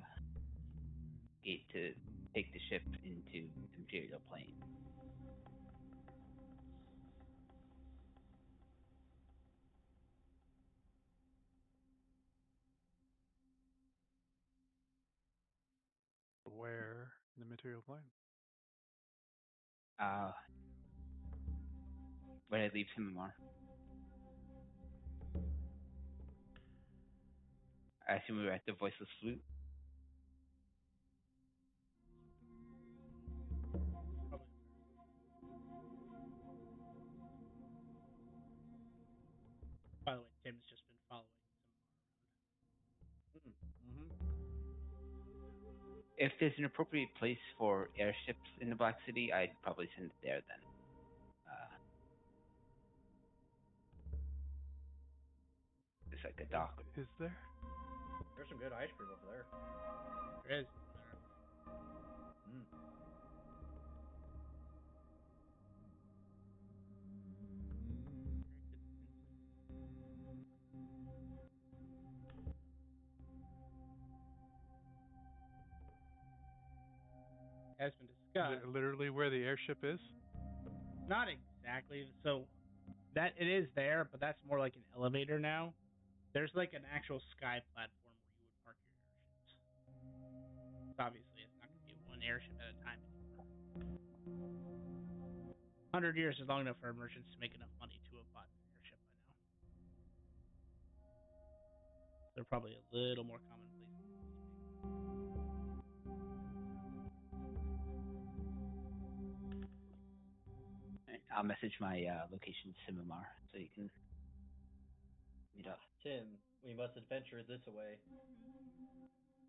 gate to take the ship into the material plane. Where in the material plane? When I leave Simamar, I assume we were at the Voiceless Flute. Probably. By the way, Tim's just been following some Mm-hmm. If there's an appropriate place for airships in the Black City, I'd probably send it there then. It's like a dock. Is there? There's some good ice cream over there. There is. Mm. Has been Is discussed. it literally where the airship is? Not exactly. So that it is there, but that's more like an elevator now. There's like an actual sky platform where you would park your airships. So obviously, it's not going to be one airship at a time anymore. 100 years is long enough for merchants to make enough money to have bought an airship by now. They're probably a little more commonplace. I'll message my location to Simamar so you can meet up. Tim, we must adventure this way.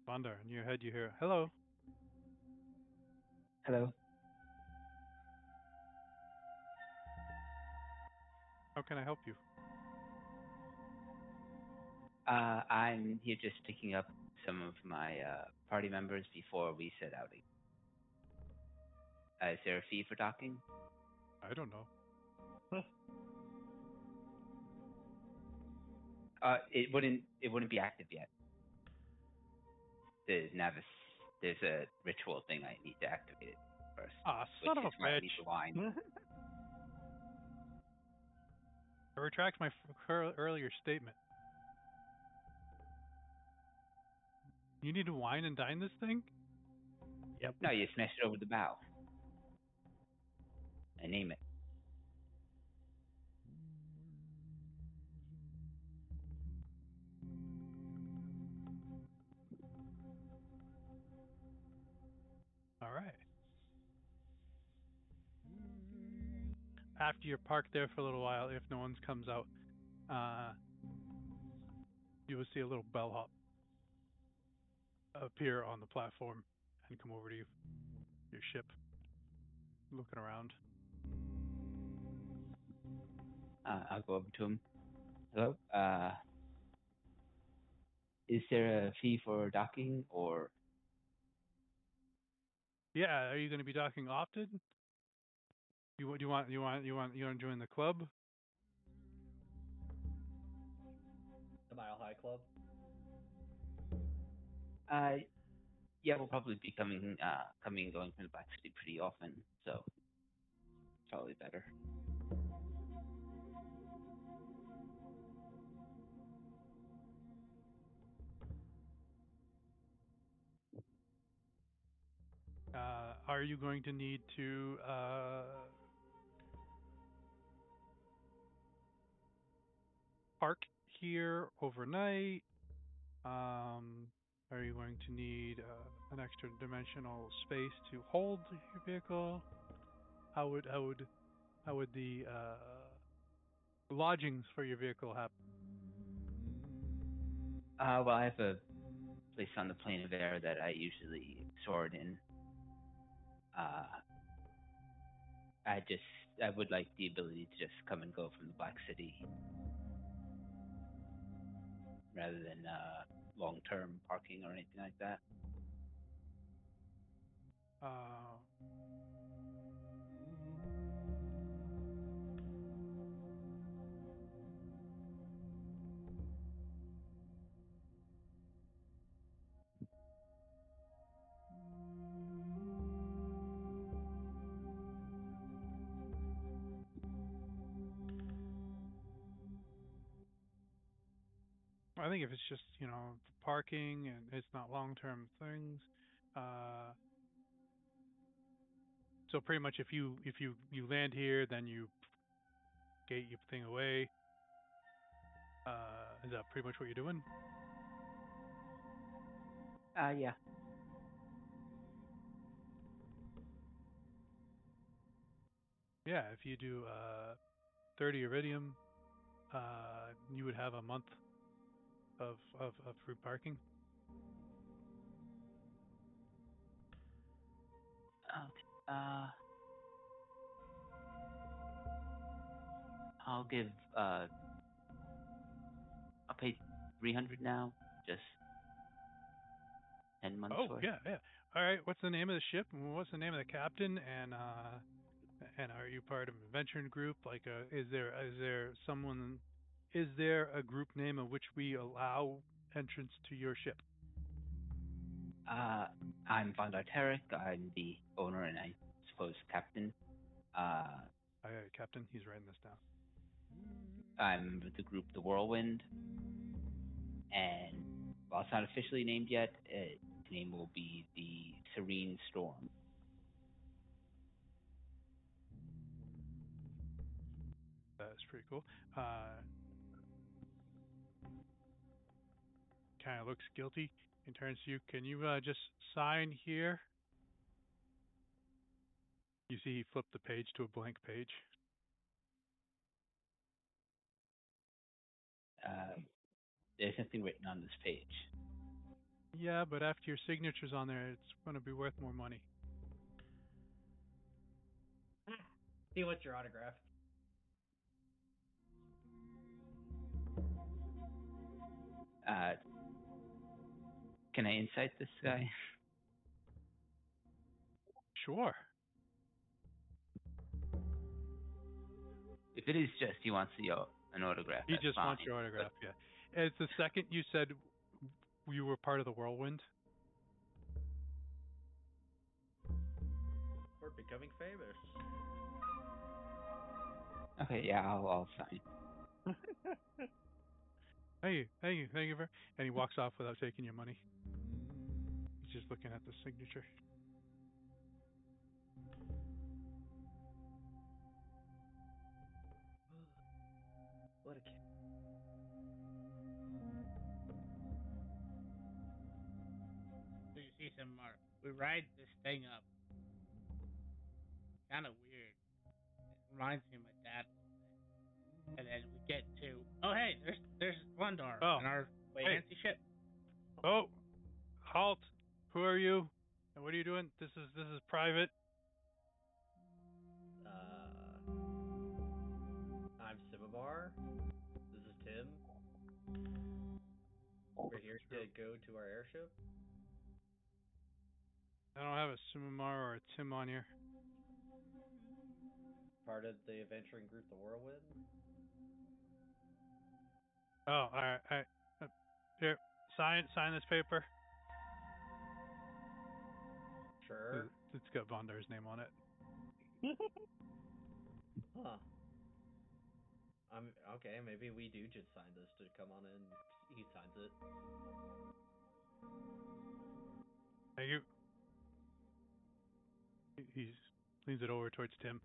Bondar, in your head you hear, hello. Hello. How can I help you? I'm here just picking up some of my party members before we set out. Is there a fee for docking? I don't know. It wouldn't be active yet. There's a ritual thing I need to activate it first, Ah, which son of is a why I bitch. need the wine. I retract my earlier statement. You need to wine and dine this thing? Yep. No, you smash it over the bow and name it. All right. After you're parked there for a little while, if no one comes out, uh, you will see a little bellhop appear on the platform and come over to you, your ship, looking around. I'll go over to him. Hello. Is there a fee for docking or? Yeah, are you going to be docking often? You want to join the club? The Mile High Club. Uh, yeah, we'll probably be coming and going from the Black City pretty often, so probably better. Are you going to need to park here overnight? Are you going to need an extra dimensional space to hold your vehicle? How would the lodgings for your vehicle happen? Well, I have a place on the plane of air that I usually store it in. Uh, I just I would like the ability to just come and go from the Black City rather than long-term parking or anything like that. Uh, I think if it's just parking and it's not long-term things, uh, so pretty much if you land here, then you gate your thing away. Is that pretty much what you're doing? Yeah. Yeah, if you do 30 iridium, you would have a month of free parking. Okay. I'll give I'll pay 300 now, just 10 months Oh worth. yeah, yeah. All right. What's the name of the ship? What's the name of the captain? And are you part of an adventuring group? Like, is there a group name in which we allow entrance to your ship? Uh, I'm Von Darteric. I'm the owner and I suppose captain. Uh, Captain, he's writing this down. I'm with the group The Whirlwind, and while it's not officially named yet, its name will be the Serene Storm. That's pretty cool. Kind of looks guilty and turns to you. Can you just sign here? You see, he flipped the page to a blank page. There's nothing written on this page. Yeah, but after your signature's on there, it's going to be worth more money. He wants your autograph. Can I insight this guy? Sure. If it is just he wants an autograph, He that's just fine. wants your autograph. Yeah. It's the second you said you were part of the whirlwind. We're becoming famous. Okay, yeah, I'll sign. Thank you very. And he walks off without taking your money. He's just looking at the signature. What a kid. So you see some mark. We ride this thing up. Kind of weird. It reminds me of my dad a little bit. And then we get to, oh hey, there's Glendar Oh, in our fancy ship. Oh, halt! Who are you? And what are you doing? This is private. I'm Simamar. This is Tim. We're here to go to our airship. I don't have a Sumimar or a Tim on here. Part of the adventuring group, the Whirlwind. Oh, all right. Here, sign this paper. Sure. It's got Vondar's name on it. Huh. Okay, maybe we do just sign this to come on in. He signs it. Thank you. He leans it over towards Tim.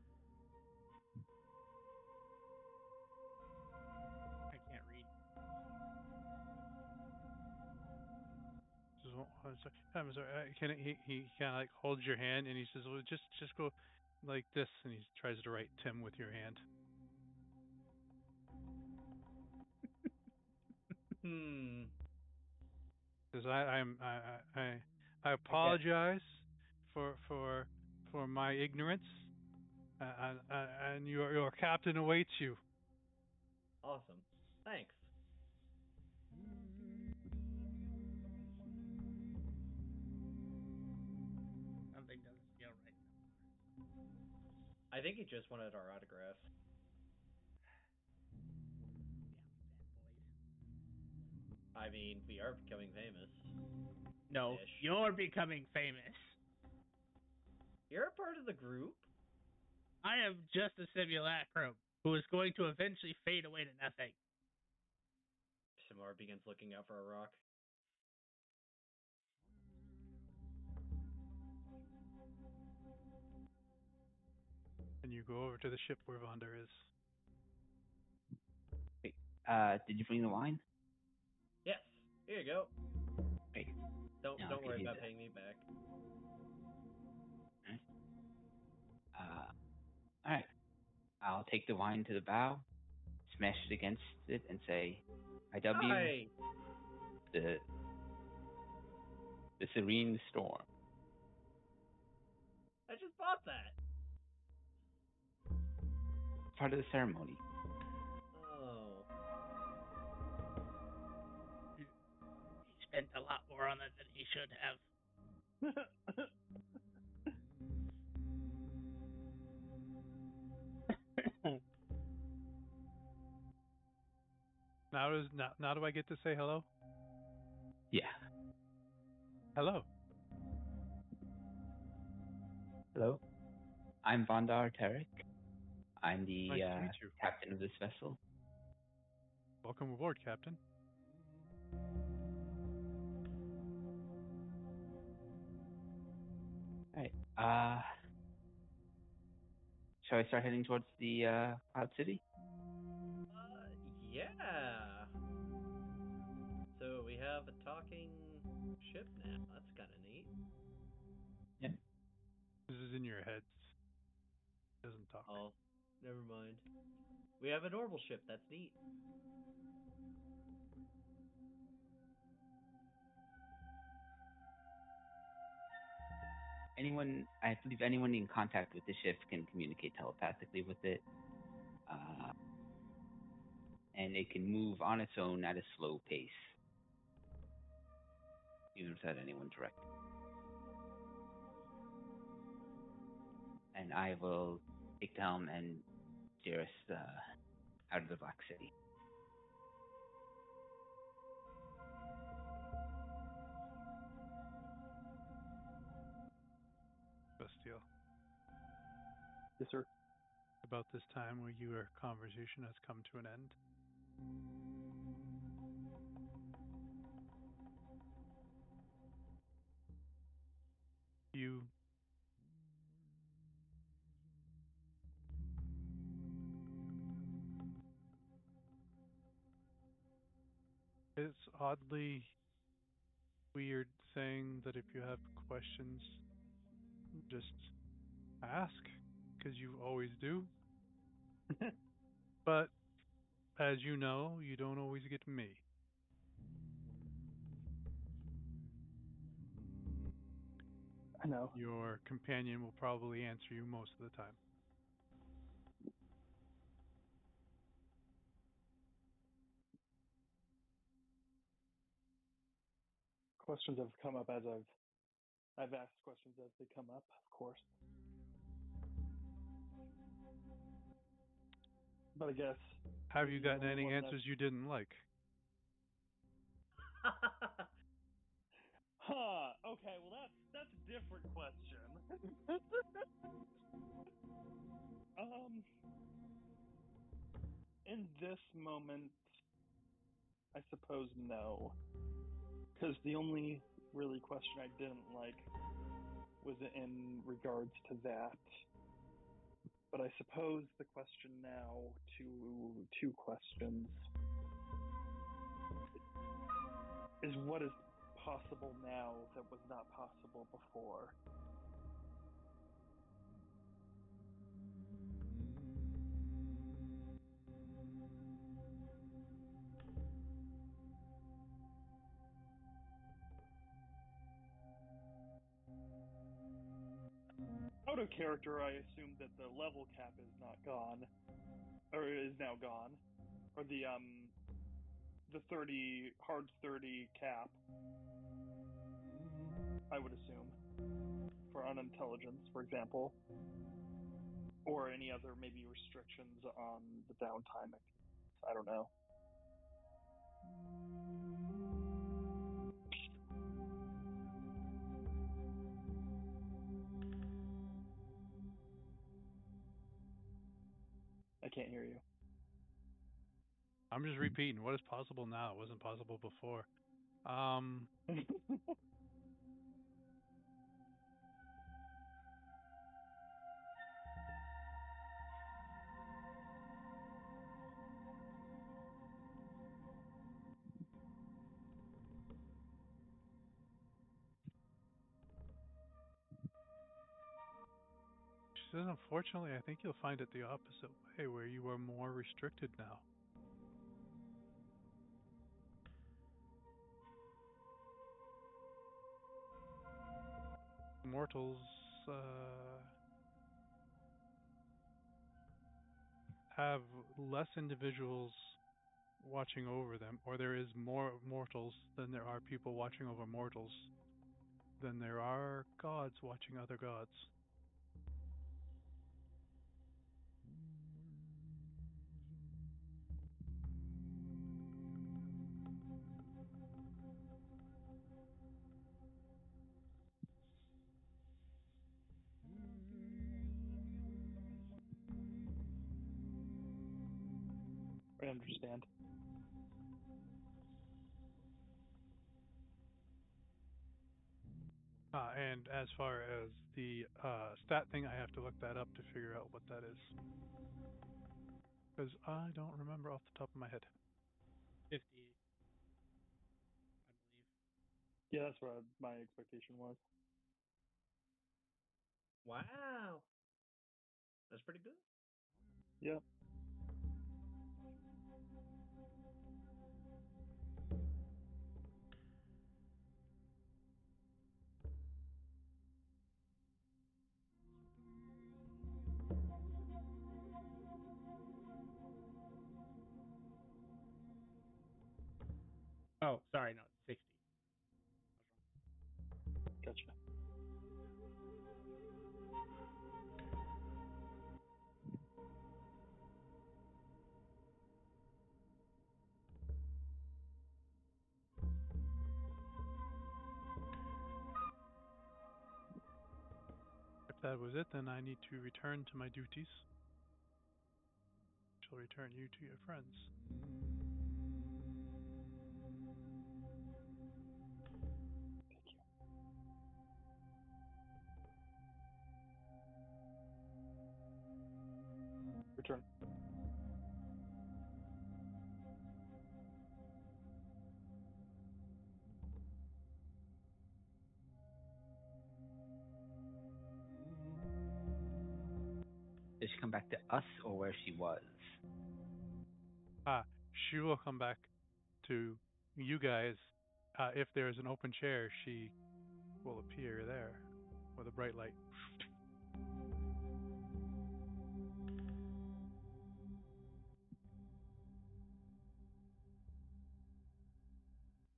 I can't read. I'm sorry. He kind of like holds your hand and he says, "Well, just go like this," and he tries to write Tim with your hand. Because I apologize for my ignorance, and your captain awaits you. Awesome. Thanks. Something doesn't feel right. I think he just wanted our autograph. I mean, we are becoming famous. No, Ish. you're becoming famous. You're a part of the group. I am just a simulacrum who is going to eventually fade away to nothing. Simar begins looking out for a rock. And you go over to the ship where Vondar is. Wait, did you bring the wine? Yes. Here you go. Wait. Don't No, worry about paying me back. Alright. I'll take the wine to the bow, smash it against it, and say, IW, Hi. the serene storm. I just bought that. Part of the ceremony. Oh. He spent a lot more on it than he should have. Now do I get to say hello? Yeah. Hello. Hello. I'm Vondar Tarek. I'm the Nice to meet you. captain of this vessel. Welcome aboard, Captain. Alright. Shall I start heading towards the Cloud City? Yeah. So we have a talking ship now. That's kind of neat. Yeah. This is in your head. It doesn't talk. Oh, never mind. We have a normal ship. That's neat. I believe anyone in contact with the ship can communicate telepathically with it. And it can move on its own at a slow pace. even without anyone directing. And I will take the helm and steer us out of the Black City. Bastille. Yes, sir. About this time where your conversation has come to an end. You It's oddly weird saying that if you have questions, just ask, because you always do. But as you know, you don't always get me. I know. Your companion will probably answer you most of the time. Questions have come up as I've asked questions as they come up, of course. But I guess. Have you being the gotten only any one answers you didn't like? Huh. Okay. Well, that's a different question. In this moment, I suppose no, because the only really question I didn't like was in regards to that. But I suppose the question now to two questions is what is possible now that was not possible before? Out of character, I assume that the level cap is not gone, or is now gone, or the 30 hard 30 cap. I would assume for unintelligence, for example, or any other maybe restrictions on the downtime. I don't know. I can't hear you. I'm just repeating what is possible now. It wasn't possible before. She says, unfortunately, I think you'll find it the opposite way, where you are more restricted now. Mortals have less individuals watching over them, or there is more mortals than there are people watching over mortals, than there are gods watching other gods. I understand. And as far as the stat thing, I have to look that up to figure out what that is. Because I don't remember off the top of my head. 50, I believe. Yeah, that's what my expectation was. Wow. That's pretty good. Yeah. Oh, sorry, no, it's 60. that was it, then I need to return to my duties. I shall return you to your friends. Thank you. Return. Did she come back to us or where she was? She will come back to you guys. If there is an open chair, she will appear there with a bright light.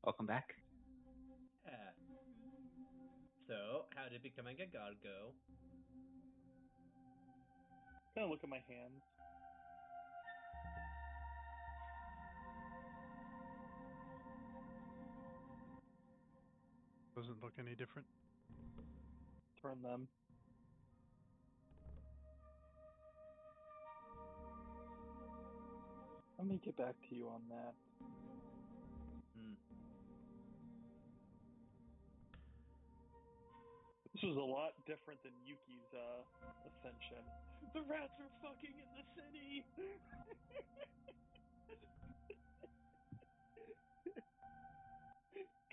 Welcome back. Yeah. So, how did becoming a god go? Kind of look at my hands. Doesn't look any different. Turn them. Let me get back to you on that. This was a lot different than Yuki's ascension. The rats are fucking in the city.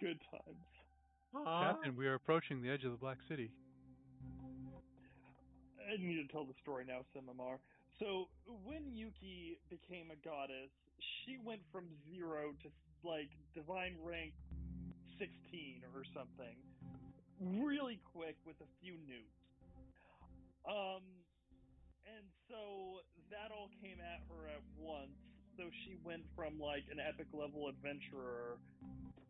Good times. Captain, we are approaching the edge of the Black City. I need to tell the story now, Simamar. So when Yuki became a goddess, she went from 0 to like divine rank 16 or something, really quick with a few nukes. And so that all came at her at once. So she went from like an epic level adventurer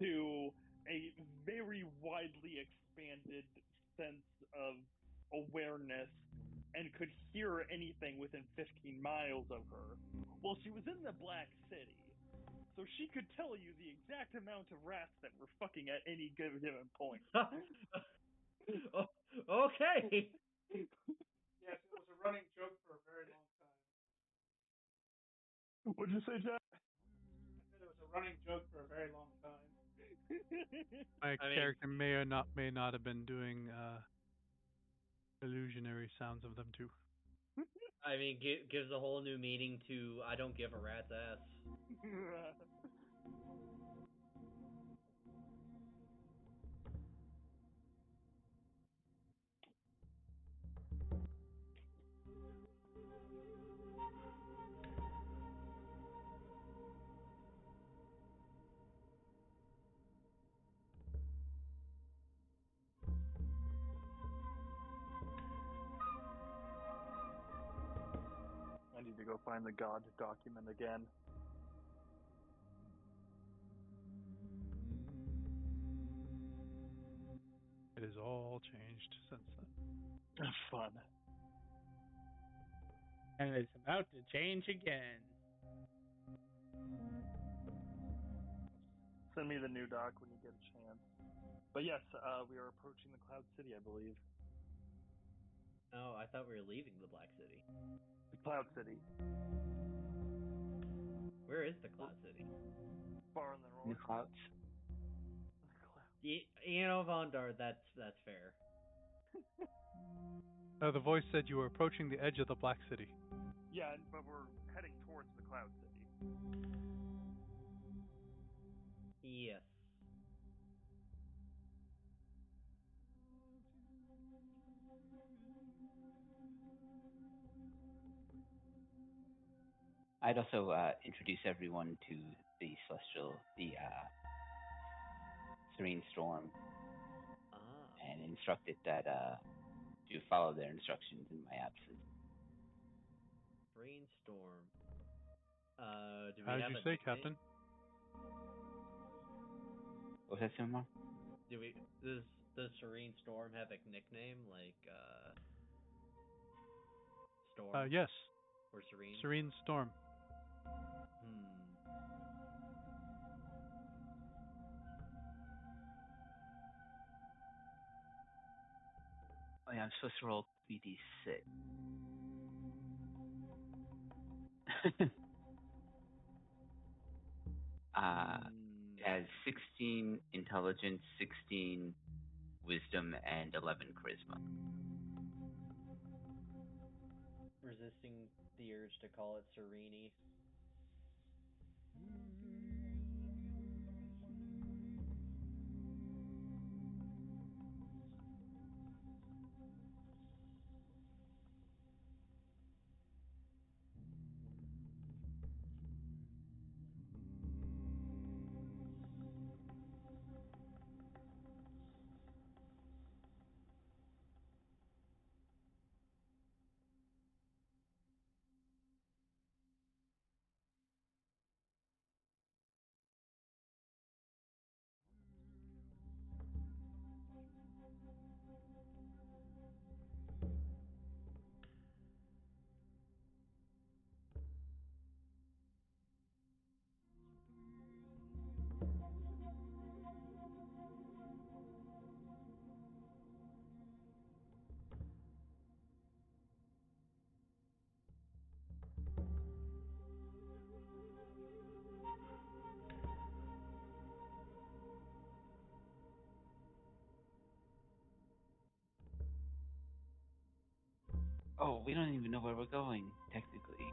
to a very widely expanded sense of awareness and could hear anything within 15 miles of her. Well, she was in the Black City, so she could tell you the exact amount of rats that were fucking at any given point. Okay. Yes, it was a running joke for a very long time. What'd you say, Jack? I said it was a running joke for a very long time. My I mean- character may not have been doing illusionary sounds of them too. I mean, gives a whole new meaning to I don't give a rat's ass. I need to go find the God document again. It has all changed since then. Fun. And it's about to change again. Send me the new doc when you get a chance. But yes, we are approaching the Cloud City, I believe. Oh, I thought we were leaving the Black City. The Cloud City. Where is the Cloud City? Far in the In north. the clouds. You know, Vondar, that's fair. The voice said you were approaching the edge of the Black City. Yeah, but we're heading towards the Cloud City. Yes. I'd also introduce everyone to the Serene Storm, and instruct it that to follow their instructions in my absence. Brainstorm. Do we How did have you a say, nickname? Captain? What was that, Simon? Does Serene Storm have a nickname like Storm? Yes. Or Serene? Serene Storm. Oh, yeah, I'm supposed to roll 3d6. It has 16 intelligence, 16 wisdom, and 11 charisma. Resisting the urge to call it Serenity. Oh, we don't even know where we're going, technically.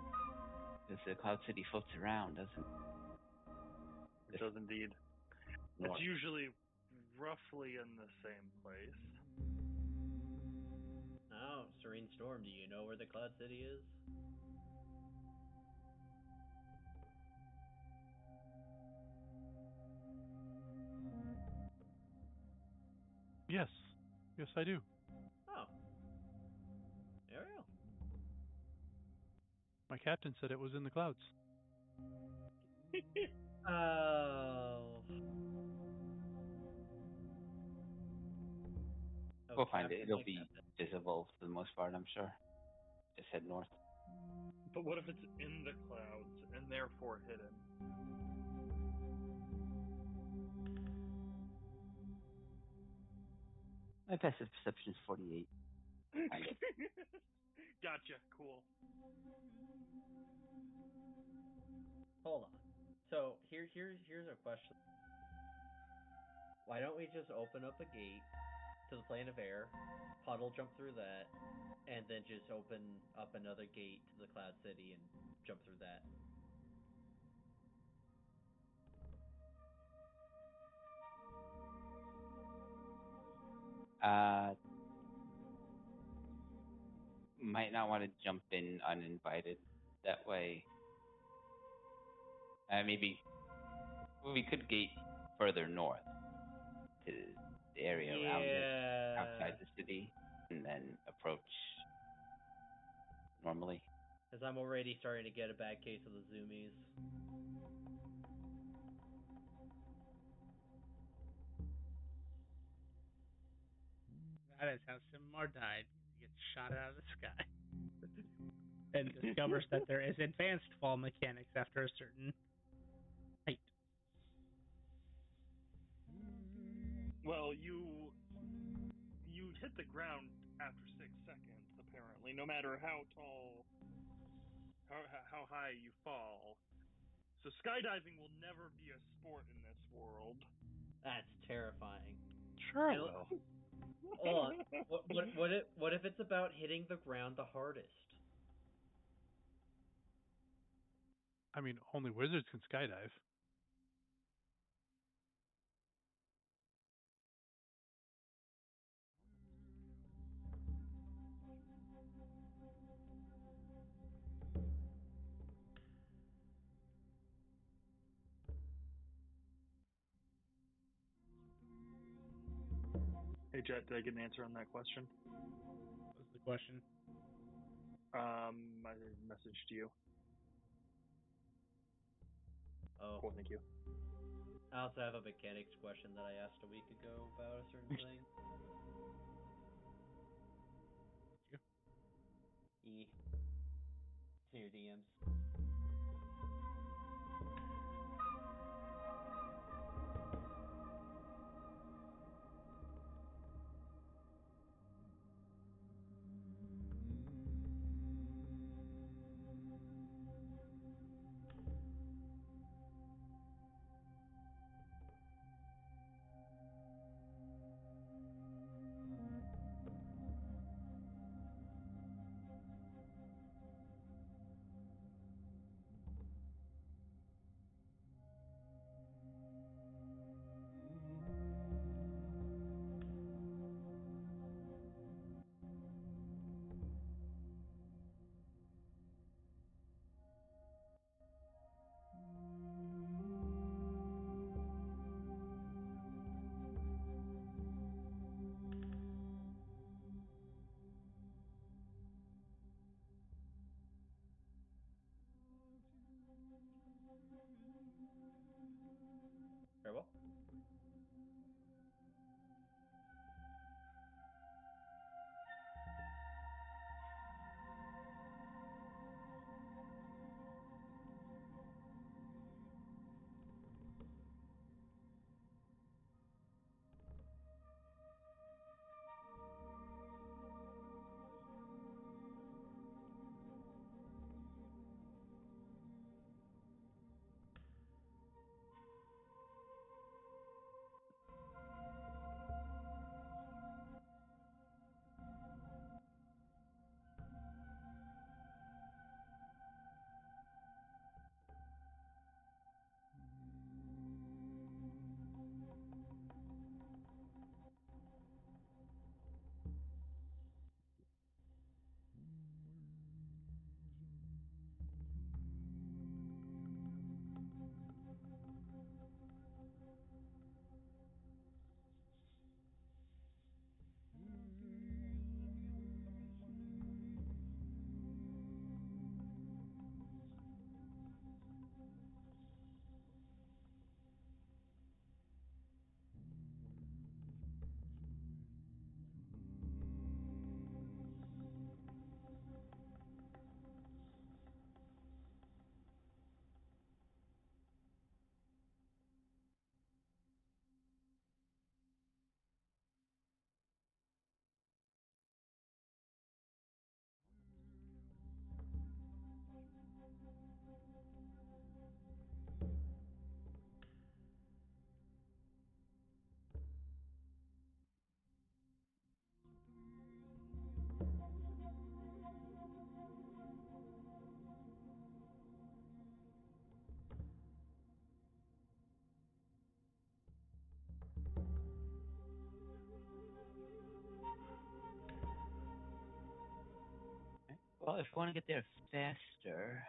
Because the Cloud City floats around, doesn't It does indeed. North. It's usually roughly in the same place. Oh, Serene Storm, do you know where the Cloud City is? Yes. Yes, I do. Oh. Ariel. My captain said it was in the clouds. Oh. We'll find it. Captain, It'll my be captain. visible for the most part, I'm sure. Just head north. But what if it's in the clouds and therefore hidden? My passive perception is 48. Find it. Gotcha. Cool. Hold on. So here's a question. Why don't we just open up a gate to the plane of air, puddle jump through that, and then just open up another gate to the Cloud City and jump through that? Might not want to jump in uninvited. That way, maybe we could gate further north to the area around it, outside the city, and then approach normally. Because I'm already starting to get a bad case of the zoomies. That is how Simar died. He gets shot out of the sky. And discovers that there is advanced fall mechanics after a certain height. Well, you hit the ground after 6 seconds, apparently. No matter how tall, how high you fall. So skydiving will never be a sport in this world. That's terrifying. Sure it And- will. Hold on. What if it's about hitting the ground the hardest? I mean, only wizards can skydive. Hey, Jet, did I get an answer on that question? What was the question? My message to you. Oh. Cool, thank you. I also have a mechanics question that I asked a week ago about a certain thing. E. To your DMs. Very well. Well, if you want to get there faster,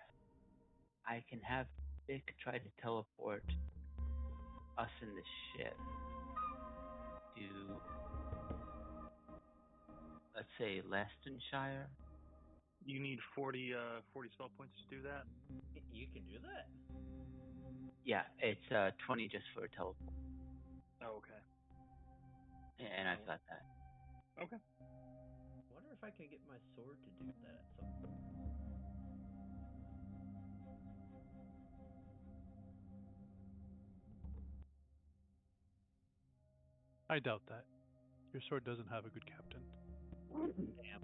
I can have Vic try to teleport us in the ship to, let's say, Lestonshire. You need 40 spell points to do that. You can do that. Yeah, it's 20 just for a teleport. Oh, okay. And I've got that. Okay. Wonder if I can get my sword to do that at some point. I doubt that. Your sword doesn't have a good captain. Damn.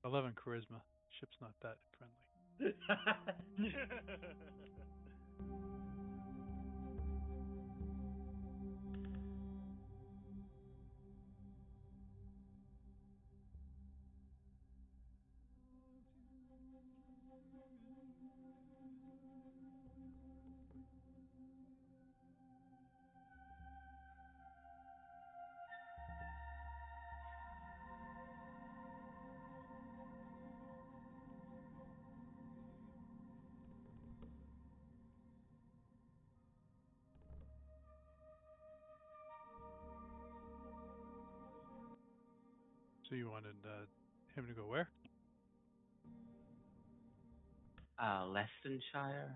11 charisma. Ship's not that friendly. So you wanted him to go where? Lestonshire.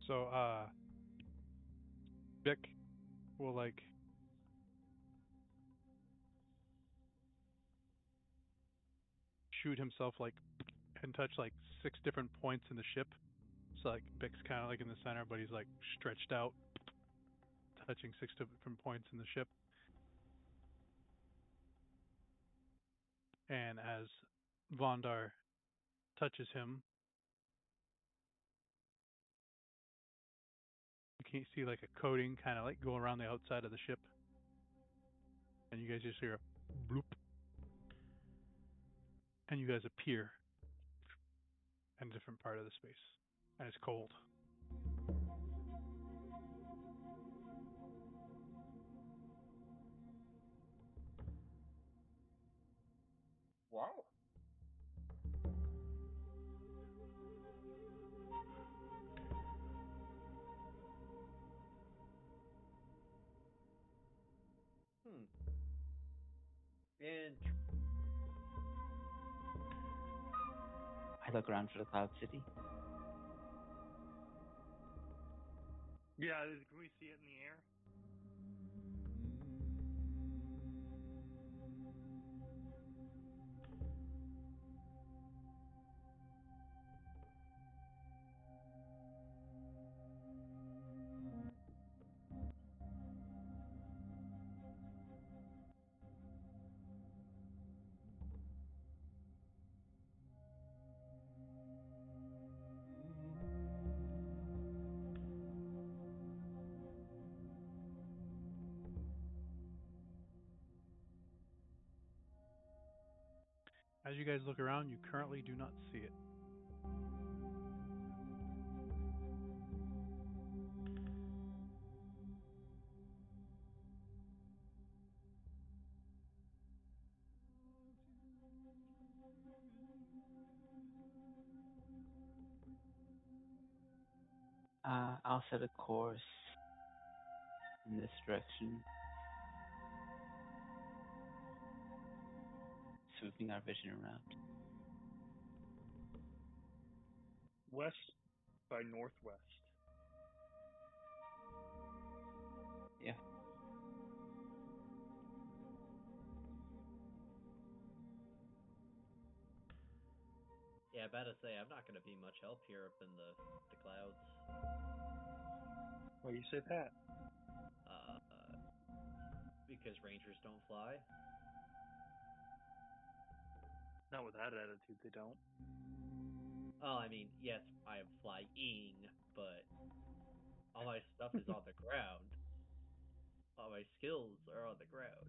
So Vic will like shoot himself like and touch like 6 different points in the ship. So like Vic's kind of like in the center, but he's like stretched out, touching 6 different points in the ship. And as Vondar touches him, you can see like a coating kind of like go around the outside of the ship. and you guys just hear a bloop, and you guys appear in a different part of the space, and it's cold. Wow. And I look around for the Cloud City. Yeah, can we see it in the air? As you guys look around, you currently do not see it. I'll set a course in this direction, sweeping our vision around. West by northwest. Yeah. yeah, about to say I'm not going to be much help here up in the clouds. Why you say that? Because rangers don't fly. Not with that attitude, they don't. Oh, I mean, yes, I am flying, but all my stuff is on the ground. All my skills are on the ground.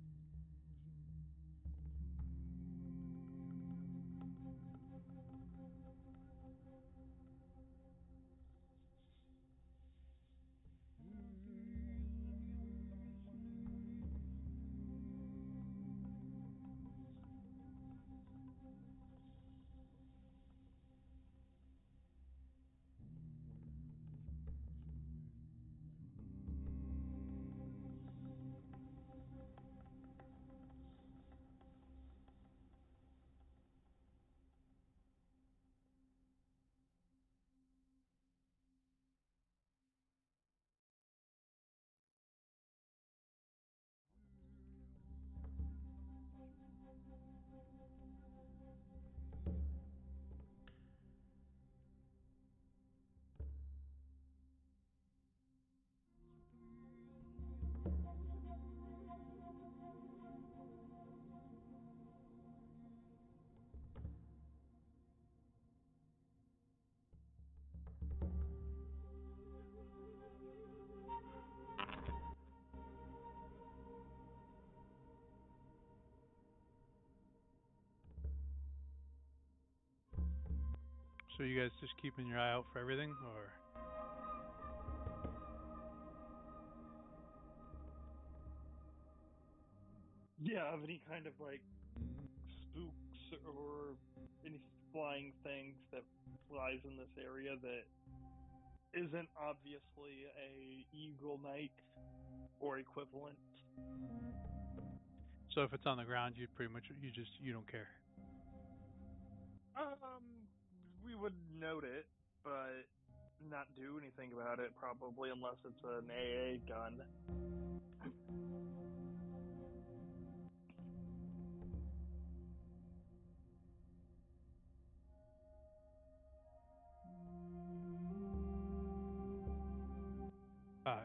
So you guys just keeping your eye out for everything, or? Yeah, of any kind of like spooks or any flying things that flies in this area that isn't obviously a eagle knight or equivalent. So if it's on the ground, you pretty much you don't care. We would note it, but not do anything about it probably unless it's an AA gun.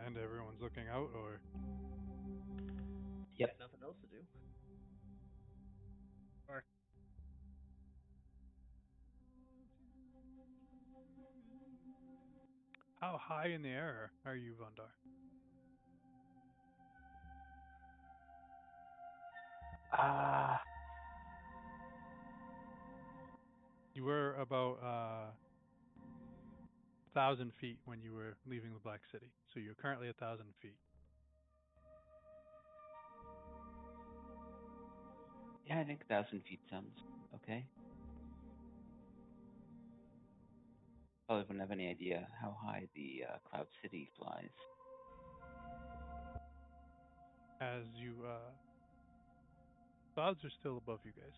And everyone's looking out, or? Yep. Nothing else to do. Or How high in the air are you, Vundar? You were about 1,000 feet when you were leaving the Black City, so you're currently 1,000 feet. Yeah, I think 1,000 feet sounds okay. Probably wouldn't have any idea how high the Cloud City flies. As you, clouds are still above you guys.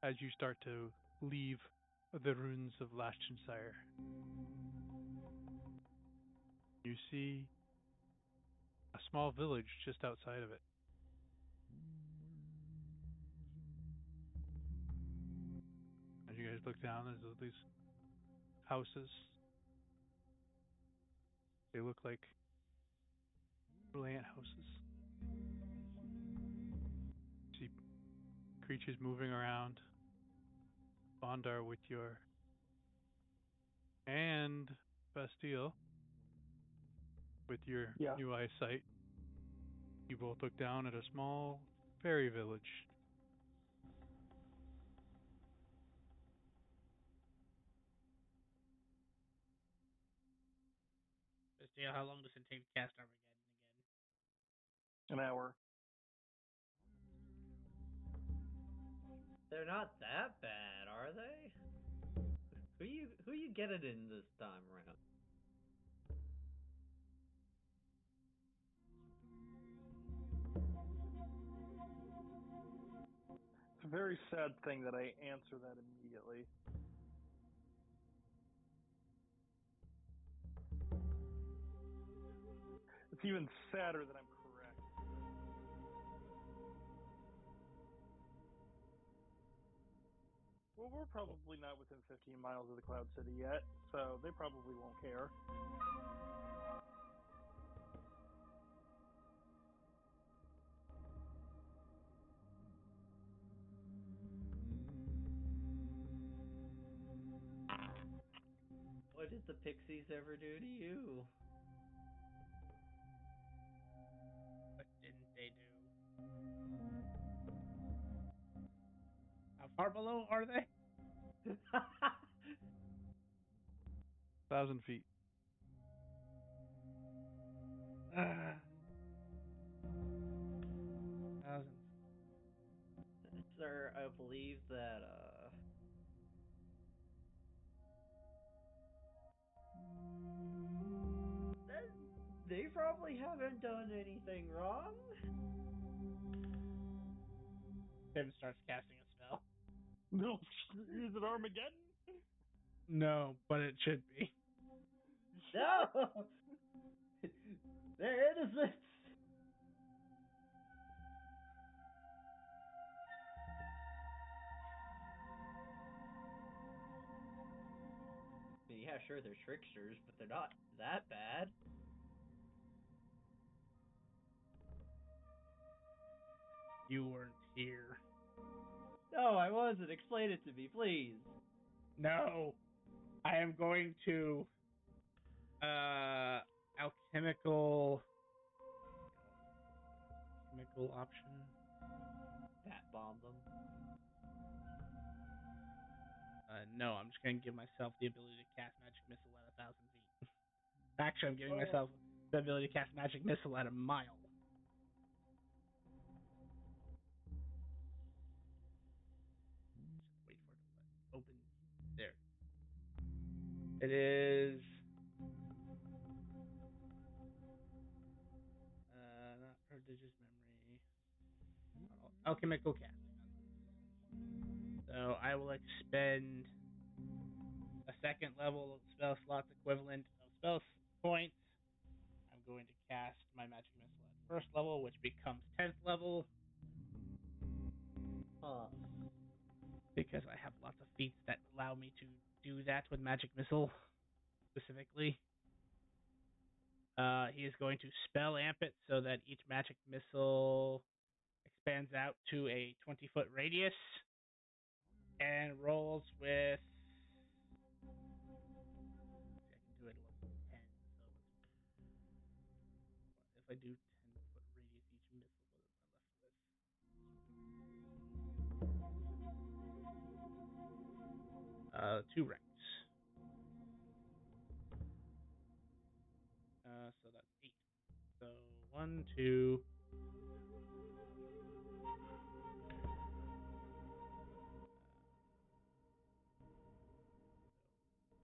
As you start to leave the ruins of Lashtonshire, you see a small village just outside of it. As you guys look down, there's these houses. They look like brilliant houses. You see creatures moving around. Bondar with your and Bastille with your Yeah. new eyesight. You both look down at a small fairy village. Bastille, how long does it take to cast Armageddon An again? hour. They're not that bad, are they? Who you get it in this time around? It's a very sad thing that I answer that immediately. It's even sadder that I'm correct. Well, we're probably not within 15 miles of the Cloud City yet, so they probably won't care. What did the pixies ever do to you? What didn't they do? How far below are they? 1,000 feet. 1,000. Sir, I believe that they probably haven't done anything wrong. Tim starts casting a spell. No, is it Armageddon? No, but it should be. No, they're innocent. I mean, yeah, sure, they're tricksters, but they're not that bad. You weren't here. No, I wasn't. Explain it to me, please. No. I am going to alchemical option. Pat bomb them. No, I'm just gonna give myself the ability to cast magic missile at 1,000 feet. Actually, I'm giving myself the ability to cast magic missile at a mile. Just wait for it to open. There. It is. Not prodigious memory. Alchemical casting. So I will expend a second level spell slots equivalent of spell points. I'm going to cast my magic missile at first level, which becomes 10th level. Huh. Because I have lots of feats that allow me to do that with magic missile specifically. He is going to spell amp it so that each magic missile expands out to a 20-foot radius and rolls with. I can do it at level 10. So if I do 10-foot radius, each missile 2 ranks. So that's 8. So 1, 2.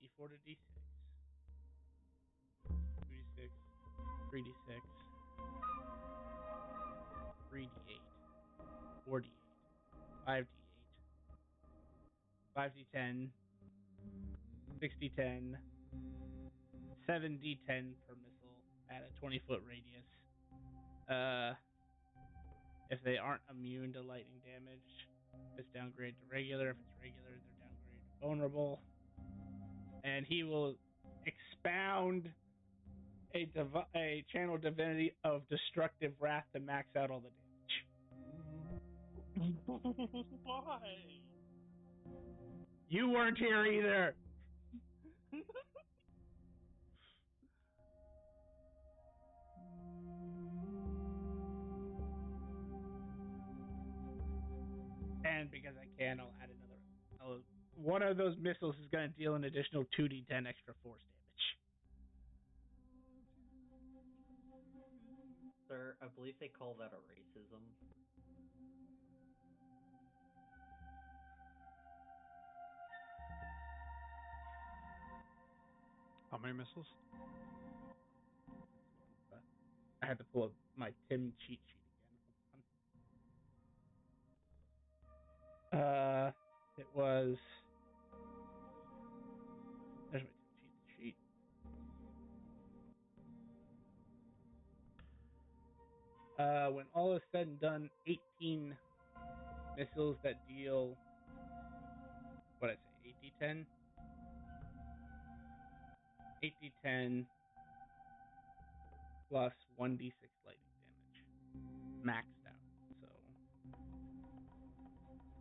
D4 to D6. 2d6, 3d6, 3d8, 4d8, 5d8, 5d10, 6d10, 7d10 per missile at a 20-foot radius. If they aren't immune to lightning damage, it's downgraded to regular. If it's regular, they're downgraded to vulnerable. And he will expound a channel divinity of destructive wrath to max out all the damage. Why? You weren't here either. And because I can, I'll add another. One of those missiles is going to deal an additional 2d10 extra force damage. Sir, I believe they call that a racism. How many missiles? I had to pull up my Tim cheat sheet again. It was. There's my Tim cheat sheet. When all is said and done, 18 missiles that deal. What did I say? 8d10? 8d10 plus 1d6 lightning damage. Maxed out.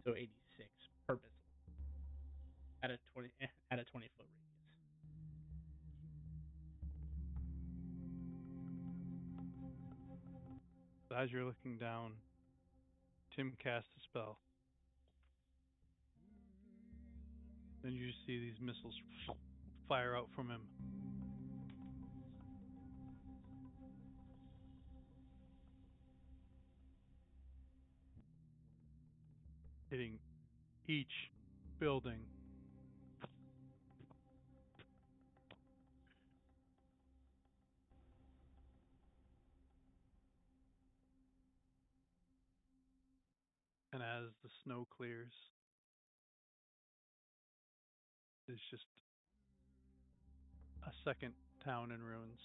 So 86 per missile. At a 20-foot radius. As you're looking down, Tim casts a spell. Then you see these missiles fire out from him. Hitting each building. And as the snow clears, it's just a second town in ruins.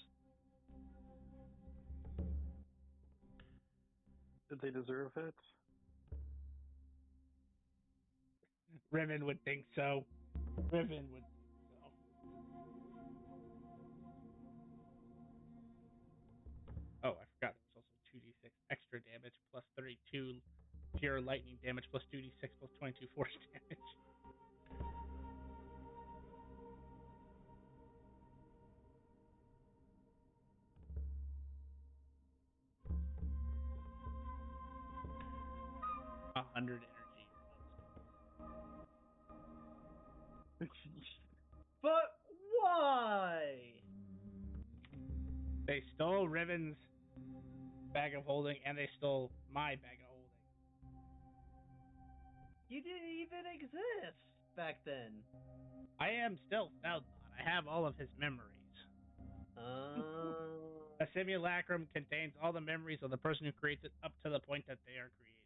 Did they deserve it? Riven would think so. Riven would think so. Oh, I forgot. There was also 2d6 extra damage plus 32 pure lightning damage plus 2d6 plus 22 force damage. A 100 energy. But why? They stole Riven's bag of holding, and they stole my bag of holding. You didn't even exist back then. I am still Feldmon. I have all of his memories. A simulacrum contains all the memories of the person who creates it up to the point that they are created.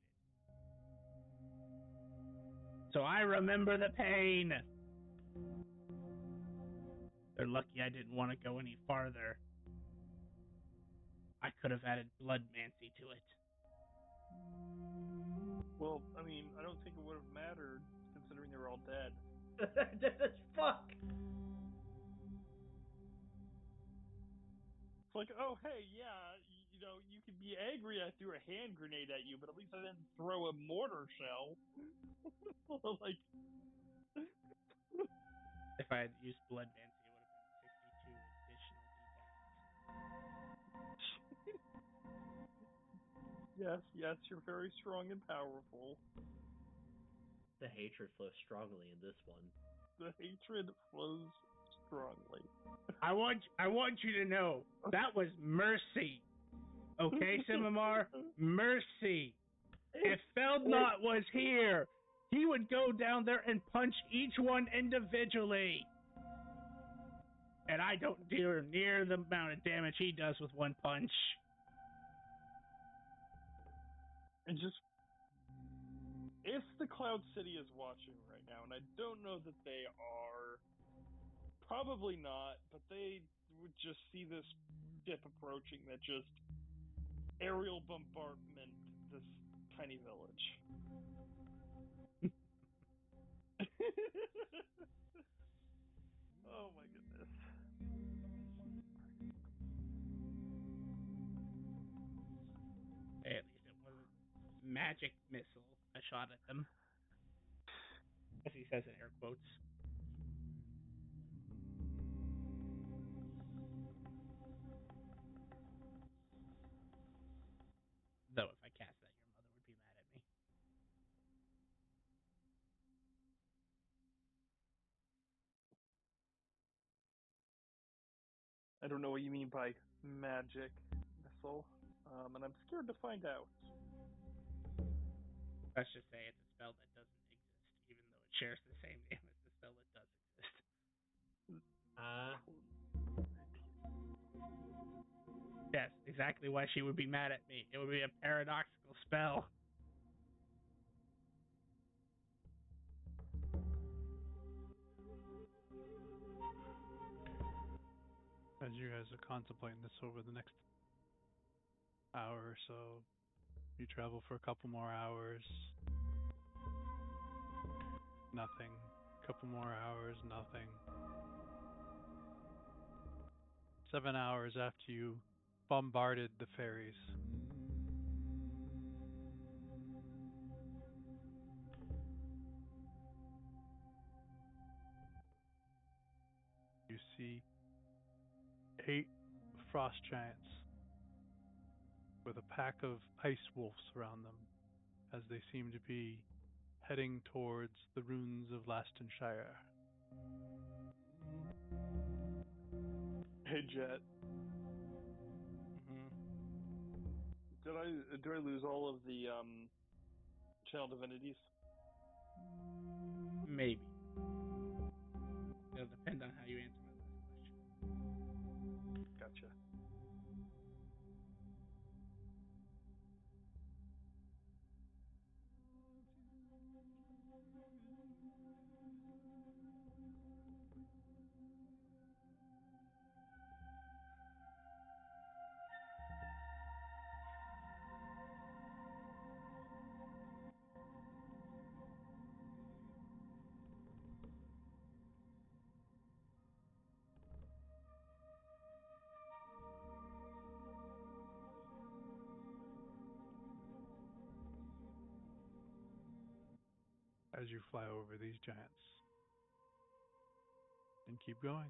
So I remember the pain. They're lucky I didn't want to go any farther. I could have added bloodmancy to it. Well, I mean, I don't think it would have mattered, considering they were all dead. That's fuck. It's like, oh, hey, yeah, you know, you could be angry I threw a hand grenade at you, but at least I didn't throw a mortar shell. Like, If I had used bloodmancy, it would have been 62 additional d10s. yes, you're very strong and powerful. The hatred flows strongly in this one. The hatred flows strongly. I want you to know that was mercy. Okay, Simamar? Mercy. If Feldnot was here, he would go down there and punch each one individually. And I don't do near the amount of damage he does with one punch. And just, if the Cloud City is watching right now, and I don't know that they are, probably not, but they would just see this ship approaching that just aerial bombardment this tiny village. Oh my goodness. At least it wasn't magic missile I shot at them. As he says in air quotes. Though if I cast that, your mother would be mad at me. I don't know what you mean by magic missile, and I'm scared to find out. Let's just say it's a spell that doesn't exist, even though it shares the same name as the spell that does exist. Yes, exactly why she would be mad at me. It would be a paradoxical spell. As you guys are contemplating this over the next hour or so, you travel for a couple more hours. Nothing. Couple more hours, nothing. 7 hours after you bombarded the ferries. You see 8 frost giants with a pack of ice wolves around them as they seem to be heading towards the ruins of Lastonshire. Hey Jet, Mm-hmm. do I lose all of the channel divinities? Maybe. It'll depend on how you answer my last question. Gotcha. As you fly over these giants and keep going.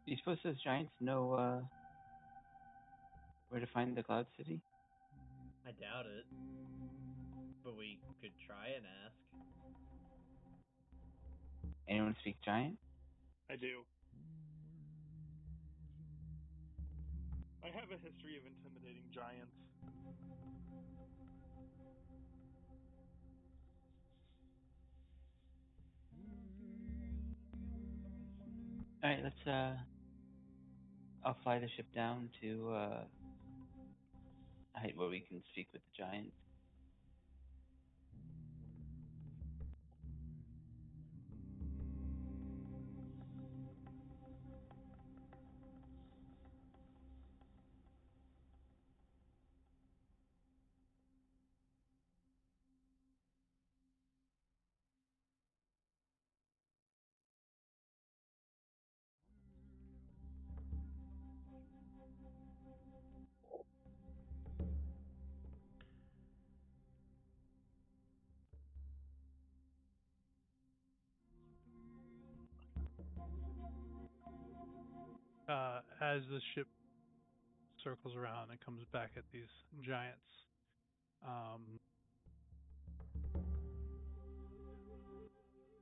Do you suppose those giants know where to find the Cloud City? I doubt it. But we could try and ask. Anyone speak giant? I do. I have a history of intimidating giants. Alright, let's I'll fly the ship down to a height where we can speak with the giants. As the ship circles around and comes back at these giants,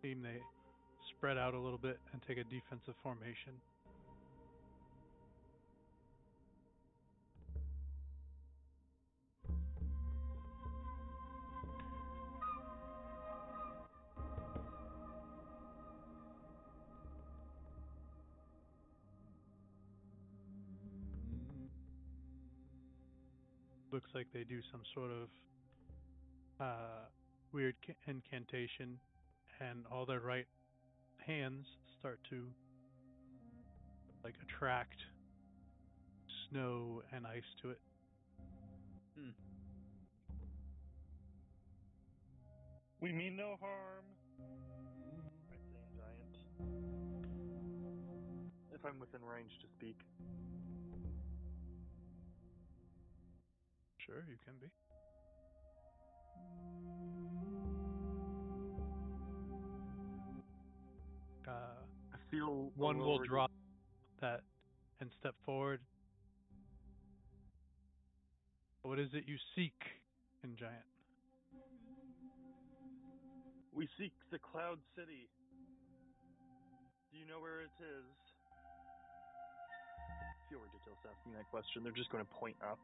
Team, they spread out a little bit and take a defensive formation. Looks like they do some sort of weird incantation, and all their right hands start to like attract snow and ice to it. We mean no harm. I say, giant. If I'm within range to speak. Sure, you can be. I feel one will drop that and step forward. What is it you seek in Giant? We seek the Cloud City. Do you know where it is? I feel ridiculous asking that question. They're just going to point up.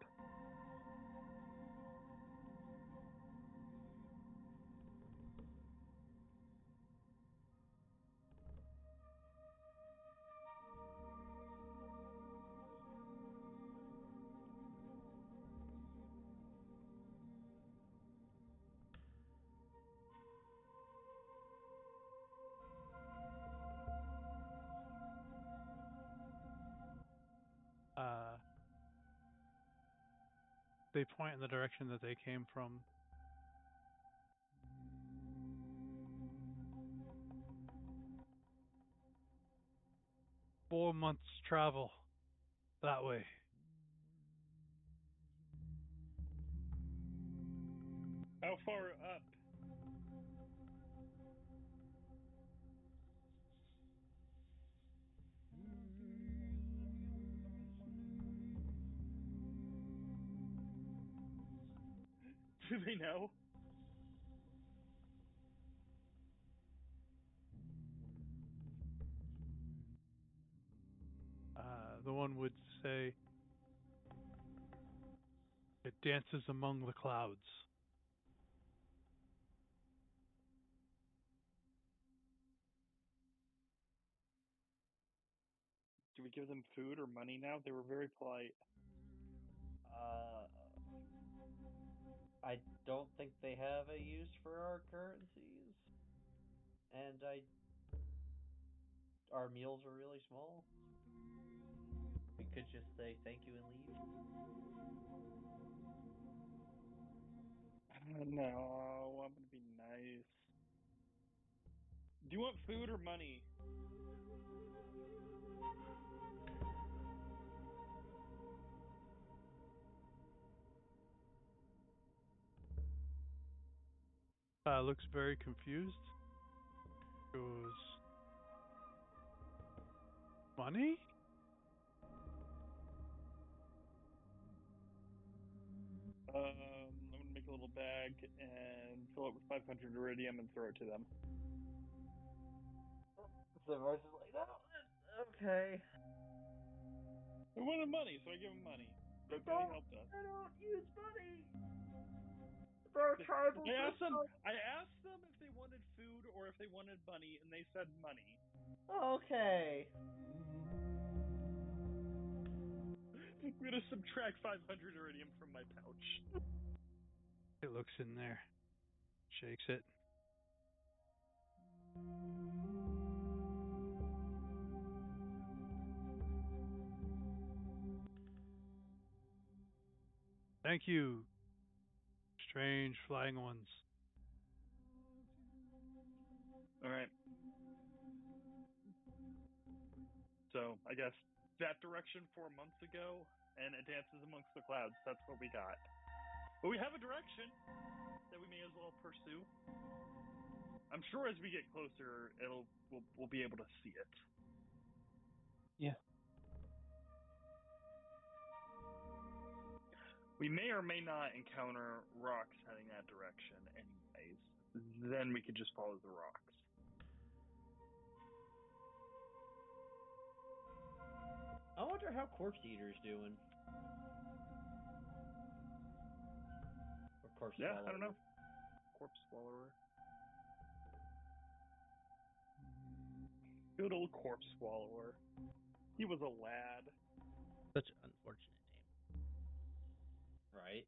They point in the direction that they came from. 4 months travel that way. How far up? Do they know? The one would say, it dances among the clouds. Do we give them food or money now? They were very polite. I don't think they have a use for our currencies, and our meals are really small. We could just say thank you and leave. No, I'm gonna be nice. Do you want food or money? Looks very confused. Goes, money? I'm gonna make a little bag and fill it with 500 iridium and throw it to them. So Mars is like, no, okay. They wanted money, so I give them money. They helped us. I don't use money. They're tribal. I asked them if they wanted food or if they wanted money, and they said money. Okay. I'm gonna subtract 500 iridium from my pouch. It looks in there. Shakes it. Thank you, strange flying ones. Alright. So, I guess that direction 4 months ago, and it dances amongst the clouds. That's what we got. But we have a direction that we may as well pursue. I'm sure as we get closer, we'll be able to see it. Yeah. We may or may not encounter rocks heading that direction anyways. Then we could just follow the rocks. I wonder how Corpse Eater's doing. Or Corpse Yeah, Swallower. I don't know. Corpse Swallower. Good old Corpse Swallower. He was a lad. Such an unfortunate name. Right?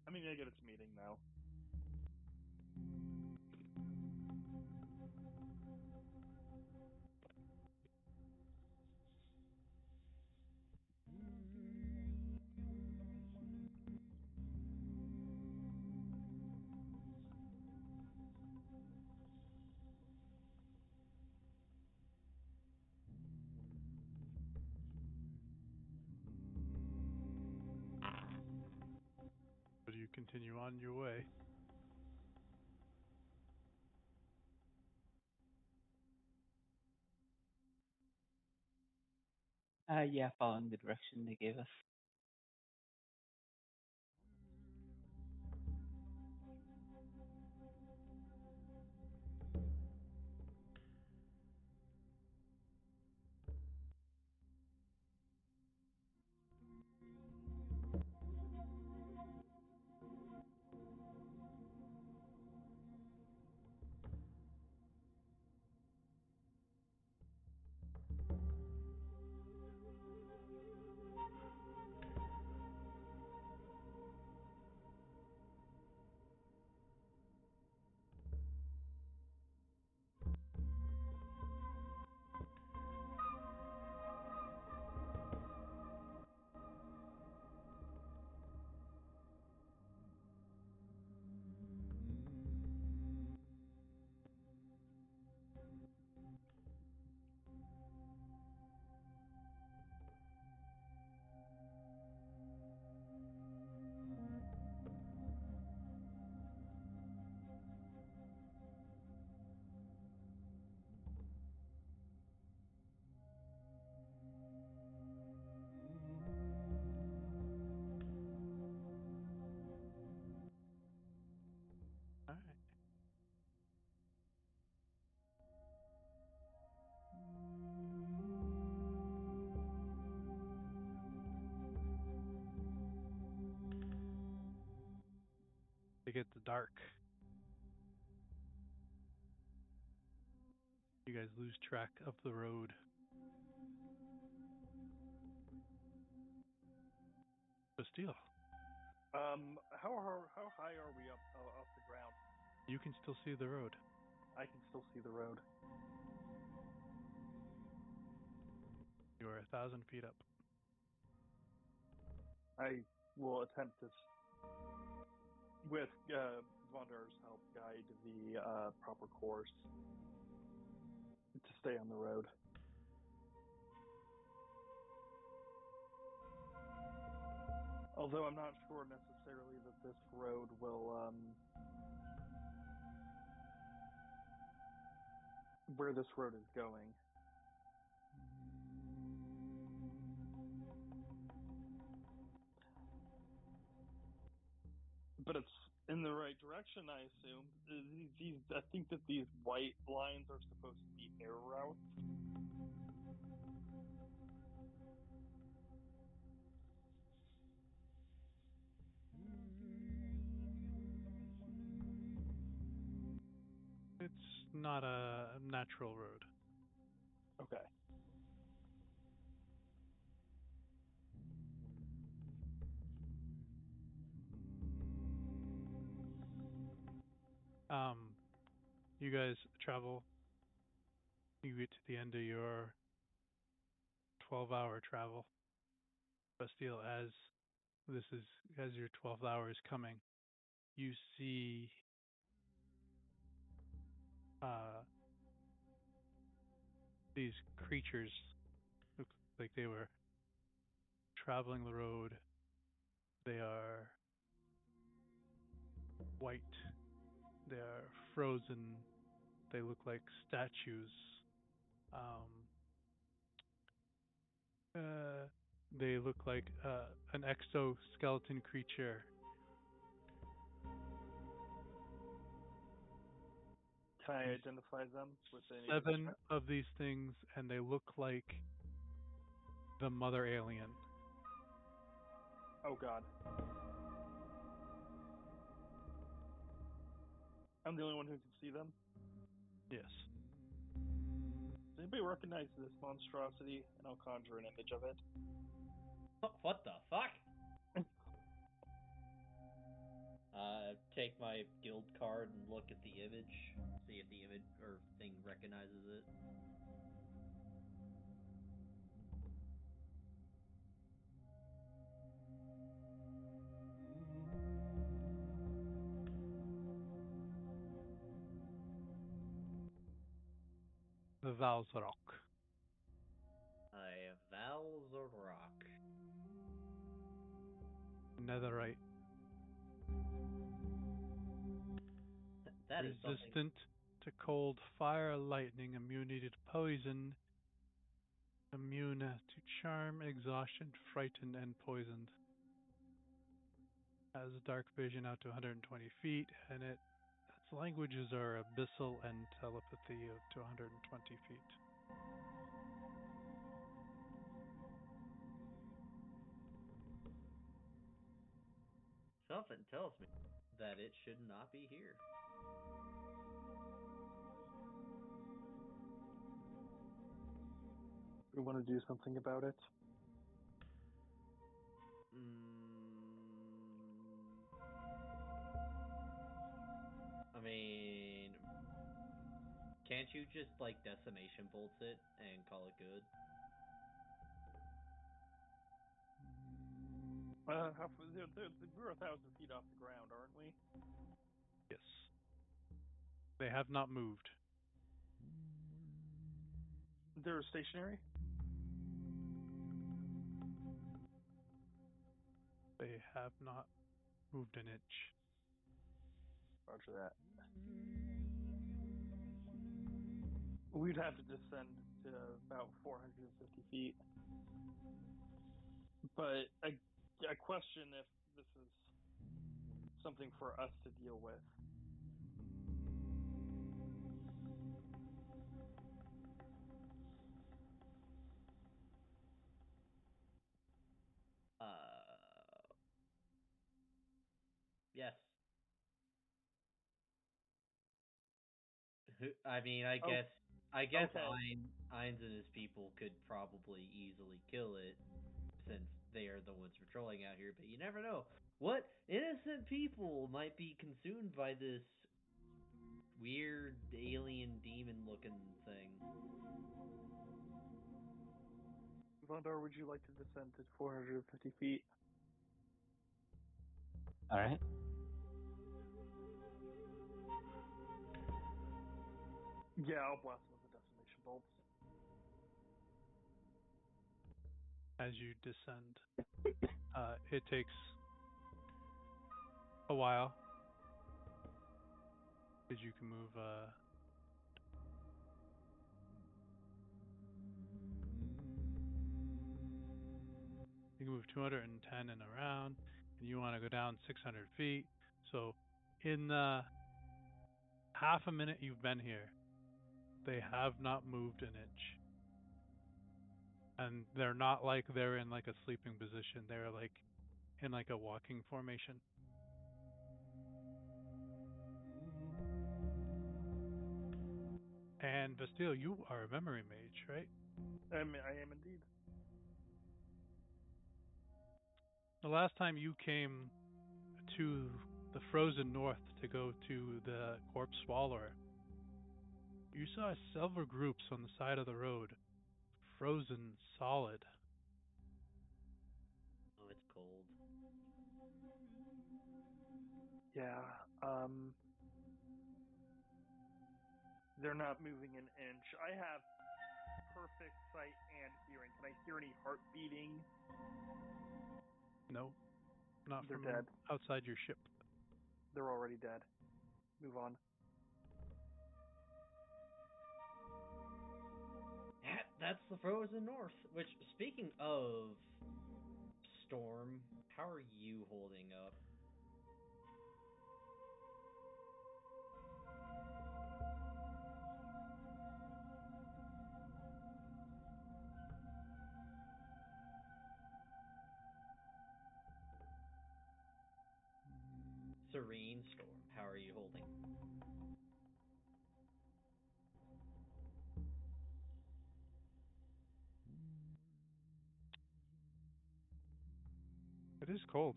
I mean, I get its meaning now. So do you continue on your way? Yeah, following the direction they gave us. All right. They get to dark. You guys lose track of the road. Bastille, How high are we up off the ground? you can still see the road. I can still see the road. You are 1,000 feet up. I will attempt to, with Vondar's help, guide the proper course to stay on the road. Although I'm not sure necessarily that this road will, where this road is going. But it's in the right direction, I assume. I think that these white lines are supposed to be air routes. It's not a natural road. Okay. You guys travel. You get to the end of your 12-hour travel. Bastille, as your 12th hour is coming, you see these creatures look like they were traveling the road. They are white. They are frozen. They look like statues. They look like an exoskeleton creature. Can I identify them with any? 7 of these things, and they look like the mother alien. Oh God. I'm the only one who can see them. Yes. Does anybody recognize this monstrosity? And I'll conjure an image of it. What the fuck? Take my guild card and look at the image, see if the image or thing recognizes it. The Valzarok. A Valzarok. Netherite. That is something. Resistant to cold, fire, lightning, immunity to poison, immune to charm, exhaustion, frightened, and poisoned. Has dark vision out to 120 feet, and its languages are abyssal and telepathy up to 120 feet. Something tells me that it should not be here. We want to do something about it. I mean, can't you just like decimation bolts it and call it good? We're 1,000 feet off the ground, aren't we? Yes. They have not moved. They're stationary. They have not moved an inch. Roger that. We'd have to descend to about 450 feet. But I question if this is something for us to deal with. Yes. I mean, I guess Okay. Ainz and his people could probably easily kill it since they are the ones patrolling out here, but you never know. What innocent people might be consumed by this weird alien demon looking thing? Vondar, would you like to descend to 450 feet? All right. Yeah, I'll blast him with the decimation bolts. As you descend, it takes a while because you can move. You can move 210 and around, and you want to go down 600 feet. So, in half a minute you've been here, they have not moved an inch. And they're not like they're in like a sleeping position. They're like in like a walking formation. And Bastille, you are a memory mage, right? I am indeed. The last time you came to the frozen north to go to the corpse swallower, you saw several groups on the side of the road, frozen solid. Oh, it's cold. Yeah. They're not moving an inch. I have perfect sight and hearing. Can I hear any heart beating? No, not They're from dead. outside your ship. They're already dead. Move on. That's the frozen north. Which, speaking of Storm, how are you holding up? Serene Storm, how are you holding? It is cold.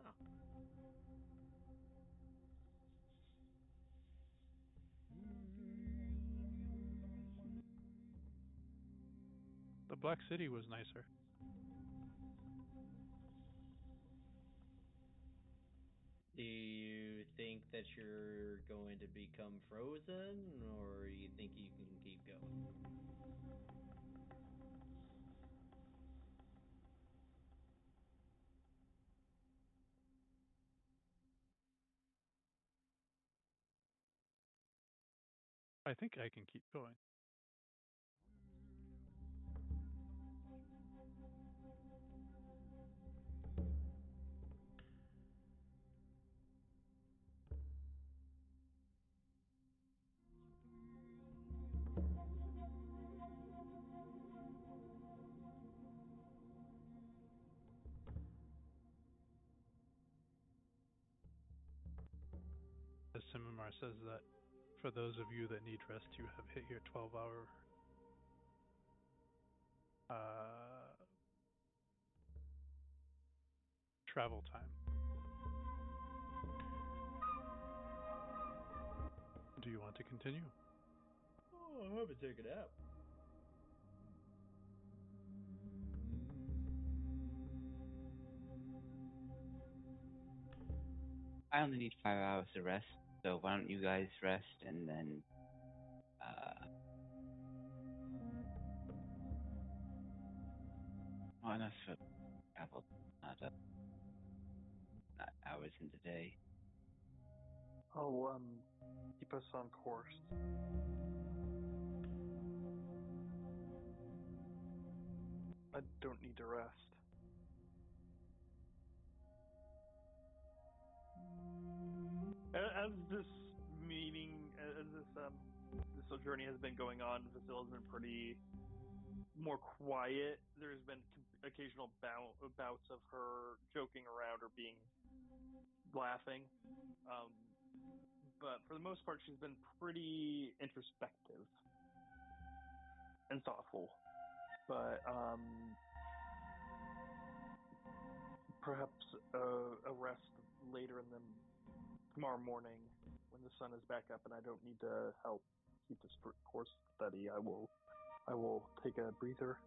Oh. The Black City was nicer. Do you think that you're going to become frozen, or you think you can keep going? I think I can keep going. As Simimar says that for those of you that need rest, you have hit your 12-hour travel time. Do you want to continue? Oh, I haven't taken it out. I only need 5 hours of rest, so why don't you guys rest and then well, enough for travel, not hours in the day. I'll keep us on course. I don't need to rest. As this journey has been going on, Vasila's been pretty more quiet. There's been occasional bouts of her joking around or being laughing, but for the most part, she's been pretty introspective and thoughtful. But perhaps a rest later in the tomorrow morning when the sun is back up and I don't need to help keep this course steady. I will take a breather.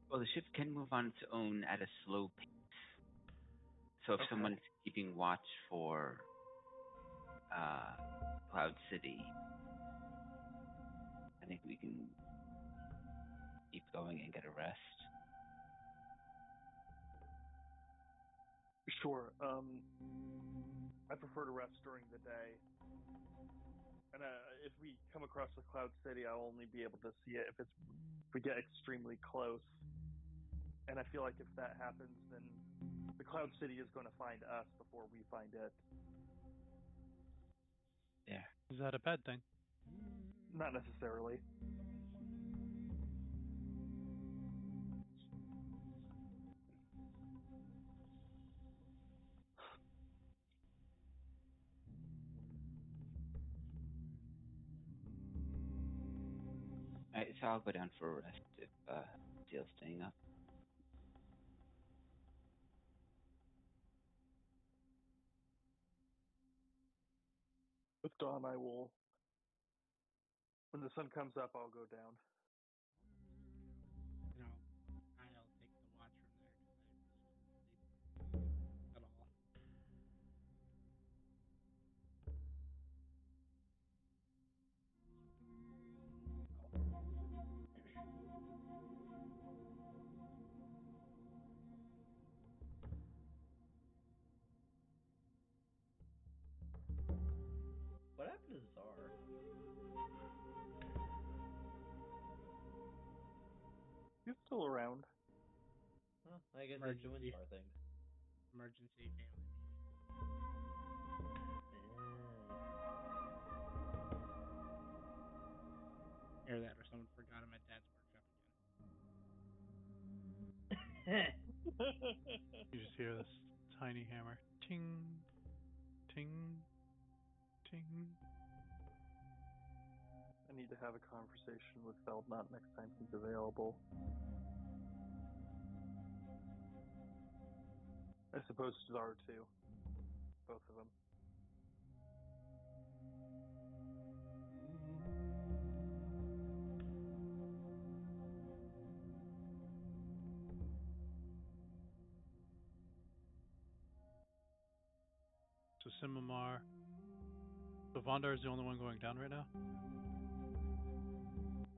Well, the ship can move on its own at a slow pace. So if Okay. someone's keeping watch for Cloud City, I think we can keep going and get a rest. Sure. I prefer to rest during the day. And if we come across the Cloud City, I'll only be able to see it if we get extremely close. And I feel like if that happens, then the Cloud City is going to find us before we find it. Yeah. Is that a bad thing? Not necessarily. Alright, so I'll go down for a rest if Steel's staying up. With dawn, when the sun comes up, I'll go down. And I'll take the watch from there because I really don't sleep at all. What happened to Czar? still around. Well, I guess they're doing Emergency. star things. Emergency family meeting. Hear that, or someone forgot him at Dad's workshop again. You just hear this tiny hammer. Ting, ting, ting. I need to have a conversation with Feldnut next time he's available. I suppose Czar too. Both of them. So Simamar. So Vondar is the only one going down right now?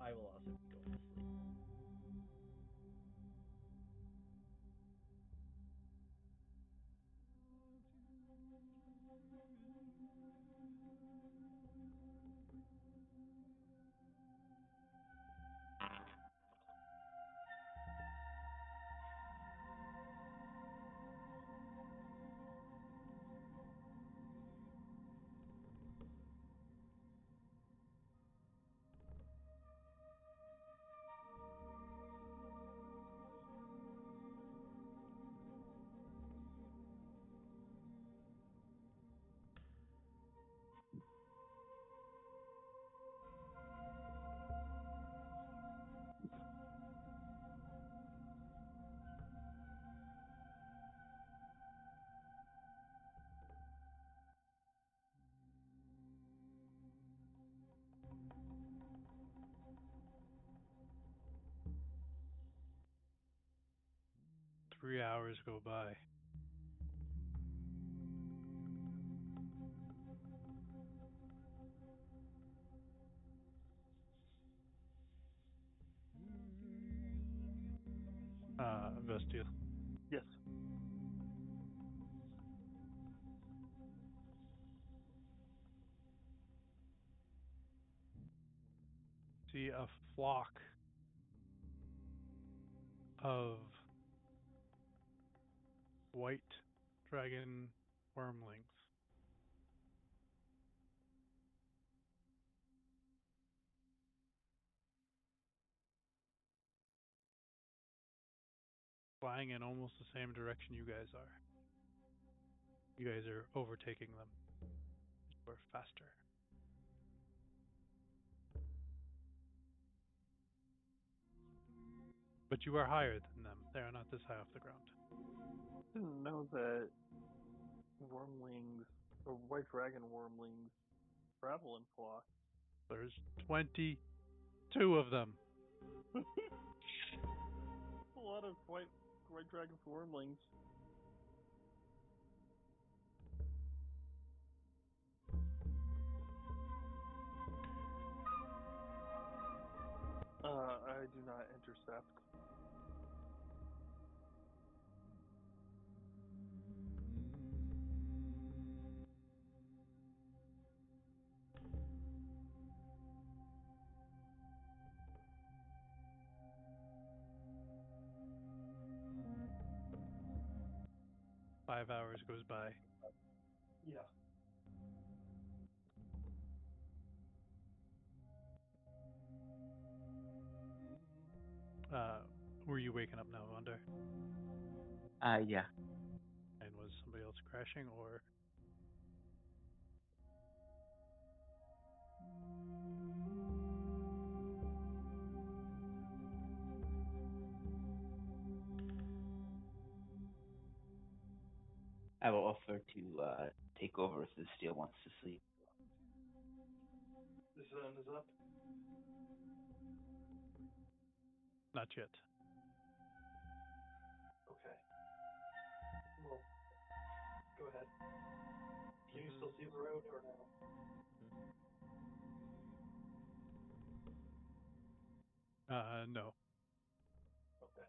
I will also be going to sleep. Three hours go by. Vestia. Yes. See a flock of white dragon wormlings. Flying in almost the same direction you guys are. You guys are overtaking them. You are faster. But you are higher than them. They are not this high off the ground. Didn't know that wormlings or white dragon wormlings travel in flocks. There's 22 of them. A lot of white dragon wormlings. I do not intercept. Five hours goes by. Yeah. Were you waking up now, Vonder? Yeah. And was somebody else crashing, or? I will offer to take over if the steel wants to sleep. The sun is up. Not yet. Okay. Well, go ahead. Can you still see the road or no? No. Okay.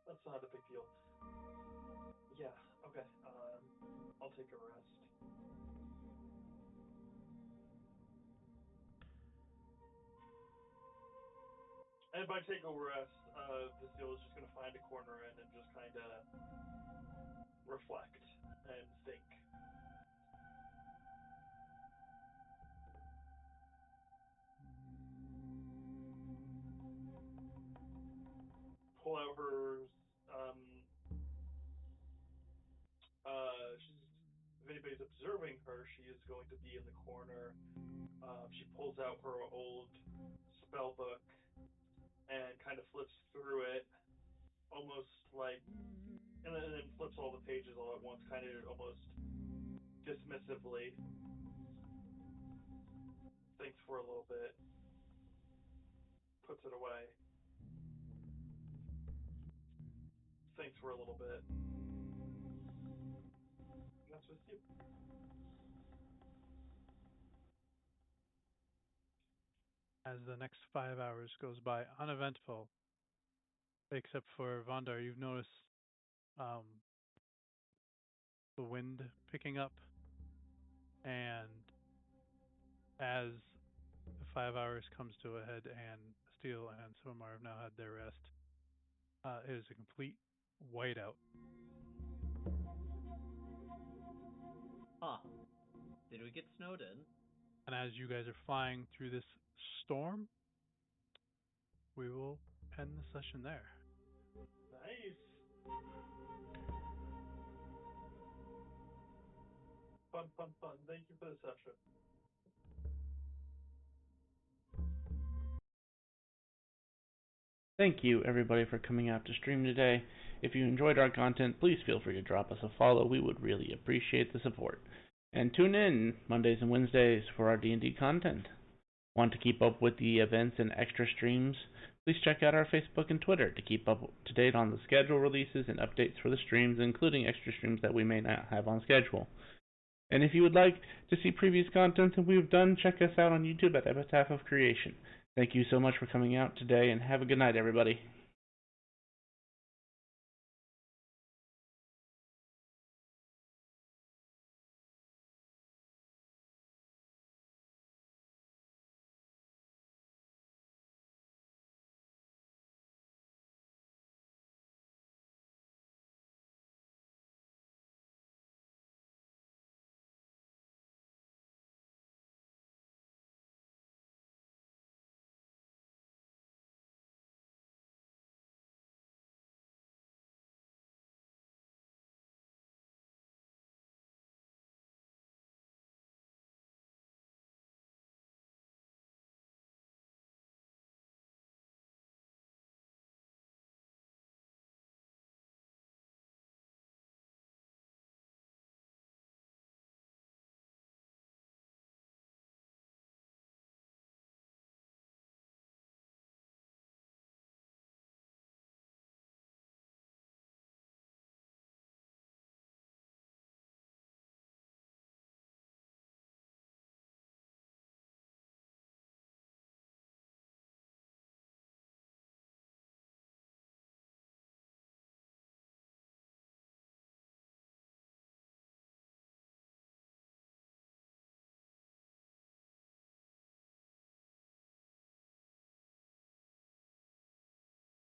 That's not a big deal. Yeah, okay. I'll take a rest. And by take a rest, the seal is just going to find a corner in and just kind of reflect and think. Pull out her. If anybody's observing her, she is going to be in the corner. She pulls out her old spell book and kind of flips through it, almost like, and then flips all the pages all at once, kind of almost dismissively. Thinks for a little bit, puts it away. Thinks for a little bit. And that's with you. As the next 5 hours goes by, uneventful, except for Vondar, you've noticed the wind picking up, and as the 5 hours comes to a head and Steel and Somar have now had their rest, it is a complete whiteout. Huh. Did we get snowed in? And as you guys are flying through this storm, we will end the session there. Nice. Fun. Thank you for the session. Thank you, everybody, for coming out to stream today. If you enjoyed our content, please feel free to drop us a follow. We would really appreciate the support. And tune in Mondays and Wednesdays for our D&D content. Want to keep up with the events and extra streams? Please check out our Facebook and Twitter to keep up to date on the schedule releases and updates for the streams, including extra streams that we may not have on schedule. And if you would like to see previous content that we've done, check us out on YouTube at Epitaph of Creation. Thank you so much for coming out today, and have a good night, everybody.